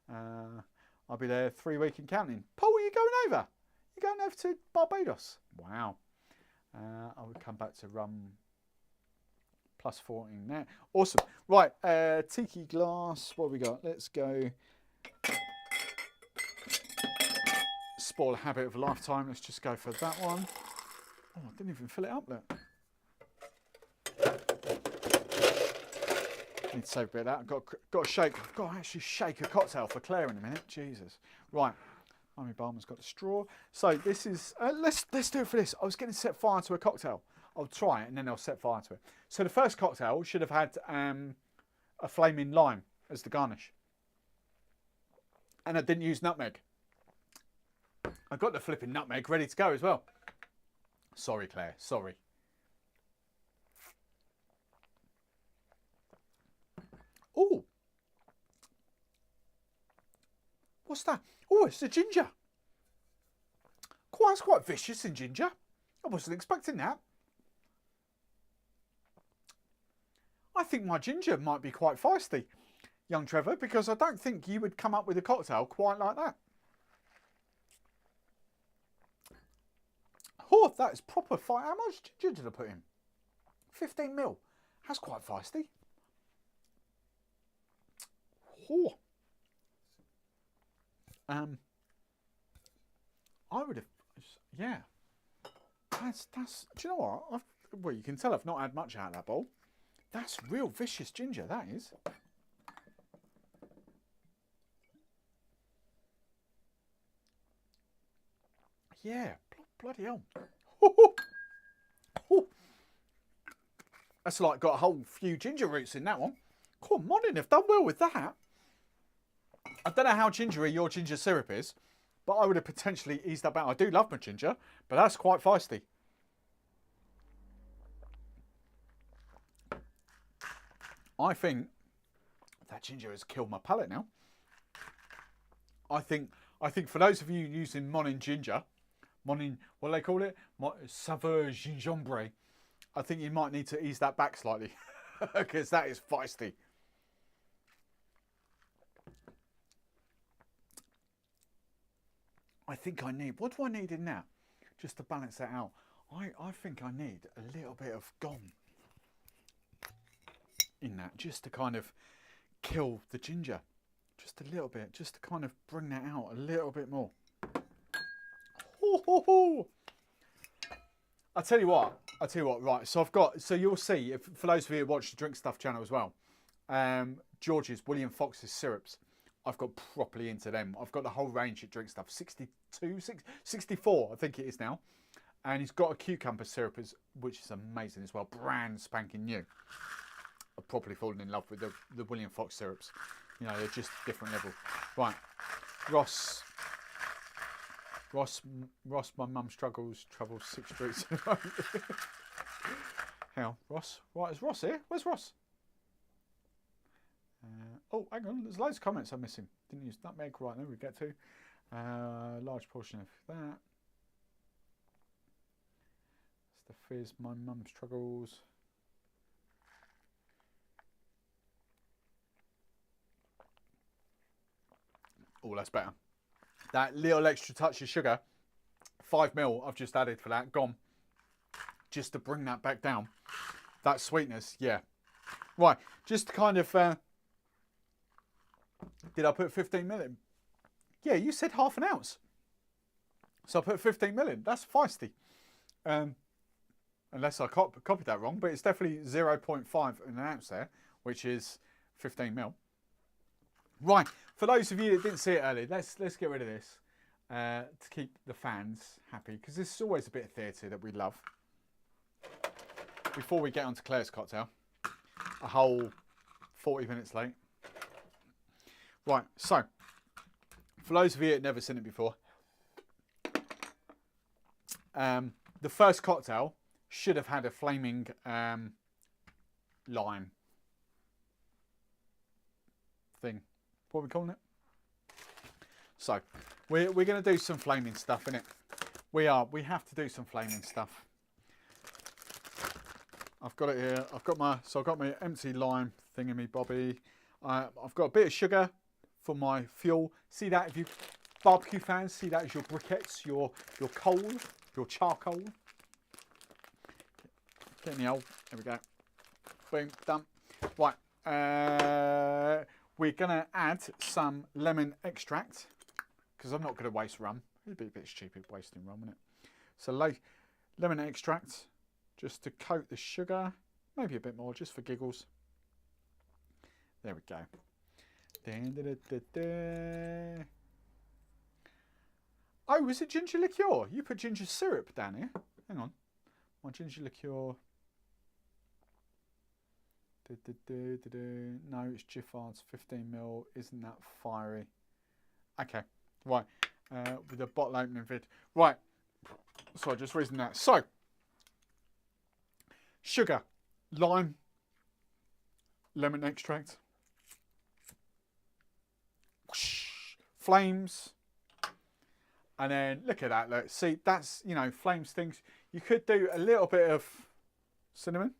I'll be there 3 weeks and counting. Paul, are you going over? You going over to Barbados? Wow. I will come back to rum plus 14 there. Awesome. Right, tiki glass. What have we got? Let's go. Spoil a habit of a lifetime. Let's just go for that one. Oh, I didn't even fill it up, look. Need to save a bit of that. I've got to shake. I've got to actually shake a cocktail for Claire in a minute. Jesus. Right. Mummy Barman's got the straw. So this is. Let's do it for this. I was going to set fire to a cocktail. I'll try it and then I'll set fire to it. So the first cocktail should have had a flaming lime as the garnish, and I didn't use nutmeg. I got the flipping nutmeg ready to go as well. Sorry, Claire. Sorry. Oh, what's that? Oh, it's the ginger. It's quite vicious in ginger. I wasn't expecting that. I think my ginger might be quite feisty, young Trevor, because I don't think you would come up with a cocktail quite like that. Oh, that is proper fire. How much ginger did I put in? 15 ml. That's quite feisty. Oh. I would have, yeah. That's. Do you know what? Well, you can tell I've not had much out of that bowl. That's real vicious ginger. That is. Yeah. Bloody hell. That's like got a whole few ginger roots in that one. Come on in, I've done well with that. I don't know how gingery your ginger syrup is, but I would have potentially eased up out. I do love my ginger, but that's quite feisty. I think that ginger has killed my palate now. I think for those of you using Monin ginger, Monin, what do they call it? Saveur gingembre. I think you might need to ease that back slightly because that is feisty. I think I need, what do I need in now? just to balance that out. I think I need a little bit of gum in that, just to kind of kill the ginger. Just a little bit, just to kind of bring that out a little bit more. I'll tell you what, right, so I've got, so you'll see, if, for those of you who watch the Drink Stuff channel as well, George's, William Fox's syrups, I've got properly into them. I've got the whole range at Drink Stuff, 64 I think it is now. And he's got a cucumber syrup, which is amazing as well, brand spanking new. I've properly fallen in love with the William Fox syrups. You know, they're just different level. Right, Ross, my mum travels 6 streets. Hang on, Ross. Right, is Ross here? Where's Ross? Oh, hang on, there's loads of comments I'm missing. Didn't use nutmeg. Right, there we get to. Large portion of that. It's the fizz, my mum struggles. Oh, that's better. That little extra touch of sugar, 5 ml I've just added for that, gone. Just to bring that back down. That sweetness, yeah. Right, just to kind of... did I put 15 ml in? Yeah, you said half an ounce. So I put 15 ml in. That's feisty. Unless I copied that wrong, but it's definitely 0.5 in an ounce there, which is 15 ml. Right, for those of you that didn't see it earlier, let's get rid of this to keep the fans happy, because this is always a bit of theatre that we love. Before we get on to Claire's cocktail, a whole 40 minutes late. Right, so, for those of you that have never seen it before, the first cocktail should have had a flaming lime thing. What are we calling it? So, we're going to do some flaming stuff, innit? We have to do some flaming stuff. I've got it here. I've got my empty lime thingy bobby. I've got a bit of sugar for my fuel. See that, if you barbecue fans, see that as your briquettes, your coal, your charcoal. Get in the hole. There we go. Boom, done. Right. We're going to add some lemon extract, because I'm not going to waste rum. It'd be a bit stupid wasting rum, wouldn't it? So lemon extract, just to coat the sugar. Maybe a bit more, just for giggles. There we go. Oh, was it ginger liqueur? You put ginger syrup down here. Hang on. My ginger liqueur. No, it's Giffard's 15 ml. Isn't that fiery? Okay, right. With the bottle opening vid. Right. So just reason that. So, sugar, lime, lemon extract, flames, and then look at that. Look, see, that's, you know, flames things. You could do a little bit of cinnamon.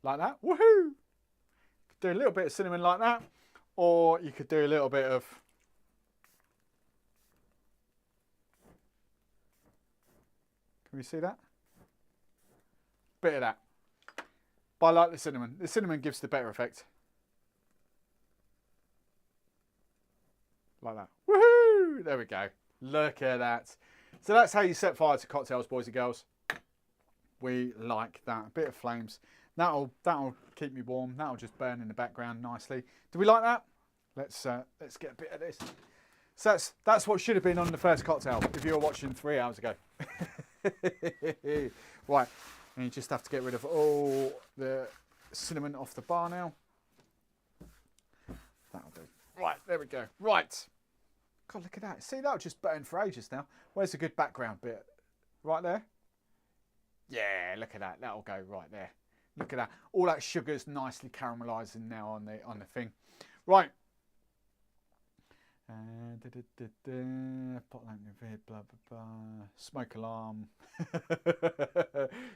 Like that, woohoo! Could do a little bit of cinnamon like that, or you could do a little bit of can we see that? Bit of that. But I like the cinnamon. The cinnamon gives the better effect. Like that. Woohoo! There we go. Look at that. So that's how you set fire to cocktails, boys and girls. We like that. A bit of flames. That'll keep me warm. That'll just burn in the background nicely. Do we like that? Let's get a bit of this. So that's what should have been on the first cocktail if you were watching 3 hours ago. Right, and you just have to get rid of all the cinnamon off the bar now. That'll do. Right, there we go. Right. God, look at that. See, that'll just burn for ages now. Where's the good background bit? Right there? Yeah, look at that. That'll go right there. Look at that. All that sugar's nicely caramelising now on the thing. Right. Bottle opening vid, blah, blah, blah. Smoke alarm.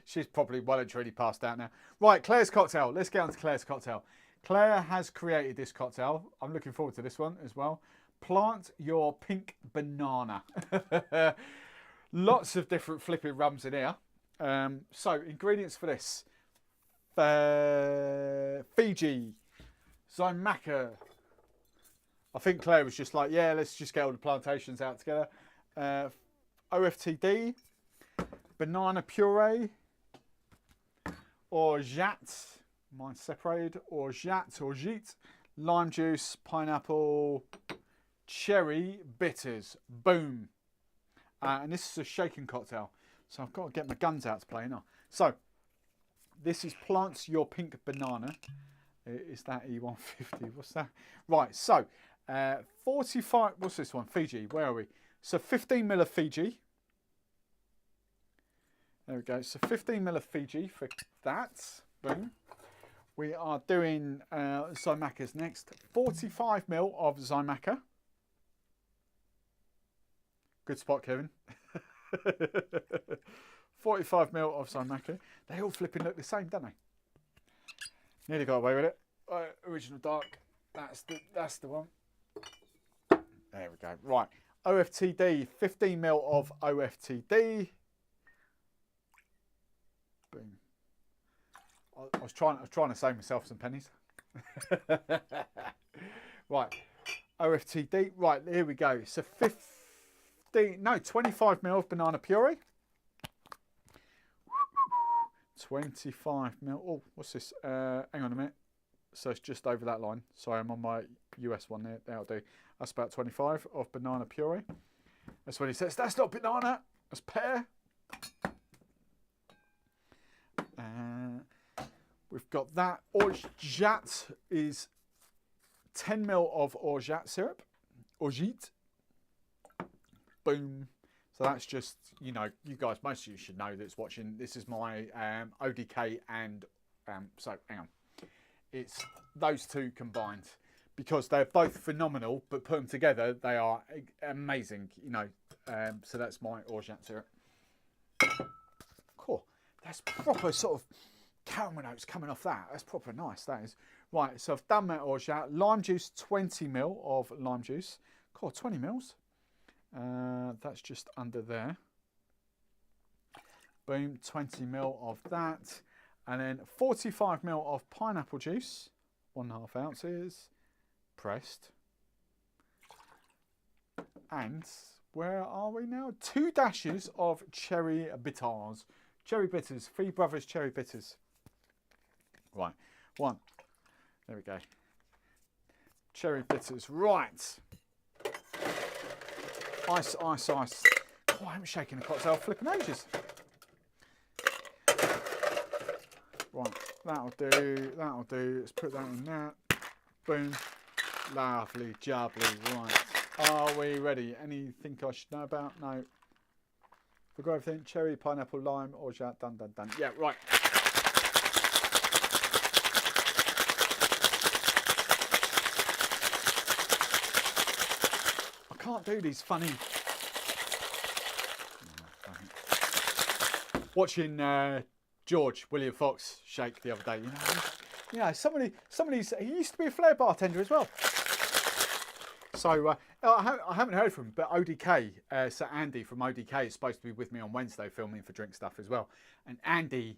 She's probably well and truly passed out now. Right, Claire's cocktail. Let's get on to Claire's cocktail. Claire has created this cocktail. I'm looking forward to this one as well. Plant your pink banana. Lots of different flipping rums in here. So ingredients for this. Fiji, Jamaica. I think Claire was just like, yeah, let's just get all the plantations out together. OFTD, banana puree, orgeat, mine's separated, orgeat, lime juice, pineapple, cherry bitters. Boom. And this is a shaken cocktail. So I've got to get my guns out to play now. So this is Plants Your Pink Banana. Is that E150? What's that? Right, so 45, what's this one? Fiji, where are we? So 15 ml of Fiji. There we go. So 15 ml of Fiji for that. Boom. We are doing Zymaca's next. 45 ml of Zymaca. Good spot, Kevin. 45 ml of Zymaca. They all flipping look the same, don't they? Nearly got away with it. Original dark. That's the one. There we go. Right. OFTD. 15 ml of OFTD. Boom. I was trying to save myself some pennies. Right. OFTD. Right. Here we go. So 25 ml of banana puree. 25 ml. Oh, what's this? Hang on a minute. So it's just over that line. Sorry, I'm on my US one there. That'll do. That's about 25 of banana puree. That's what he says. That's not banana. That's pear. We've got that. Orgeat is 10 ml of orgeat syrup. Orgeat. Boom. So that's just, you know, you guys, most of you should know that's watching. This is my ODK and, so hang on. It's those two combined because they're both phenomenal, but put them together, they are amazing, you know. So that's my orgeat syrup. Cool. That's proper sort of caramel notes coming off that. That's proper nice, that is. Right, so I've done my orgeat. Lime juice, 20 ml of lime juice. Cool, 20 mils. That's just under there. Boom, 20 ml of that. And then 45 ml of pineapple juice, 1.5 ounces, pressed. And where are we now? 2 dashes of cherry bitters. Cherry bitters, Three Brothers cherry bitters. Right, 1. There we go. Cherry bitters, right. Ice, ice, ice. Oh, I haven't shaken a cocktail flipping ages. Right, that'll do, that'll do. Let's put that in that. Boom. Lovely, jubbly. Right. Are we ready? Anything I should know about? No. Forgot everything. Cherry, pineapple, lime, orgeat. Done, done, done. Yeah, right. I can't do these funny. Watching George William Fox shake the other day, you know, some of these. He used to be a flair bartender as well. So I haven't heard from him, but ODK, so Andy from ODK is supposed to be with me on Wednesday filming for Drink Stuff as well. And Andy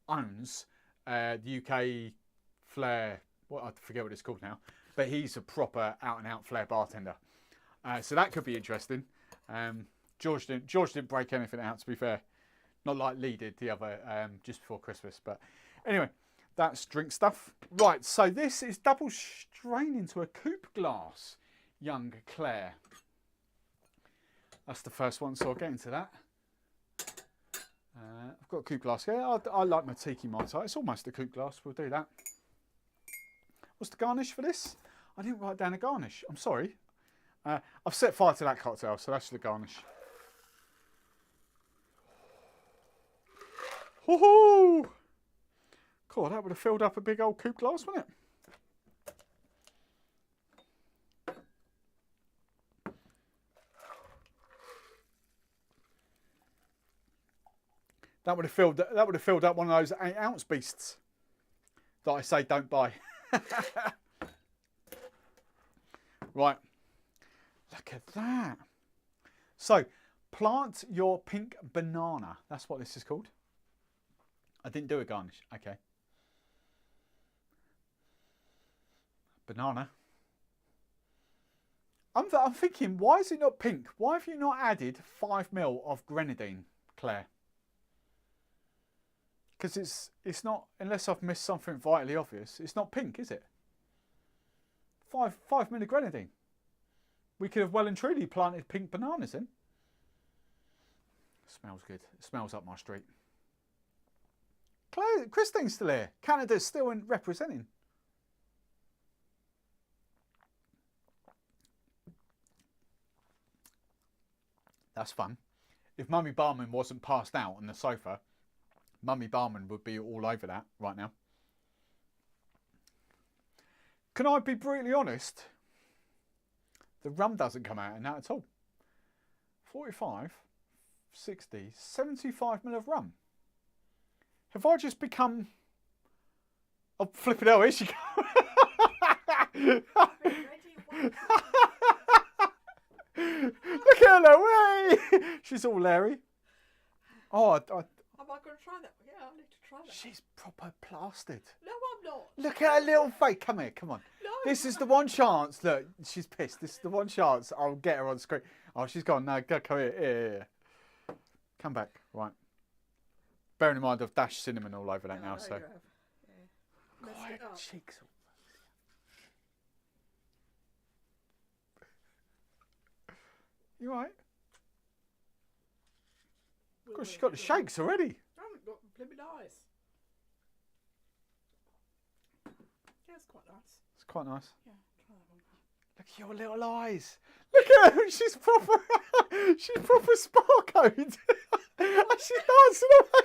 owns the UK flair. Well, I forget what it's called now, but he's a proper out and out flair bartender. So that could be interesting. George didn't break anything out, to be fair. Not like Lee did the other just before Christmas. But anyway, that's Drink Stuff. Right, so this is double strain into a coupe glass, young Claire. That's the first one, so I'll get into that. I've got a coupe glass here. I like my tiki mai tai. It's almost a coupe glass. We'll do that. What's the garnish for this? I didn't write down a garnish. I'm sorry. I've set fire to that cocktail, so that's the garnish. Woohoo! Cool, that would have filled up a big old coupe glass, wouldn't it? That would have filled up one of those 8-ounce beasts that I say don't buy. Right. Look at that. So, plant your pink banana. That's what this is called. I didn't do a garnish. Okay. Banana. I'm thinking, why is it not pink? Why have you not added 5 ml of grenadine, Claire? Because it's not, unless I've missed something vitally obvious, it's not pink, is it? 5 ml of grenadine. We could have well and truly planted pink bananas in. Smells good. It smells up my street. Claire, Christine's still here. Canada's still representing. That's fun. If Mummy Barman wasn't passed out on the sofa, Mummy Barman would be all over that right now. Can I be brutally honest? The rum doesn't come out in that at all. 45, 60, 75 ml of rum. Have I just become... Oh, flip it out, here she goes. Look at her, way! She's all Larry. Oh, Am I going to try that? Yeah, I need to try that. She's proper plastered. No, I'm not. Look at her little face. Come here, come on. No. This is the one chance. Look, she's pissed. This is the one chance I'll get her on screen. Oh, she's gone. No, go, come here. Here. Come back. Right. Bearing in mind I've dashed cinnamon all over that now, so. Yeah. Messed it up. Cheeks. You right? Of course, she's got the shakes already. I haven't got blimmin' eyes. Yeah, it's quite nice. It's quite nice. Yeah, try that one. Look at your little eyes. Look at her. She's proper. She's proper sparkled. She's dancing away.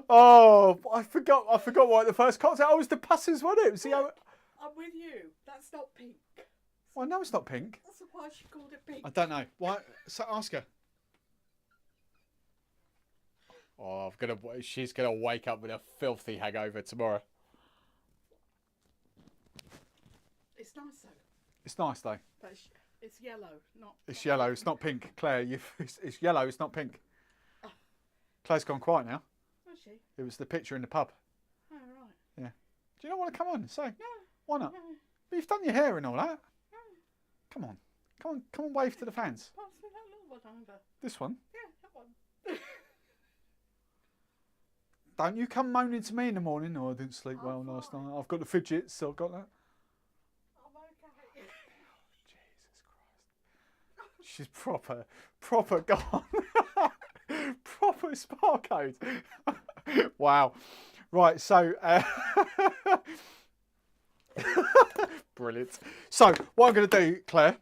Oh, I forgot what the first cocktail. Oh, it was the pussers, wasn't it? See how? I'm with you. That's not pink. Well, no, it's not pink. That's why she called it pink. I don't know. Why? So ask her. Oh, she's gonna wake up with a filthy hangover tomorrow. It's nice though. It's nice though. But it's yellow, not. It's yellow. It's not pink. Claire, it's yellow. It's not pink. Claire's gone quiet now. Was she? It was the picture in the pub. Oh right. Yeah. Do you not want to come on and say? No. Why not? No. But you've done your hair and all that. No. Come on. Come on, wave to the fans. Pass me that little one over. This one. Yeah, that one. Don't you come moaning to me in the morning. Oh, I didn't sleep well last night. I've got the fidgets, so I've got that. I'm okay. Jesus Christ. She's proper gone. Proper spark code. Wow. Right, so... Brilliant. So, what I'm going to do, Claire...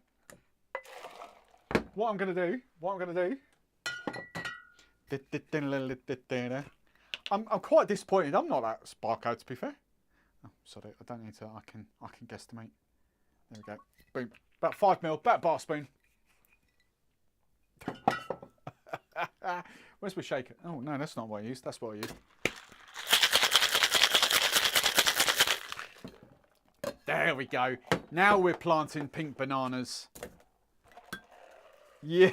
What I'm going to do... I'm quite disappointed. I'm not that sparko, to be fair. Oh, sorry, I don't need to. I can guesstimate. There we go. Boom. About 5 ml. About a bar spoon. Where's my shaker? Oh no, that's not what I used. That's what I used. There we go. Now we're planting pink bananas. Yeah.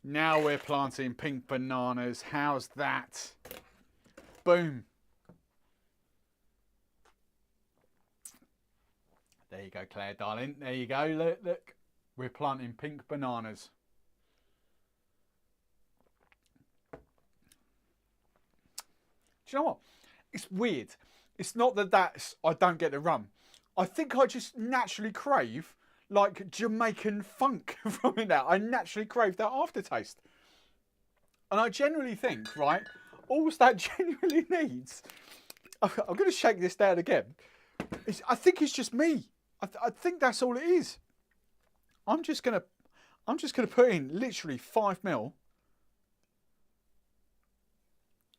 Now we're planting pink bananas. How's that? Boom. There you go, Claire, darling. There you go. Look, look. We're planting pink bananas. Do you know what? It's weird. It's not that I don't get the rum. I think I just naturally crave like Jamaican funk from it now. I naturally crave that aftertaste. And I genuinely think, right, all that genuinely needs, I'm going to shake this down again. I think it's just me. I think that's all it is. I'm just gonna put in literally 5 ml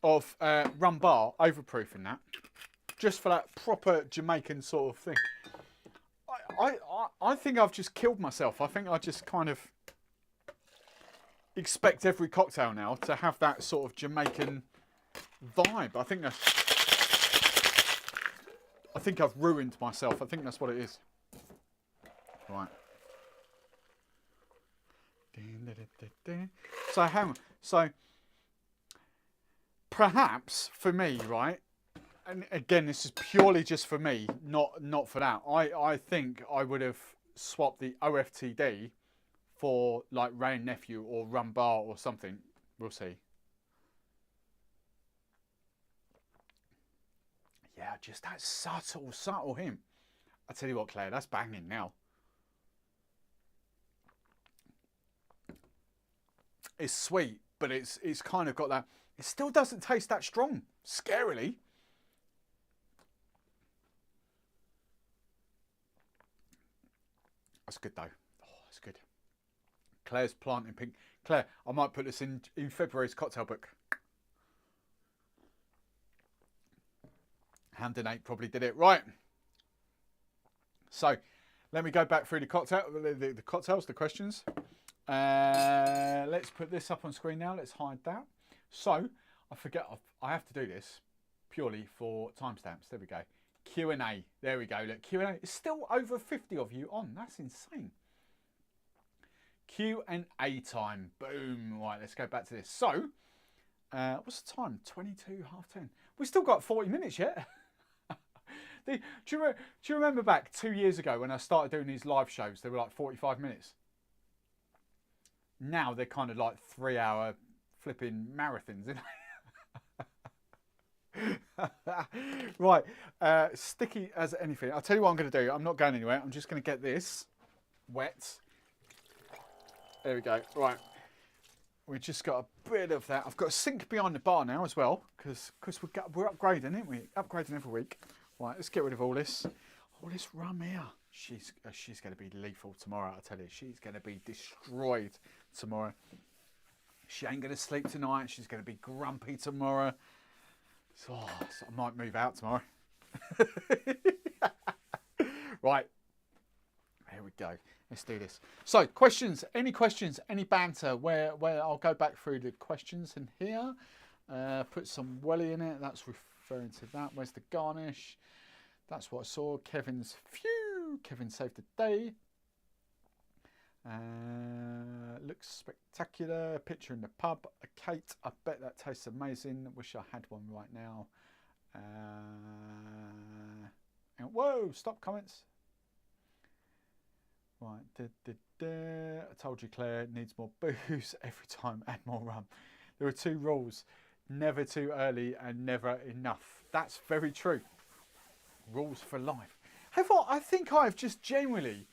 of rum bar, overproofing that, just for that proper Jamaican sort of thing. I think I've just killed myself. I think I just kind of expect every cocktail now to have that sort of Jamaican vibe. I think I've ruined myself. I think that's what it is. Right. So hang on. So perhaps for me, right? And again, this is purely just for me, not for that. I think I would have swapped the OFTD for like Ray and Nephew or Rum Bar or something. We'll see. Yeah, just that subtle hint. I tell you what, Claire, that's banging now. It's sweet, but it's kind of got that. It still doesn't taste that strong, scarily. That's good though. Oh, that's good. Claire's planting pink. Claire, I might put this in February's cocktail book. Hamden 8 probably did it. Right. So, let me go back through the cocktails, the questions. Let's put this up on screen now. Let's hide that. So, I forget, I have to do this purely for timestamps. There we go. Q&A. There we go. Look, Q&A. It's still over 50 of you on. That's insane. Q&A time. Boom. Right, let's go back to this. So, what's the time? 22, half 10. We've still got 40 minutes yet. Do you remember back 2 years ago when I started doing these live shows? They were like 45 minutes. Now they're kind of like 3-hour flipping marathons, isn't they? Right, sticky as anything. I'll tell you what I'm going to do. I'm not going anywhere. I'm just going to get this wet. There we go. Right. We just got a bit of that. I've got a sink behind the bar now as well, because we're upgrading, aren't we? Upgrading every week. Right, let's get rid of all this rum here. She's going to be lethal tomorrow, I tell you. She's going to be destroyed tomorrow. She ain't going to sleep tonight. She's going to be grumpy tomorrow. So I might move out tomorrow. Right. Here we go. Let's do this. So, questions. Any questions? Any banter? Where I'll go back through the questions in here. Put some welly in it. That's referring to that. Where's the garnish? That's what I saw. Kevin saved the day. Looks spectacular. Picture in the pub. A Kate. I bet that tastes amazing. Wish I had one right now. And whoa! Stop comments. Right. I told you, Claire needs more booze every time. Add more rum. There are 2 rules: never too early and never enough. That's very true. Rules for life. I think I've just genuinely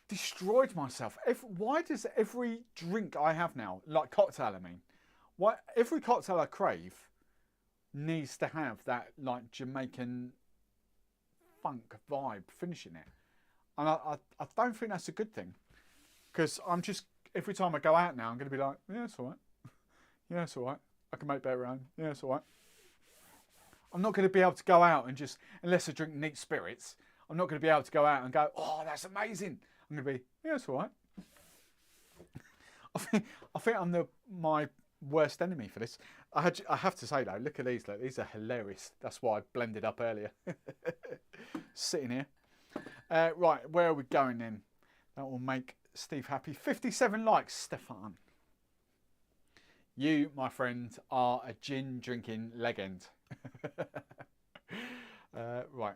destroyed myself. Why does every drink I have now, like cocktail, I mean, why every cocktail I crave needs to have that like Jamaican funk vibe finishing it? And I don't think that's a good thing, because I'm just, every time I go out now, I'm going to be like, yeah, it's all right. Yeah, it's all right. I can make better own. Yeah, it's all right. I'm not going to be able to go out and just, unless I drink neat spirits, I'm not going to be able to go out and go, oh, that's amazing. I'm going to be, yeah, it's all right. I think I'm my worst enemy for this. I have to say though, look at these. Look, these are hilarious. That's why I blended up earlier. Sitting here. Right, where are we going then? That will make Steve happy. 57 likes, Stefan. You, my friend, are a gin drinking legend. Right,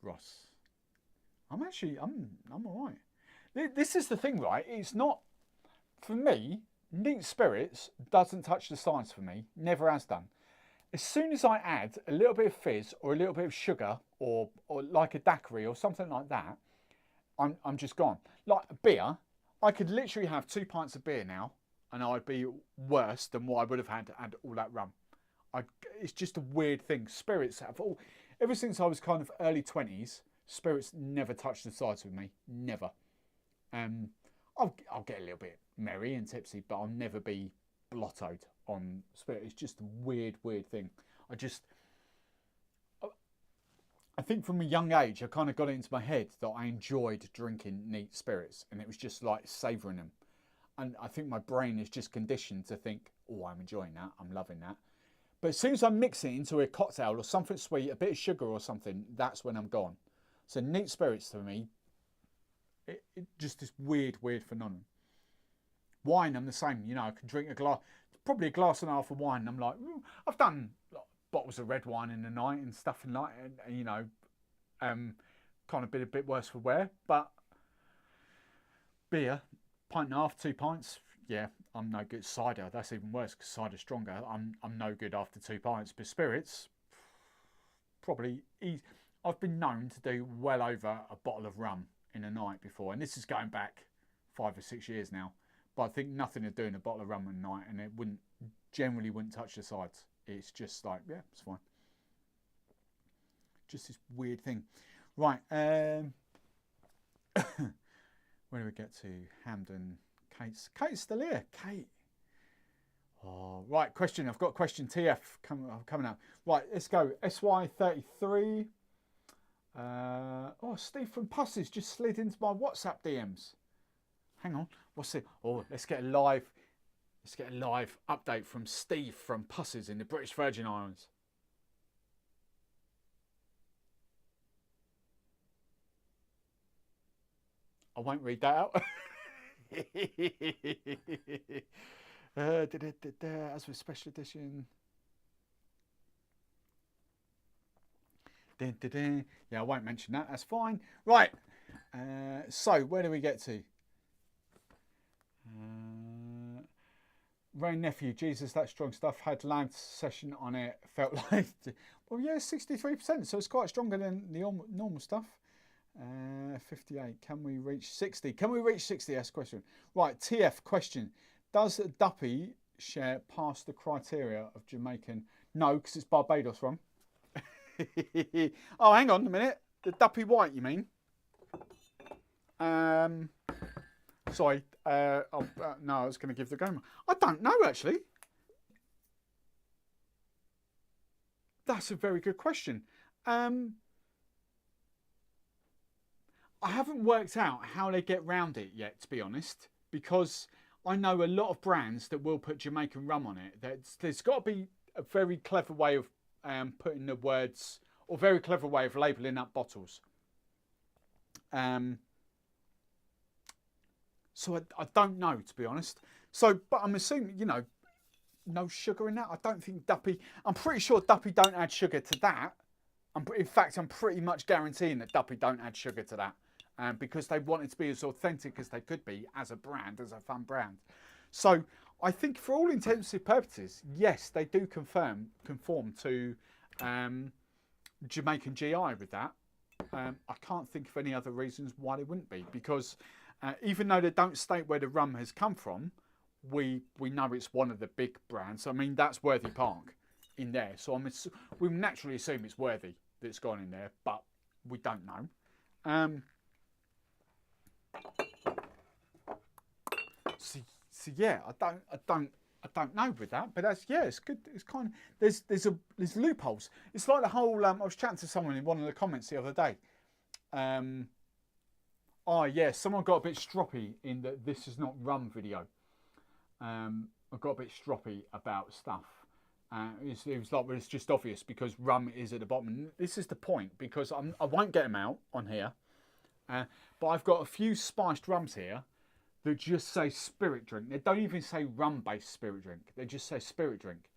Ross. I'm all right. This is the thing, right? It's not, for me, neat spirits doesn't touch the sides for me. Never has done. As soon as I add a little bit of fizz or a little bit of sugar or like a daiquiri or something like that, I'm just gone. Like beer, I could literally have 2 pints of beer now and I'd be worse than what I would have had to add all that rum. It's just a weird thing. Spirits have ever since I was kind of early 20s, spirits never touched the sides with me. Never. I'll get a little bit merry and tipsy, but I'll never be blottoed on spirit. It's just a weird thing. I think from a young age, I kind of got it into my head that I enjoyed drinking neat spirits, and it was just like savouring them. And I think my brain is just conditioned to think oh, I'm enjoying that, I'm loving that. But as soon as I mix it into a cocktail or something sweet, a bit of sugar or something, that's when I'm gone. So neat spirits to me, it just this weird phenomenon. Wine, I'm the same. You know, I can drink a glass, probably a glass and a half of wine. And I'm like, I've done bottles of red wine in the night and stuff and like, and you know, kind of been a bit worse for wear. But beer, pint and a half, 2 pints, yeah, I'm no good. Cider, that's even worse because cider's stronger. I'm no good after 2 pints. But spirits, probably easy. I've been known to do well over a bottle of rum in a night before, and this is going back 5 or 6 years now. But I think nothing of doing a bottle of rum in a night, and it generally wouldn't touch the sides. It's just like, yeah, it's fine. Just this weird thing. Right, where do we get to? Hamden. Kate's still here. Kate. Oh, right, question. I've got question TF coming up. Right, let's go. SY33. Oh, Steve from Pusses just slid into my WhatsApp DMs. Hang on. What's it? Oh, let's get a live update from Steve from Pusses in the British Virgin Islands. I won't read that out. As with special edition. Yeah, I won't mention that. That's fine. Right. So, where do we get to? Rain Nephew, Jesus, that's strong stuff. Had lamb session on it. Felt like, well, yeah, 63%. So it's quite stronger than the normal stuff. 58. Can we reach 60? Can we reach 60? That's the question. Right, TF question. Does Duppy share past the criteria of Jamaican? No, because it's Barbados rum. Oh, hang on a minute. The Duppy White, you mean? Sorry. No, I was going to give the go. I don't know, actually. That's a very good question. I haven't worked out how they get round it yet, to be honest, because I know a lot of brands that will put Jamaican rum on it. There's got to be a very clever way of putting the words, or very clever way of labelling up bottles. So I don't know, to be honest. So, but I'm assuming, you know, no sugar in that. I don't think Duppy, I'm pretty sure Duppy don't add sugar to that. In fact, I'm pretty much guaranteeing that Duppy don't add sugar to that. Because they want it to be as authentic as they could be as a brand, as a fun brand. So I think for all intents and purposes, yes, they do conform to Jamaican GI with that. I can't think of any other reasons why they wouldn't be, because even though they don't state where the rum has come from, we know it's one of the big brands. I mean, that's Worthy Park in there. So we naturally assume it's Worthy that's gone in there, but we don't know. So yeah, I don't know with that, but that's, yeah, it's good. It's kind of, there's loopholes. It's like the whole. I was chatting to someone in one of the comments the other day. Oh yeah, someone got a bit stroppy in the "This is not rum" video. I got a bit stroppy about stuff. It was like, well, it's just obvious because rum is at the bottom. And this is the point, because I won't get them out on here. But I've got a few spiced rums here that just say spirit drink. They don't even say rum-based spirit drink. They just say spirit drink,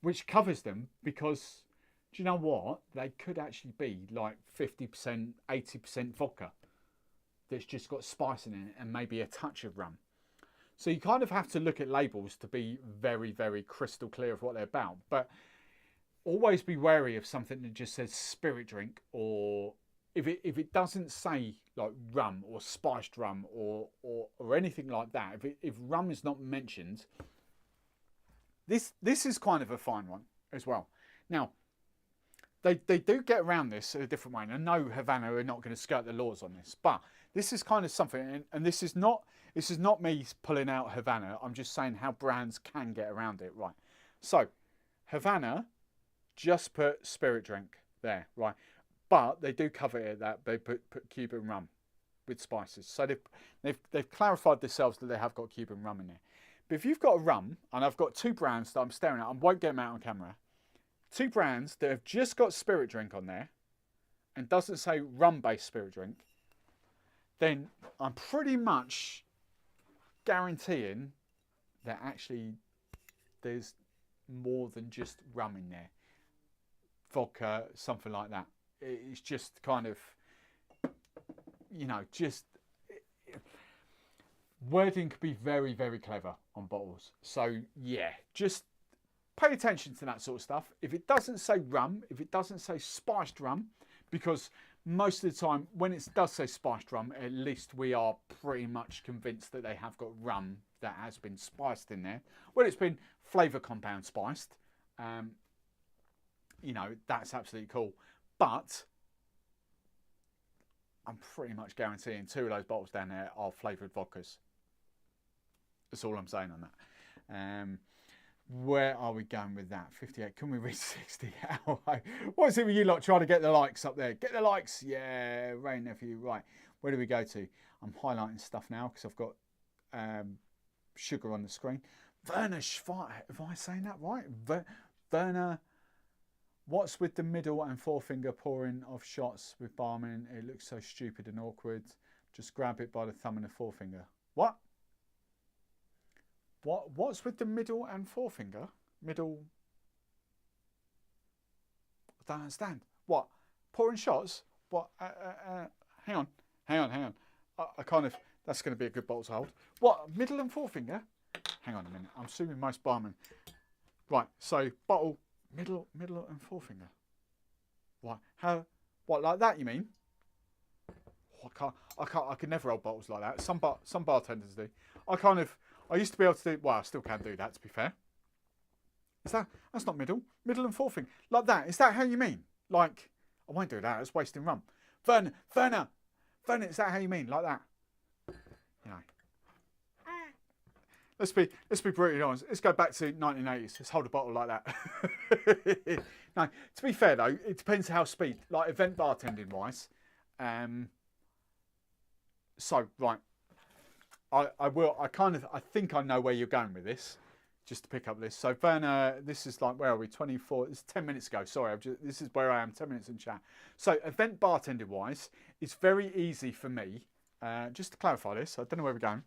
which covers them, because, do you know what? They could actually be like 50%, 80% vodka that's just got spice in it and maybe a touch of rum. So you kind of have to look at labels to be very, very crystal clear of what they're about. But always be wary of something that just says spirit drink, or if it doesn't say like rum or spiced rum or anything like that, if rum is not mentioned, this is kind of a fine one as well. Now, they do get around this a different way. And I know Havana are not going to skirt the laws on this, but this is kind of something, and this is not me pulling out Havana. I'm just saying how brands can get around it, right? So, Havana just put spirit drink there, right? But they do cover it that they put Cuban rum with spices. So they've clarified themselves that they have got Cuban rum in there. But if you've got a rum, and I've got 2 brands that I'm staring at, I won't get them out on camera. 2 brands that have just got spirit drink on there, and doesn't say rum-based spirit drink, then I'm pretty much guaranteeing that actually there's more than just rum in there. Vodka, something like that. It's just kind of, you know, just... Wording could be very, very clever on bottles. So, yeah, just pay attention to that sort of stuff. If it doesn't say rum, if it doesn't say spiced rum, because most of the time when it does say spiced rum, at least we are pretty much convinced that they have got rum that has been spiced in there. When it's been flavour compound spiced, you know, that's absolutely cool. But I'm pretty much guaranteeing 2 of those bottles down there are flavoured vodkas. That's all I'm saying on that. Where are we going with that? 58. Can we reach 60? What's it with you lot trying to get the likes up there? Get the likes. Yeah, Ray Nephew. Right. Where do we go to? I'm highlighting stuff now because I've got sugar on the screen. Werner Schweizer. Am I saying that right? Werner. What's with the middle and forefinger pouring of shots with Barman? It looks so stupid and awkward. Just grab it by the thumb and the forefinger. What? What's with the middle and forefinger? Middle. I don't understand. What? Pouring shots? What? Hang on. I kind of. That's going to be a good bottle to hold. What? Middle and forefinger? Hang on a minute. I'm assuming most barmen. Right. So bottle, middle and forefinger. Right. How? What? Like that? You mean? Oh, I can never hold bottles like that. Some bartenders do. I used to be able to do, well, I still can do that, to be fair. That's not middle and forefinger. Like that, is that how you mean? Like, I won't do that, it's wasting rum. Werner, is that how you mean? Like that? You know. Let's be brutally honest. Let's go back to 1980s. Let's hold a bottle like that. No, to be fair though, it depends how speed, like event bartending wise. So, right. I think I know where you're going with this, just to pick up this. So Werner, this is like, where are we? 24, it's 10 minutes ago. Sorry, this is where I am, 10 minutes in chat. So event bartending wise, it's very easy for me, just to clarify this, I don't know where we're going.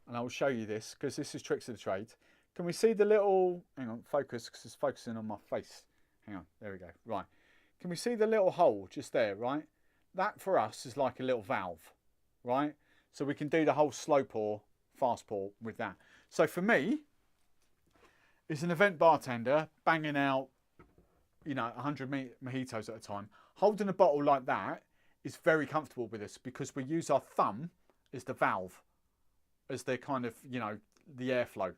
And I will show you this, because this is tricks of the trade. Can we see the little, hang on, focus, because it's focusing on my face. Hang on, there we go, right. Can we see the little hole just there, right? That for us is like a little valve, right? So we can do the whole slow pour, fast pour with that. So for me, as an event bartender, banging out, you know, 100 mojitos at a time, holding a bottle like that is very comfortable with us because we use our thumb as the valve, as the kind of, you know, the airflow.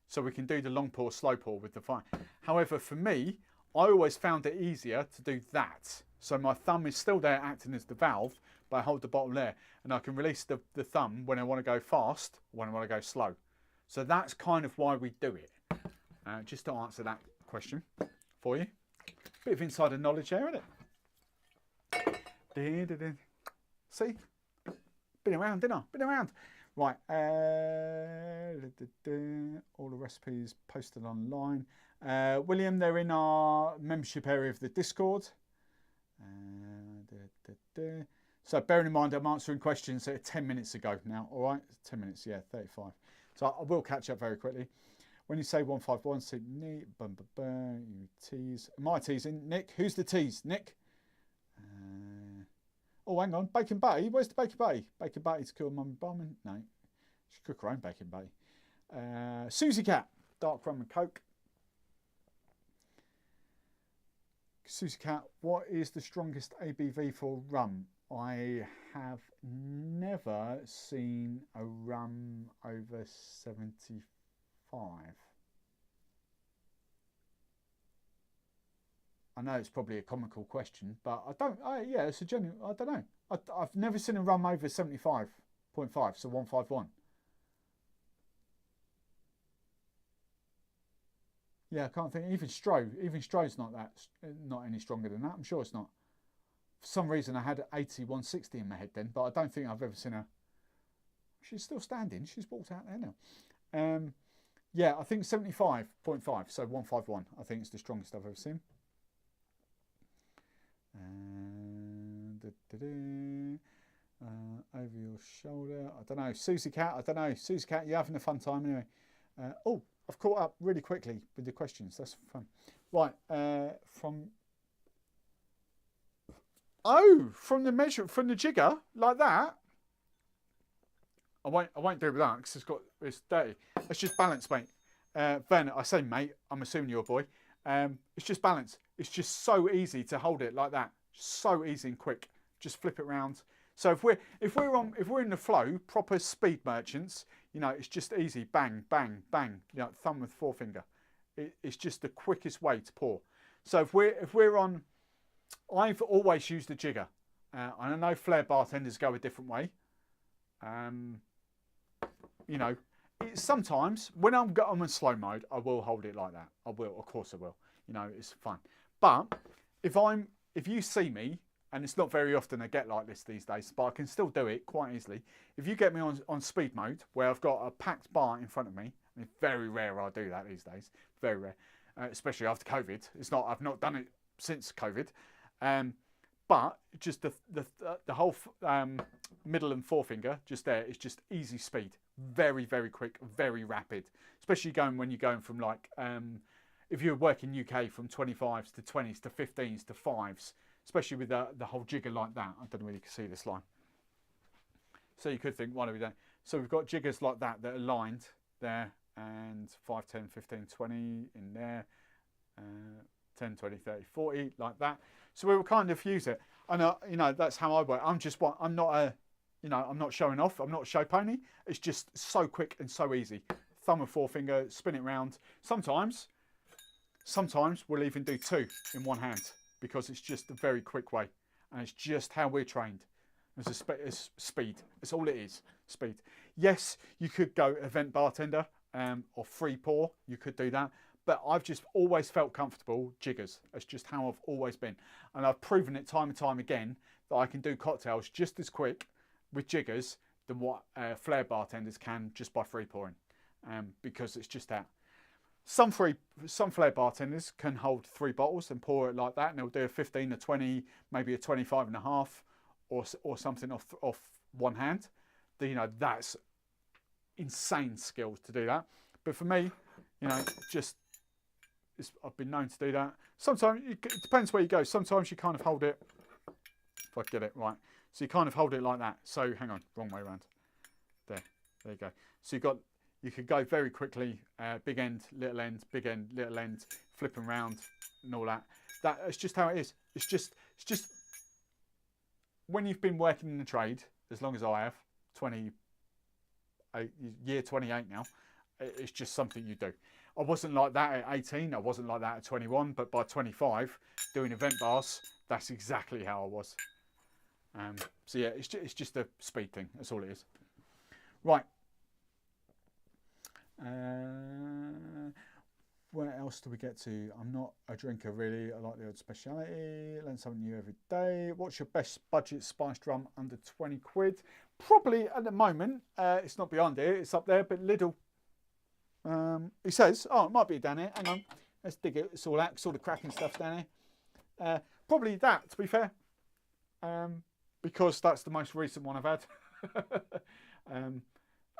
So we can do the long pour, slow pour with the fire. However, for me, I always found it easier to do that. So my thumb is still there acting as the valve, but I hold the bottle there and I can release the thumb when I want to go fast, when I want to go slow. So that's kind of why we do it. Just to answer that question for you. Bit of insider knowledge there, isn't it? See? Been around, didn't I? Been around. Right. All the recipes posted online. William, they're in our membership area of the Discord. So bearing in mind I'm answering questions 10 minutes ago now, all right? 10 minutes, yeah, 35. So I will catch up very quickly. When you say 151, say Nick, you tease. Am I teasing? Nick, who's the tease? Nick? Oh, hang on, Bacon Bay. Where's the Bacon Bay? Bacon Bay to kill Mum Barman? No, she cook her own Bacon Bay. Susie Cat, dark rum and coke. Susie Cat, what is the strongest ABV for rum? I have never seen a rum over 75. I know it's probably a comical question, but yeah, it's a genuine, I don't know. I've never seen a rum over 75.5, so 151. Yeah, I can't think. Even Stroh's not any stronger than that. I'm sure it's not. For some reason, I had 80, 160 in my head then, but I don't think I've ever seen a She's still standing. She's walked out there now. Yeah, I think 75.5, so 151. I think it's the strongest I've ever seen. Over your shoulder. I don't know. Susie Cat, I don't know. Susie Cat, you're having a fun time anyway. Oh, I've caught up really quickly with the questions. That's fun. Right, from the jigger, like that. I won't do it with that because it's dirty. It's just balance, mate. Werner, I say mate, I'm assuming you're a boy. It's just balance. It's just so easy to hold it like that. So easy and quick. Just flip it round. So if we're in the flow, proper speed merchants, you know, it's just easy. Bang, bang, bang. You know, thumb with forefinger. It's just the quickest way to pour. So if we're on, I've always used a jigger. I know flair bartenders go a different way. You know, sometimes when I'm in slow mode, I will hold it like that. I will, of course I will. You know, it's fun. But if you see me, and it's not very often I get like this these days, but I can still do it quite easily. If you get me on speed mode, where I've got a packed bar in front of me, and it's very rare I do that these days, very rare, especially after COVID. I've not done it since COVID. But just the whole middle and forefinger just there is just easy speed, very, very quick, very rapid. Especially when you're going from like, if you're working UK from 25s to 20s to 15s to 5s, especially with the whole jigger like that. I don't know whether you can see this line. So you could think, what are we doing? So we've got jiggers like that are lined there, and 5, 10, 15, 20 in there, 10, 20, 30, 40, like that. So we will kind of use it. And you know, that's how I work. I'm not showing off. I'm not a show pony. It's just so quick and so easy. Thumb and forefinger, spin it round. Sometimes we'll even do 2 in one hand because it's just a very quick way, and it's just how we're trained. It's speed. It's all it is. Speed. Yes, you could go event bartender or free pour. You could do that. But I've just always felt comfortable jiggers. That's just how I've always been. And I've proven it time and time again that I can do cocktails just as quick with jiggers than what flair bartenders can just by free pouring. Because it's just that. Some flair bartenders can hold 3 bottles and pour it like that, and they'll do a 15, a 20, maybe a 25 and a half, or something off one hand. You know, that's insane skills to do that. But for me, you know, I've been known to do that. Sometimes it depends where you go. Sometimes you kind of hold it. If I get it right, so you kind of hold it like that. So hang on, wrong way around. There you go. So you could go very quickly, big end, little end, big end, little end, flipping round and all that. That's just how it is. It's just when you've been working in the trade as long as I have, 28 now. It's just something you do. I wasn't like that at 18. I wasn't like that at 21. But by 25, doing event bars, that's exactly how I was. So yeah, it's just a speed thing. That's all it is. Right. Where else do we get to? I'm not a drinker really. I like the odd speciality. Learn something new every day. What's your best budget spiced rum under 20 quid? Probably at the moment, it's not beyond here. It's up there, but Lidl. He says, oh, it might be down here. Hang on, let's dig it. It's all that, it's all the cracking stuff down here. Probably that, to be fair, because that's the most recent one I've had.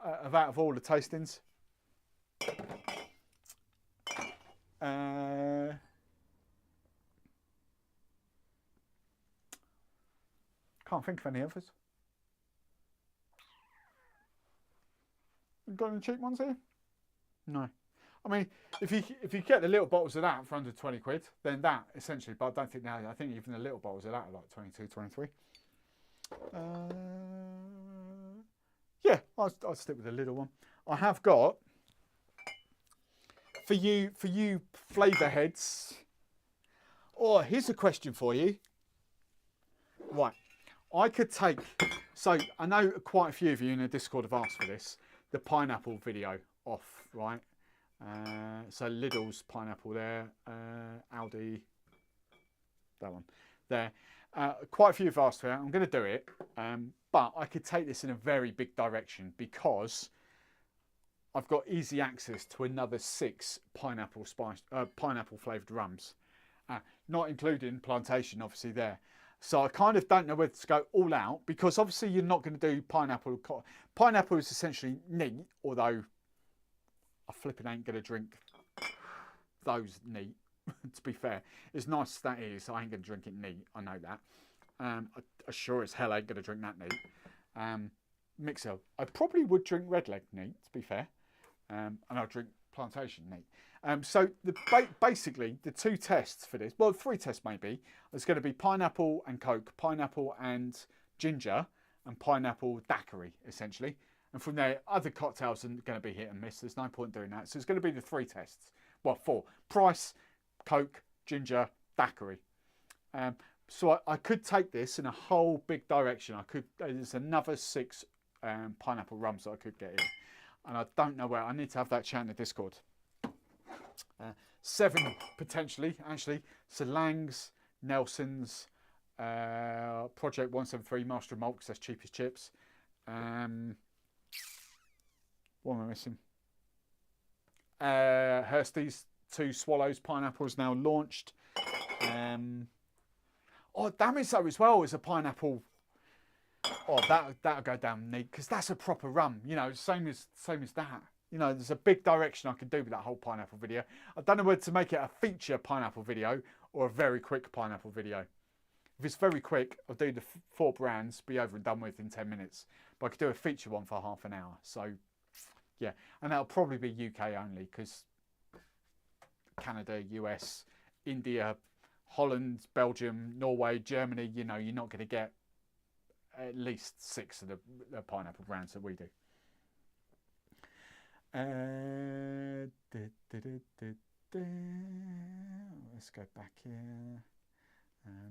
Out of all the tastings. Can't think of any others. Got any cheap ones here? No. I mean, if you get the little bottles of that for under 20 quid, then that essentially, but I don't think now, I think even the little bottles of that are like 22, 23. Yeah, I'll stick with the little one. I have got, for you flavour heads, oh, here's a question for you. Right, I could take, so I know quite a few of you in the Discord have asked for this, the pineapple video off, right? So Lidl's pineapple there, Aldi, that one there. Quite a few have asked for it. I'm going to do it, but I could take this in a very big direction because I've got easy access to another 6 pineapple flavoured rums, not including plantation, obviously there. So I kind of don't know whether to go all out because obviously you're not going to do pineapple. Pineapple is essentially neat, although I flipping ain't going to drink those neat. To be fair, as nice as that is, I ain't going to drink it neat. I know that. I sure as hell ain't going to drink that neat. Mixer, I probably would drink red leg neat, to be fair. And I'll drink plantation neat. So basically, the 2 tests for this, well, 3 tests maybe, there's going to be pineapple and Coke, pineapple and ginger, and pineapple daiquiri, essentially. And from there, other cocktails are going to be hit and miss. There's no point doing that. So it's going to be the 3 tests. Well, 4. Price, Coke, ginger, daiquiri. So I could take this in a whole big direction. There's another 6 pineapple rums that I could get in. And I don't know where. I need to have that chat in the Discord. 7 potentially, actually. So Lang's, Nelson's, Project 173, Master of Malt, because that's cheap as chips. What am I missing? Hursty's 2 Swallows pineapples now launched. Damiso as well is a pineapple. Oh, that'll go down neat because that's a proper rum. You know, same as that. You know, there's a big direction I can do with that whole pineapple video. I don't know whether to make it a feature pineapple video or a very quick pineapple video. If it's very quick, I'll do the 4 brands, be over and done with in 10 minutes. But I could do a feature one for half an hour. So, yeah. And that'll probably be UK only because Canada, US, India, Holland, Belgium, Norway, Germany, you know, you're not going to get at least 6 of the pineapple brands that we do. Let's go back here.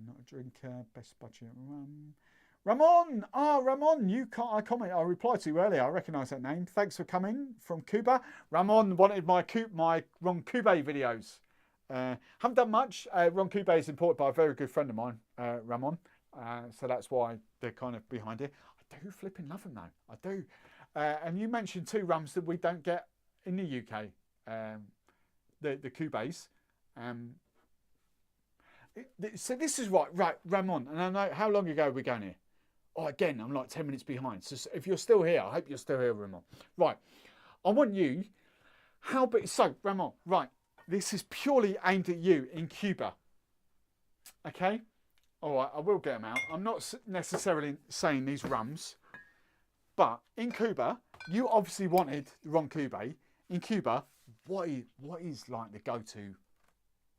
Not a drinker. Best budget rum. Ramon! Ramon, I replied to you earlier. I recognise that name. Thanks for coming from Cuba. Ramon wanted my Ron Cuba videos. Haven't done much. Ron Cuba is imported by a very good friend of mine, Ramon. So that's why they're kind of behind it. I do flipping love them though. I do. And you mentioned 2 rums that we don't get in the UK. The Cubes. So this is right, Ramon. And I know, how long ago are we going here? Oh, again, I'm like 10 minutes behind. So if you're still here, I hope you're still here, Ramon. Right. I want you, so Ramon, right. This is purely aimed at you in Cuba. Okay? All right, I will get them out. I'm not necessarily saying these rums, but in Cuba, you obviously wanted the Ron Cuba. In Cuba, what is like the go-to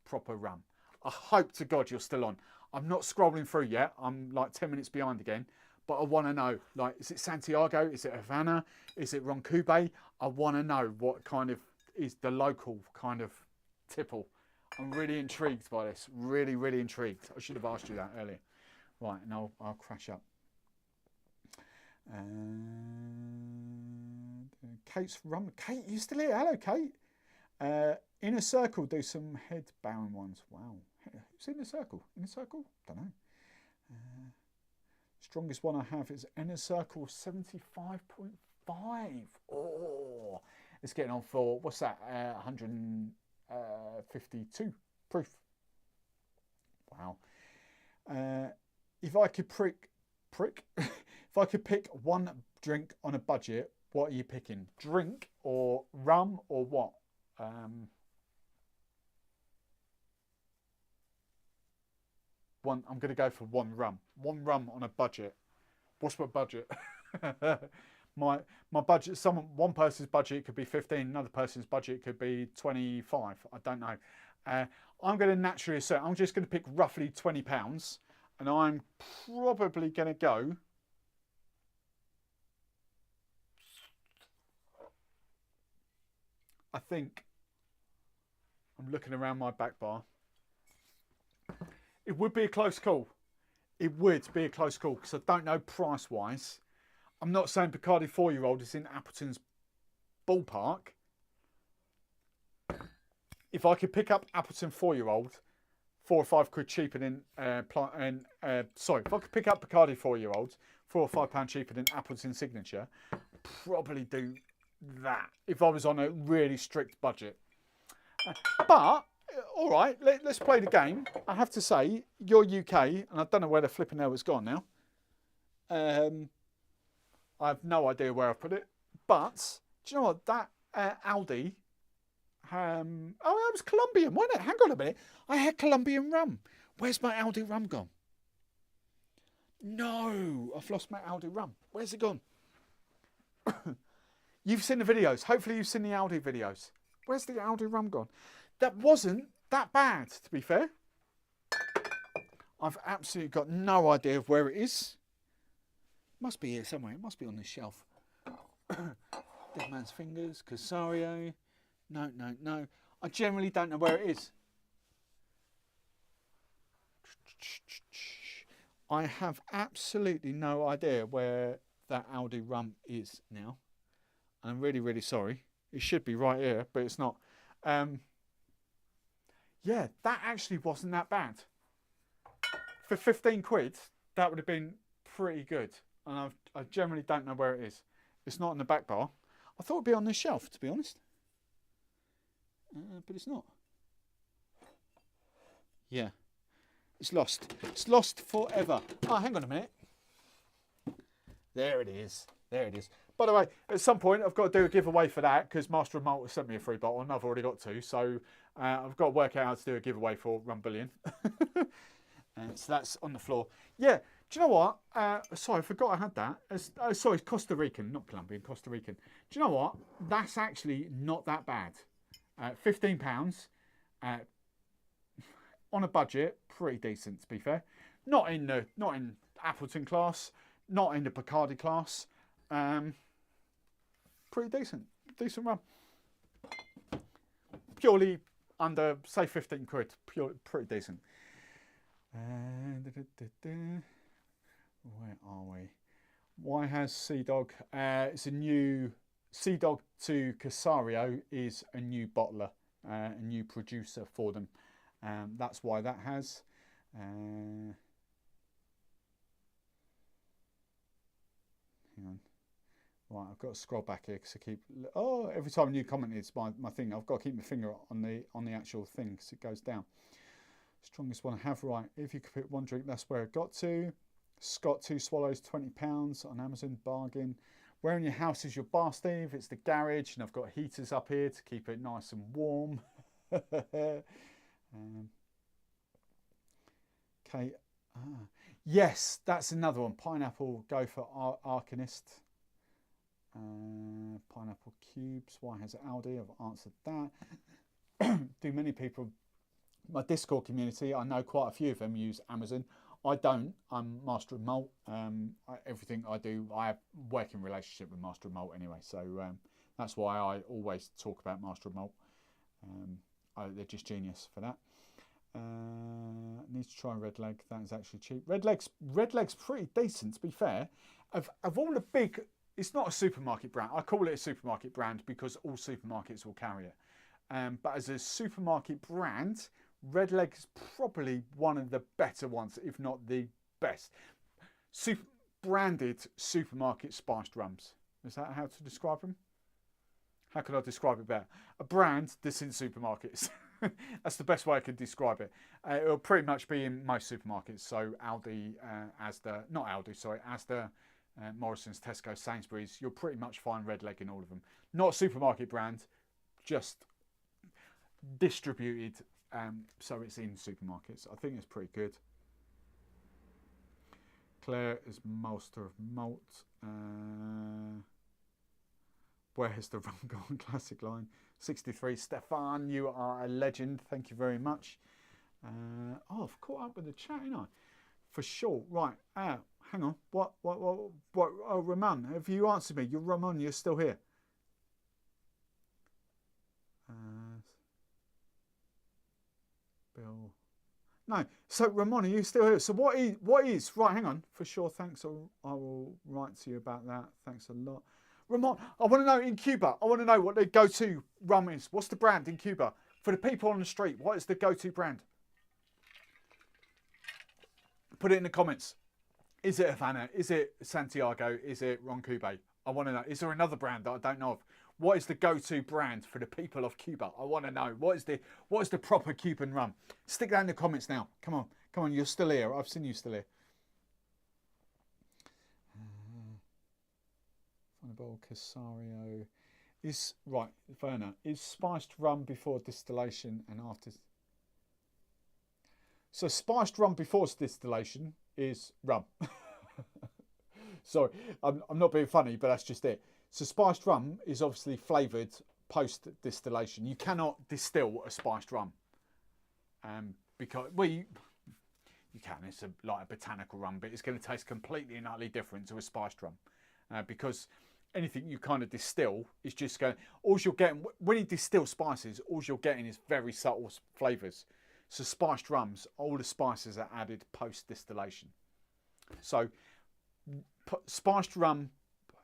proper rum? I hope to God you're still on. I'm not scrolling through yet. I'm like 10 minutes behind again. But I want to know, like, is it Santiago? Is it Havana? Is it Ron Cuba? I want to know what kind of is the local kind of tipple. I'm really intrigued by this. Really, really intrigued. I should have asked you that earlier. Right, and I'll crash up. Kate's rum. Kate, you still here? Hello, Kate. Inner Circle do some head bowing ones. Wow. Who's Inner Circle? Inner Circle? Don't know. Strongest one I have is Inner Circle 75.5. Oh, it's getting on for, what's that? 152 proof. Wow. If I could if I could pick one drink on a budget, what are you picking? Drink or rum or what? I'm going to go for one rum. One rum on a budget. What's my budget? my budget. One person's budget could be 15. Another person's budget could be 25. I don't know. I'm going to naturally assert. I'm just going to pick roughly £20, and I'm probably going to go. I think I'm looking around my back bar. It would be a close call. It would be a close call because I don't know price-wise. I'm not saying Bacardi 4-year-old is in Appleton's ballpark. If I could pick up Appleton 4-year-old 4 or 5 quid cheaper than sorry, if I could pick up Bacardi 4-year-olds, £4 or £5 cheaper than Appleton Signature, probably do that if I was on a really strict budget. But all right, let's play the game. I have to say, you're UK, and I don't know where the flipping hell it's gone now. I have no idea where I put it. But do you know what? That Aldi. Oh, that was Colombian, wasn't it? Hang on a minute. I had Colombian rum. Where's my Aldi rum gone? No, I've lost my Aldi rum. Where's it gone? You've seen the videos. Hopefully you've seen the Aldi videos. Where's the Aldi rum gone? That wasn't that bad, to be fair. I've absolutely got no idea of where it is. Must be here somewhere. It must be on this shelf. Dead Man's Fingers, Casario. No, no, no. I generally don't know where it is. I have absolutely no idea where that Aldi rum is now. I'm really, really sorry. It should be right here, but it's not. Yeah, that actually wasn't that bad. For 15 quid, that would have been pretty good. And I generally don't know where it is. It's not in the back bar. I thought it'd be on this shelf, to be honest. But it's not. Yeah. It's lost. It's lost forever. Oh, hang on a minute. There it is. There it is. By the way, at some point, I've got to do a giveaway for that because Master of Malt has sent me a free bottle and I've already got 2. So I've got to work out how to do a giveaway for Rum Billion. So that's on the floor. Yeah. Do you know what? Sorry, I forgot I had that. Sorry, Costa Rican, not Colombian, Costa Rican. Do you know what? That's actually not that bad. £15 on a budget, pretty decent to be fair. Not in Appleton class, not in the Bacardi class. Pretty decent rum. Purely under say 15 quid, pretty decent. Where are we? Why has Sea Dog? It's a new Sea Dog to Casario is a new bottler, a new producer for them. That's why that has. Hang on. Right, I've got to scroll back here because I keep. Oh, every time a new comment is my thing, I've got to keep my finger on the actual thing because it goes down. Strongest one I have, right. If you could pick one drink, that's where it got to. Scott 2 Swallows, £20 on Amazon, bargain. Where in your house is your bar, Steve? It's the garage, and I've got heaters up here to keep it nice and warm. Okay. Yes, that's another one. Pineapple, go for Arcanist. Pineapple cubes. Why has it Aldi? I've answered that. Do many people, my Discord community, I know quite a few of them use Amazon. I don't. I'm Master of Malt. Everything I do, I have a working relationship with Master of Malt anyway. So that's why I always talk about Master of Malt. They're just genius for that. Need to try Red Leg. That is actually cheap. Red Leg's pretty decent, to be fair. Of all the big, it's not a supermarket brand. I call it a supermarket brand because all supermarkets will carry it. But as a supermarket brand, Red Leg is probably one of the better ones, if not the best. Branded supermarket spiced rums. Is that how to describe them? How can I describe it better? A brand that's in supermarkets. That's the best way I can describe it. It'll pretty much be in most supermarkets. So Aldi, Asda, Morrison's, Tesco, Sainsbury's. You'll pretty much find Red Leg in all of them. Not a supermarket brand, just distributed. So it's in supermarkets. I think it's pretty good. Claire is Master of Malt. Where has the rum gone? Classic line. 63. Stefan, you are a legend. Thank you very much. I've caught up with the chat, ain't I? For sure. Right. Hang on. What? Oh, Ramon, have you answered me? You're Ramon. You're still here. Bill. No. So Ramon, are you still here? So what is? Right. Hang on. For sure. Thanks. I will write to you about that. Thanks a lot. Ramon, I want to know in Cuba. I want to know what the go-to rum is. What's the brand in Cuba? For the people on the street, what is the go-to brand? Put it in the comments. Is it Havana? Is it Santiago? Is it Ron Cube? I want to know. Is there another brand that I don't know of? What is the go-to brand for the people of Cuba? I want to know. What is the proper Cuban rum? Stick that in the comments now. Come on. You're still here. I've seen you still here. Funable Casario is right. Verna, is spiced rum before distillation and after? So spiced rum before distillation is rum. Sorry, I'm not being funny, but that's just it. So spiced rum is obviously flavoured post distillation. You cannot distill a spiced rum, because you can. It's like a botanical rum, but it's going to taste completely and utterly different to a spiced rum, because anything you kind of distill is just going. All you're getting when you distill spices, all you're getting is very subtle flavours. So spiced rums, all the spices are added post distillation. So spiced rum,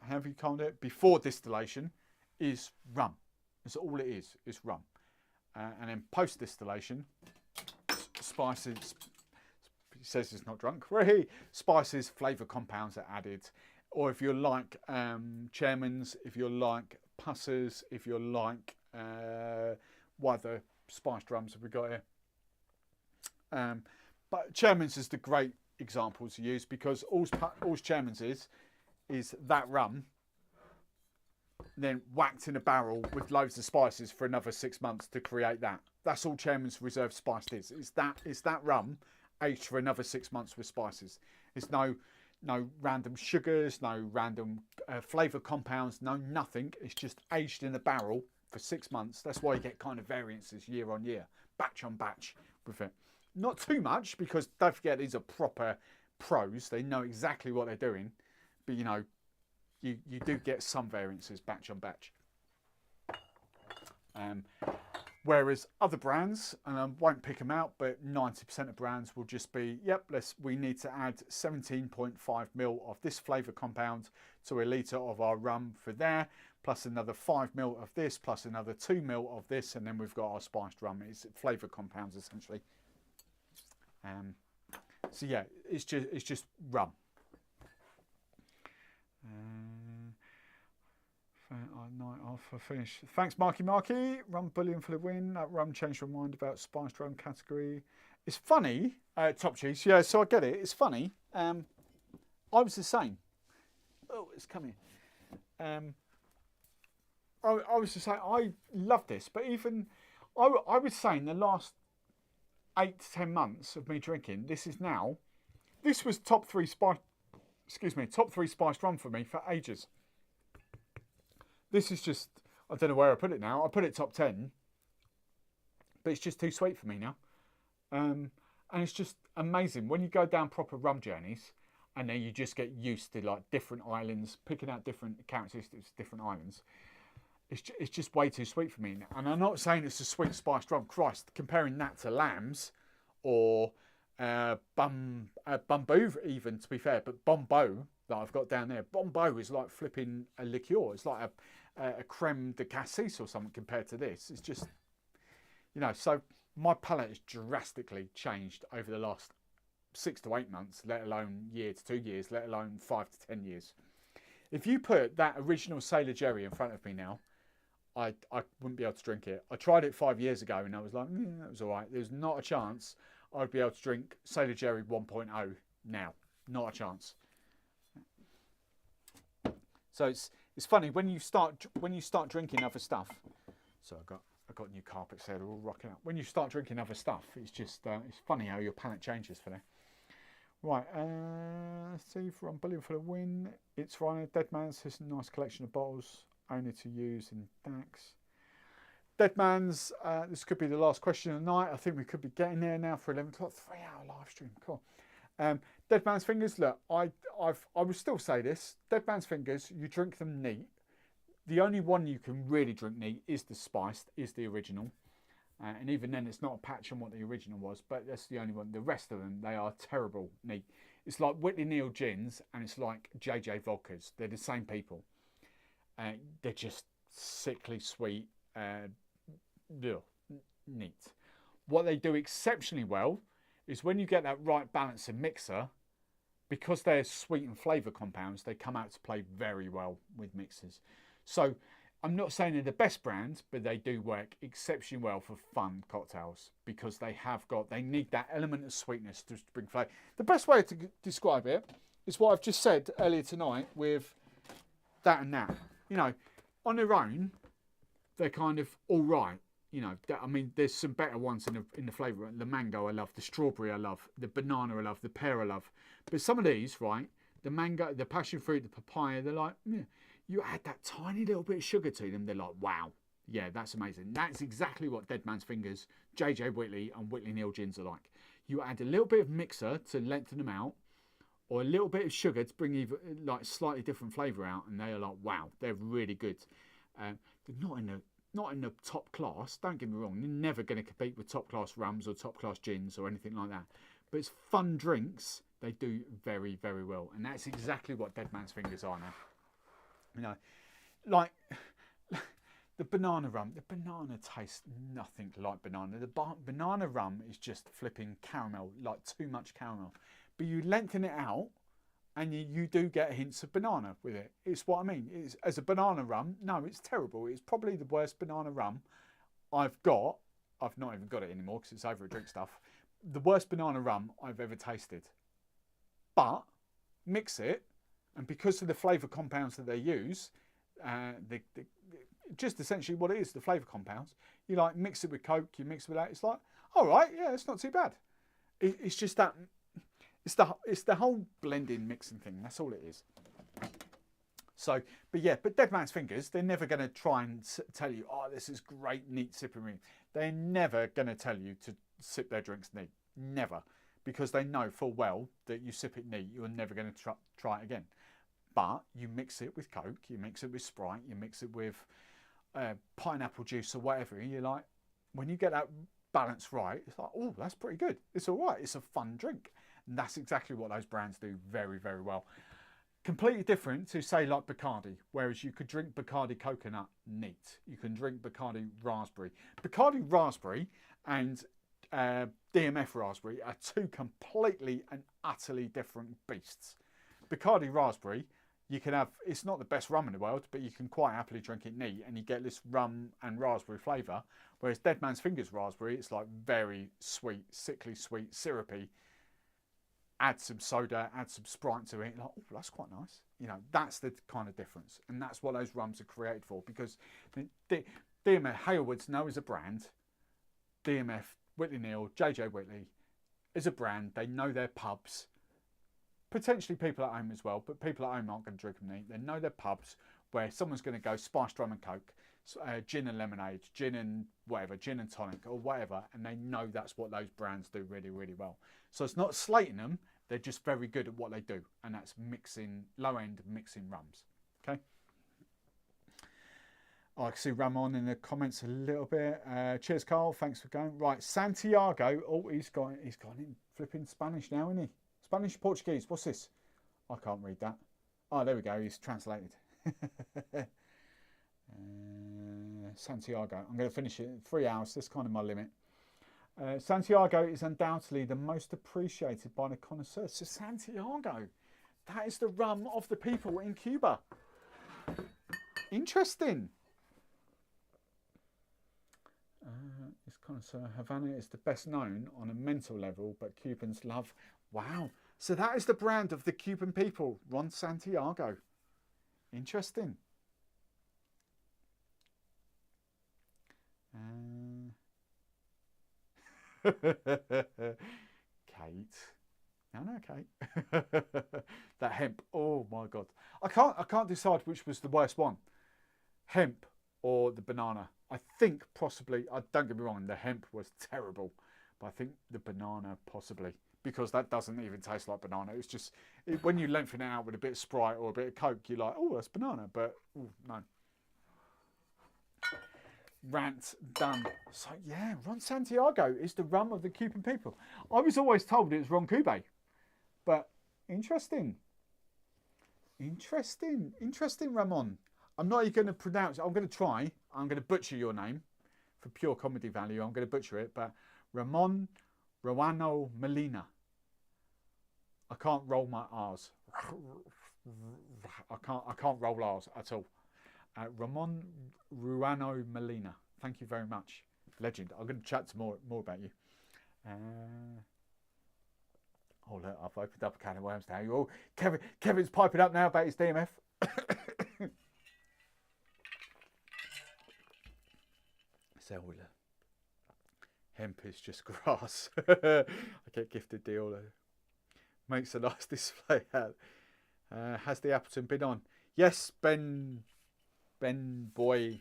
however you call it, before distillation is rum. That's all it is rum. And then post distillation, spices. It says it's not drunk. Spices, flavour compounds are added. Or if you're like Chairman's, if you're like Pussers, if you're like what other spiced rums have we got here? But Chairman's is the great example to use, because all Chairman's is that rum then whacked in a barrel with loads of spices for another 6 months to create that. That's all Chairman's Reserve Spiced is. It's that rum aged for another 6 months with spices. It's no random sugars, no random flavour compounds, no nothing. It's just aged in a barrel for 6 months. That's why you get kind of variances year on year, batch on batch with it. Not too much, because don't forget these are proper pros. They know exactly what they're doing. But you know, you do get some variances batch on batch. Whereas other brands, and I won't pick them out, but 90% of brands will just be, yep, we need to add 17.5 ml of this flavour compound to a litre of our rum for there, plus another 5 ml of this, plus another 2 ml of this, and then we've got our spiced rum. It's flavour compounds essentially. So yeah, it's just rum. Night off for finish. Thanks, Marky. Rum bullion for the win. That rum changed my mind about spiced rum category. It's funny, Top Cheese. Yeah, so I get it. It's funny. I was the same. Oh, it's coming. I was the same. I love this, but even I would say in the last 8 to 10 months of me drinking, this was top three spiced rum for me for ages. This is just, I don't know where I put it now. I put it top 10, but it's just too sweet for me now. And it's just amazing when you go down proper rum journeys, and then you just get used to like different islands, picking out different characteristics of different islands. It's just way too sweet for me. And I'm not saying it's a sweet spiced rum. Christ, comparing that to Lambs or Bumbo even, to be fair, but Bombo that I've got down there, Bombo is like flipping a liqueur. It's like a creme de cassis or something compared to this. It's just, you know, so my palate has drastically changed over the last 6 to 8 months, let alone year to 2 years, let alone 5 to 10 years. If you put that original Sailor Jerry in front of me now, I wouldn't be able to drink it. I tried it 5 years ago and I was like, that was all right. There's not a chance I'd be able to drink Sailor Jerry 1.0 now. Not a chance. So it's funny when you start drinking other stuff. So I got new carpets there, they're all rocking up. When you start drinking other stuff, it's just it's funny how your palate changes for that. Right, let's see, from Bullion for the win. It's Rhino. Deadman's has a nice collection of bottles only to use in Dax. Deadman's, this could be the last question of the night. I think we could be getting there now for 11 o'clock. 3-hour live stream, cool. Deadman's Fingers, look, I would still say this. Deadman's Fingers, you drink them neat. The only one you can really drink neat is the spiced, is the original. And even then, it's not a patch on what the original was, but that's the only one. The rest of them, they are terrible neat. It's like Whitley Neal gins, and it's like JJ vodkas. They're the same people. They're just sickly sweet, neat. What they do exceptionally well is when you get that right balance in mixer, because they're sweet and flavour compounds, they come out to play very well with mixers. So I'm not saying they're the best brand, but they do work exceptionally well for fun cocktails because they need that element of sweetness to bring flavour. The best way to describe it is what I've just said earlier tonight with that and that. You know, on their own, they're kind of all right. You know, I mean, there's some better ones in the flavour. The mango I love, the strawberry I love, the banana I love, the pear I love. But some of these, right, the mango, the passion fruit, the papaya, they're like, yeah. You add that tiny little bit of sugar to them, they're like, wow, yeah, that's amazing. That's exactly what Dead Man's Fingers, JJ Whitley and Whitley Neal gins are like. You add a little bit of mixer to lengthen them out, or a little bit of sugar to bring even like slightly different flavour out, and they are like, wow, they're really good. They're not in the top class, don't get me wrong, you're never going to compete with top class rums or top class gins or anything like that. But it's fun drinks, they do very, very well. And that's exactly what Dead Man's Fingers are now. You know, like the banana rum, the banana tastes nothing like banana. The banana rum is just flipping caramel, like too much caramel. But you lengthen it out and you do get hints of banana with it. It's what I mean. It's, as a banana rum, no, it's terrible. It's probably the worst banana rum I've got. I've not even got it anymore because it's over at Drink Stuff. The worst banana rum I've ever tasted. But mix it, and because of the flavour compounds that they use, just essentially what it is, the flavour compounds, you like mix it with Coke, you mix it with that, it's like, all right, yeah, it's not too bad. It's just that, it's the whole blending, mixing thing, that's all it is. So, but Dead Man's Fingers, they're never going to try and tell you, oh, this is great, neat sipping room. They're never going to tell you to sip their drinks neat, never. Because they know full well that you sip it neat, you're never going to try it again. But you mix it with Coke, you mix it with Sprite, you mix it with pineapple juice or whatever. You're like, when you get that balance right, it's like, oh, that's pretty good. It's all right. It's a fun drink. And that's exactly what those brands do very, very well. Completely different to, say, like Bacardi, whereas you could drink Bacardi coconut neat. You can drink Bacardi raspberry. Bacardi raspberry and DMF raspberry are two completely and utterly different beasts. Bacardi raspberry, you can have, it's not the best rum in the world, but you can quite happily drink it neat and you get this rum and raspberry flavour. Whereas Dead Man's Fingers raspberry, it's like very sweet, sickly sweet, syrupy. Add some soda, add some Sprite to it, like, oh, that's quite nice. You know, that's the kind of difference. And that's what those rums are created for, because DMF, Halewoods know as a brand, DMF, Whitley Neal, JJ Whitley, is a brand, they know their pubs. Potentially people at home as well, but people at home aren't going to drink them neat. They know their pubs where someone's going to go spiced rum and Coke, gin and lemonade, gin and whatever, gin and tonic or whatever, and they know that's what those brands do really, really well. So it's not slating them, they're just very good at what they do, and that's mixing, low-end mixing rums, okay? Oh, I can see Ramon in the comments a little bit. Cheers, Carl, thanks for going. Right, Santiago, oh, he's gone in flipping Spanish now, isn't he? Spanish, Portuguese, what's this? I can't read that. Oh, there we go, he's translated. Santiago, I'm going to finish it in 3 hours, that's kind of my limit. Santiago is undoubtedly the most appreciated by the connoisseurs. So Santiago, that is the rum of the people in Cuba. Interesting. This connoisseur, Havana is the best known on a mental level, but Cubans love. Wow. So that is the brand of the Cuban people, Ron Santiago. Interesting. Kate. No, Kate. That hemp. Oh my God. I can't decide which was the worst one. Hemp or the banana. I think possibly, don't get me wrong, the hemp was terrible, but I think the banana possibly, because that doesn't even taste like banana. It's just, when you lengthen it out with a bit of Sprite or a bit of Coke, you're like, oh, that's banana, but ooh, no. Rant done. So yeah, Ron Santiago is the rum of the Cuban people. I was always told it was Ron Cube, but interesting. Interesting, Ramon. I'm not even going to pronounce it. I'm going to try. I'm going to butcher your name for pure comedy value. I'm going to butcher it, but Ramon Ruano Molina. I can't roll my R's. I can't roll R's at all. Ramon Ruano Molina. Thank you very much. Legend. I'm going to chat to more about you. Oh look, I've opened up a can of worms now. Oh, Kevin's piping up now about his DMF. So hemp is just grass. I get gifted deal. Makes a nice display out. Has the Appleton been on? Yes, Ben boy.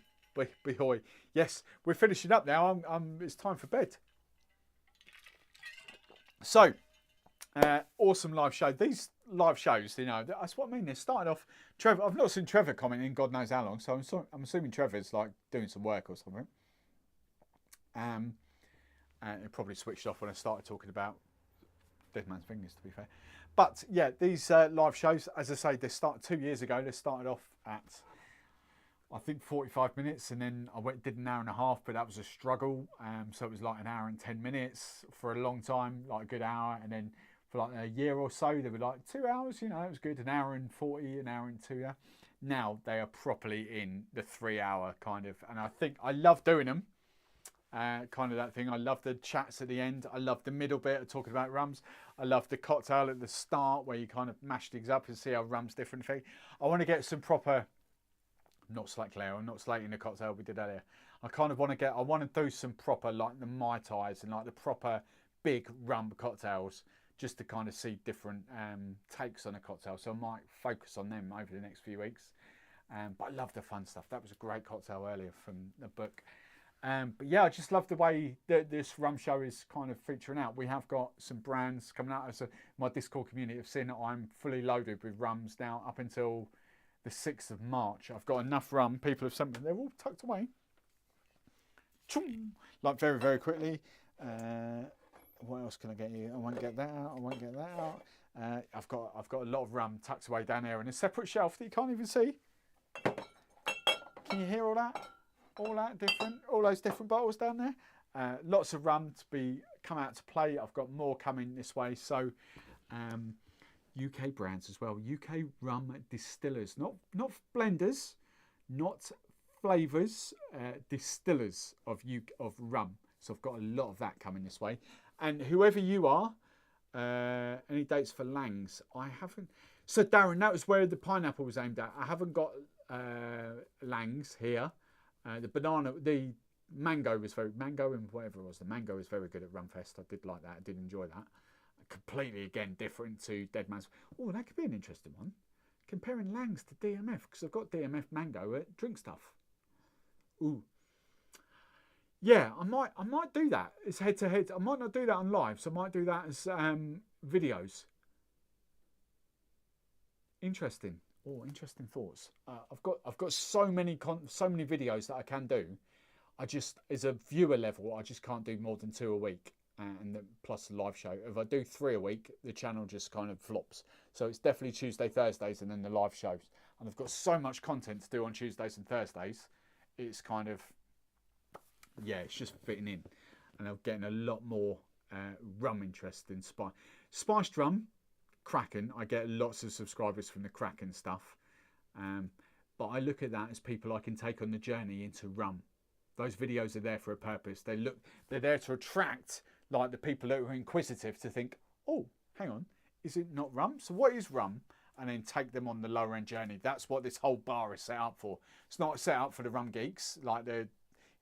Yes, we're finishing up now. It's time for bed. So, awesome live show. These live shows, you know, that's what I mean. They started off. Trevor, I've not seen Trevor commenting God knows how long, so I'm assuming Trevor's like doing some work or something. And it probably switched off when I started talking about Dead Man's Fingers, to be fair. But yeah, these live shows, as I say, they started 2 years ago. They started off at, I think, 45 minutes, and then I did an hour and a half, but that was a struggle. So it was like an hour and 10 minutes for a long time, like a good hour, and then for like a year or so, they were like 2 hours. You know, it was good. An hour and 40, an hour and 2 hours. Now they are properly in the 3 hour kind of, and I think I love doing them. Kind of that thing. I love the chats at the end. I love the middle bit of talking about rums. I love the cocktail at the start where you kind of mash things up and see how rum's different thing. I want to get some proper, not slate Claire, I'm not slating the cocktail we did earlier. I kind of want to do some proper, like the Mai Tais and like the proper big rum cocktails, just to kind of see different takes on a cocktail. So I might focus on them over the next few weeks. But I love the fun stuff. That was a great cocktail earlier from the book. But yeah, I just love the way that this rum show is kind of featuring out. We have got some brands coming out. As my Discord community have seen that I'm fully loaded with rums now up until the 6th of March. I've got enough rum. People have sent me. They're all tucked away. Like very, very quickly. What else can I get you? I won't get that out. I won't get that out. I've got a lot of rum tucked away down there in a separate shelf that you can't even see. Can you hear all that? All those different bottles down there. Lots of rum to come out to play. I've got more coming this way. So UK brands as well. UK rum distillers, not blenders, not flavours, distillers of rum. So I've got a lot of that coming this way. And whoever you are, any dates for Langs? I haven't. So Darren, that was where the pineapple was aimed at. I haven't got Langs here. The mango was mango and whatever it was. The mango was very good at Rumfest. I did like that. I did enjoy that. Completely again different to Dead Man's. Oh, that could be an interesting one. Comparing Langs to DMF, because I've got DMF mango at Drink Stuff. Ooh. Yeah, I might do that. It's head to head. I might not do that on live, so I might do that as videos. Interesting. Oh, interesting thoughts. I've got so many videos that I can do. I just, as a viewer level, I just can't do more than 2 a week, and plus the live show. If I do 3 a week, the channel just kind of flops. So it's definitely Tuesday, Thursdays, and then the live shows. And I've got so much content to do on Tuesdays and Thursdays. It's kind of, yeah, it's just fitting in, and I'm getting a lot more rum interest in spiced rum. Kraken, I get lots of subscribers from the Kraken stuff, but I look at that as people I can take on the journey into rum. Those videos are there for a purpose. They're there to attract like the people that are inquisitive to think, oh, hang on, is it not rum? So what is rum? And then take them on the lower end journey. That's what this whole bar is set up for. It's not set up for the rum geeks like the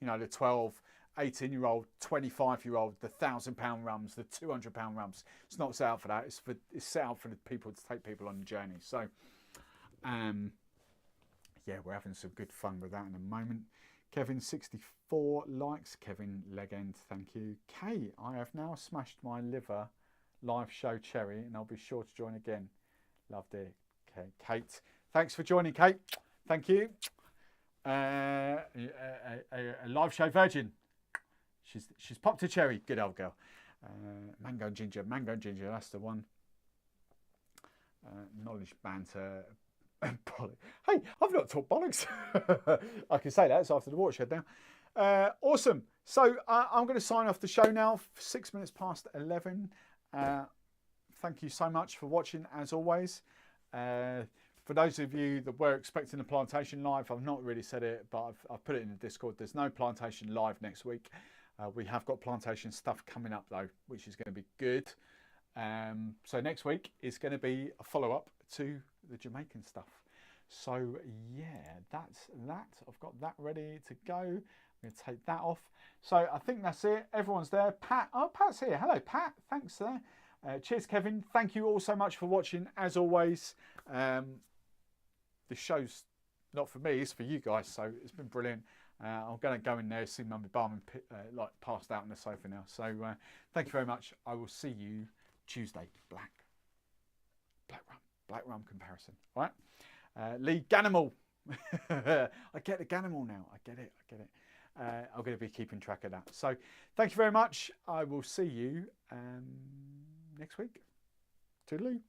12, 18-year-old, 25-year-old, the £1,000 rums, the £200 rums. It's not set out for that. It's set out for the people to take people on the journey. So, yeah, we're having some good fun with that in a moment. Kevin64 likes. Kevin Legend, thank you. Kate, I have now smashed my liver live show cherry, and I'll be sure to join again. Loved it. Okay, Kate, thanks for joining, Kate. Thank you. A live show virgin. She's popped a cherry. Good old girl. Mango and ginger. That's the one. Knowledge banter. Hey, I've not taught bollocks. I can say that. It's after the watershed now. Awesome. So I'm going to sign off the show now. 6 minutes past 11. Thank you so much for watching, as always. For those of you that were expecting the plantation live, I've not really said it, but I've put it in the Discord. There's no plantation live next week. We have got plantation stuff coming up though, which is going to be good. So next week is going to be a follow-up to the Jamaican stuff. So yeah, that's that. I've got that ready to go. I'm going to take that off. So I think that's it. Everyone's there. Pat, oh, Pat's here. Hello, Pat. Thanks there. Cheers, Kevin. Thank you all so much for watching, as always. This show's not for me, it's for you guys, so it's been brilliant. I'm going to go in there, see Mummy Barman like passed out on the sofa now. So thank you very much. I will see you Tuesday. Black rum comparison. All right. Lee Ganimal. I get the Ganimal now. I get it. I'm going to be keeping track of that. So thank you very much. I will see you next week. Toodaloo.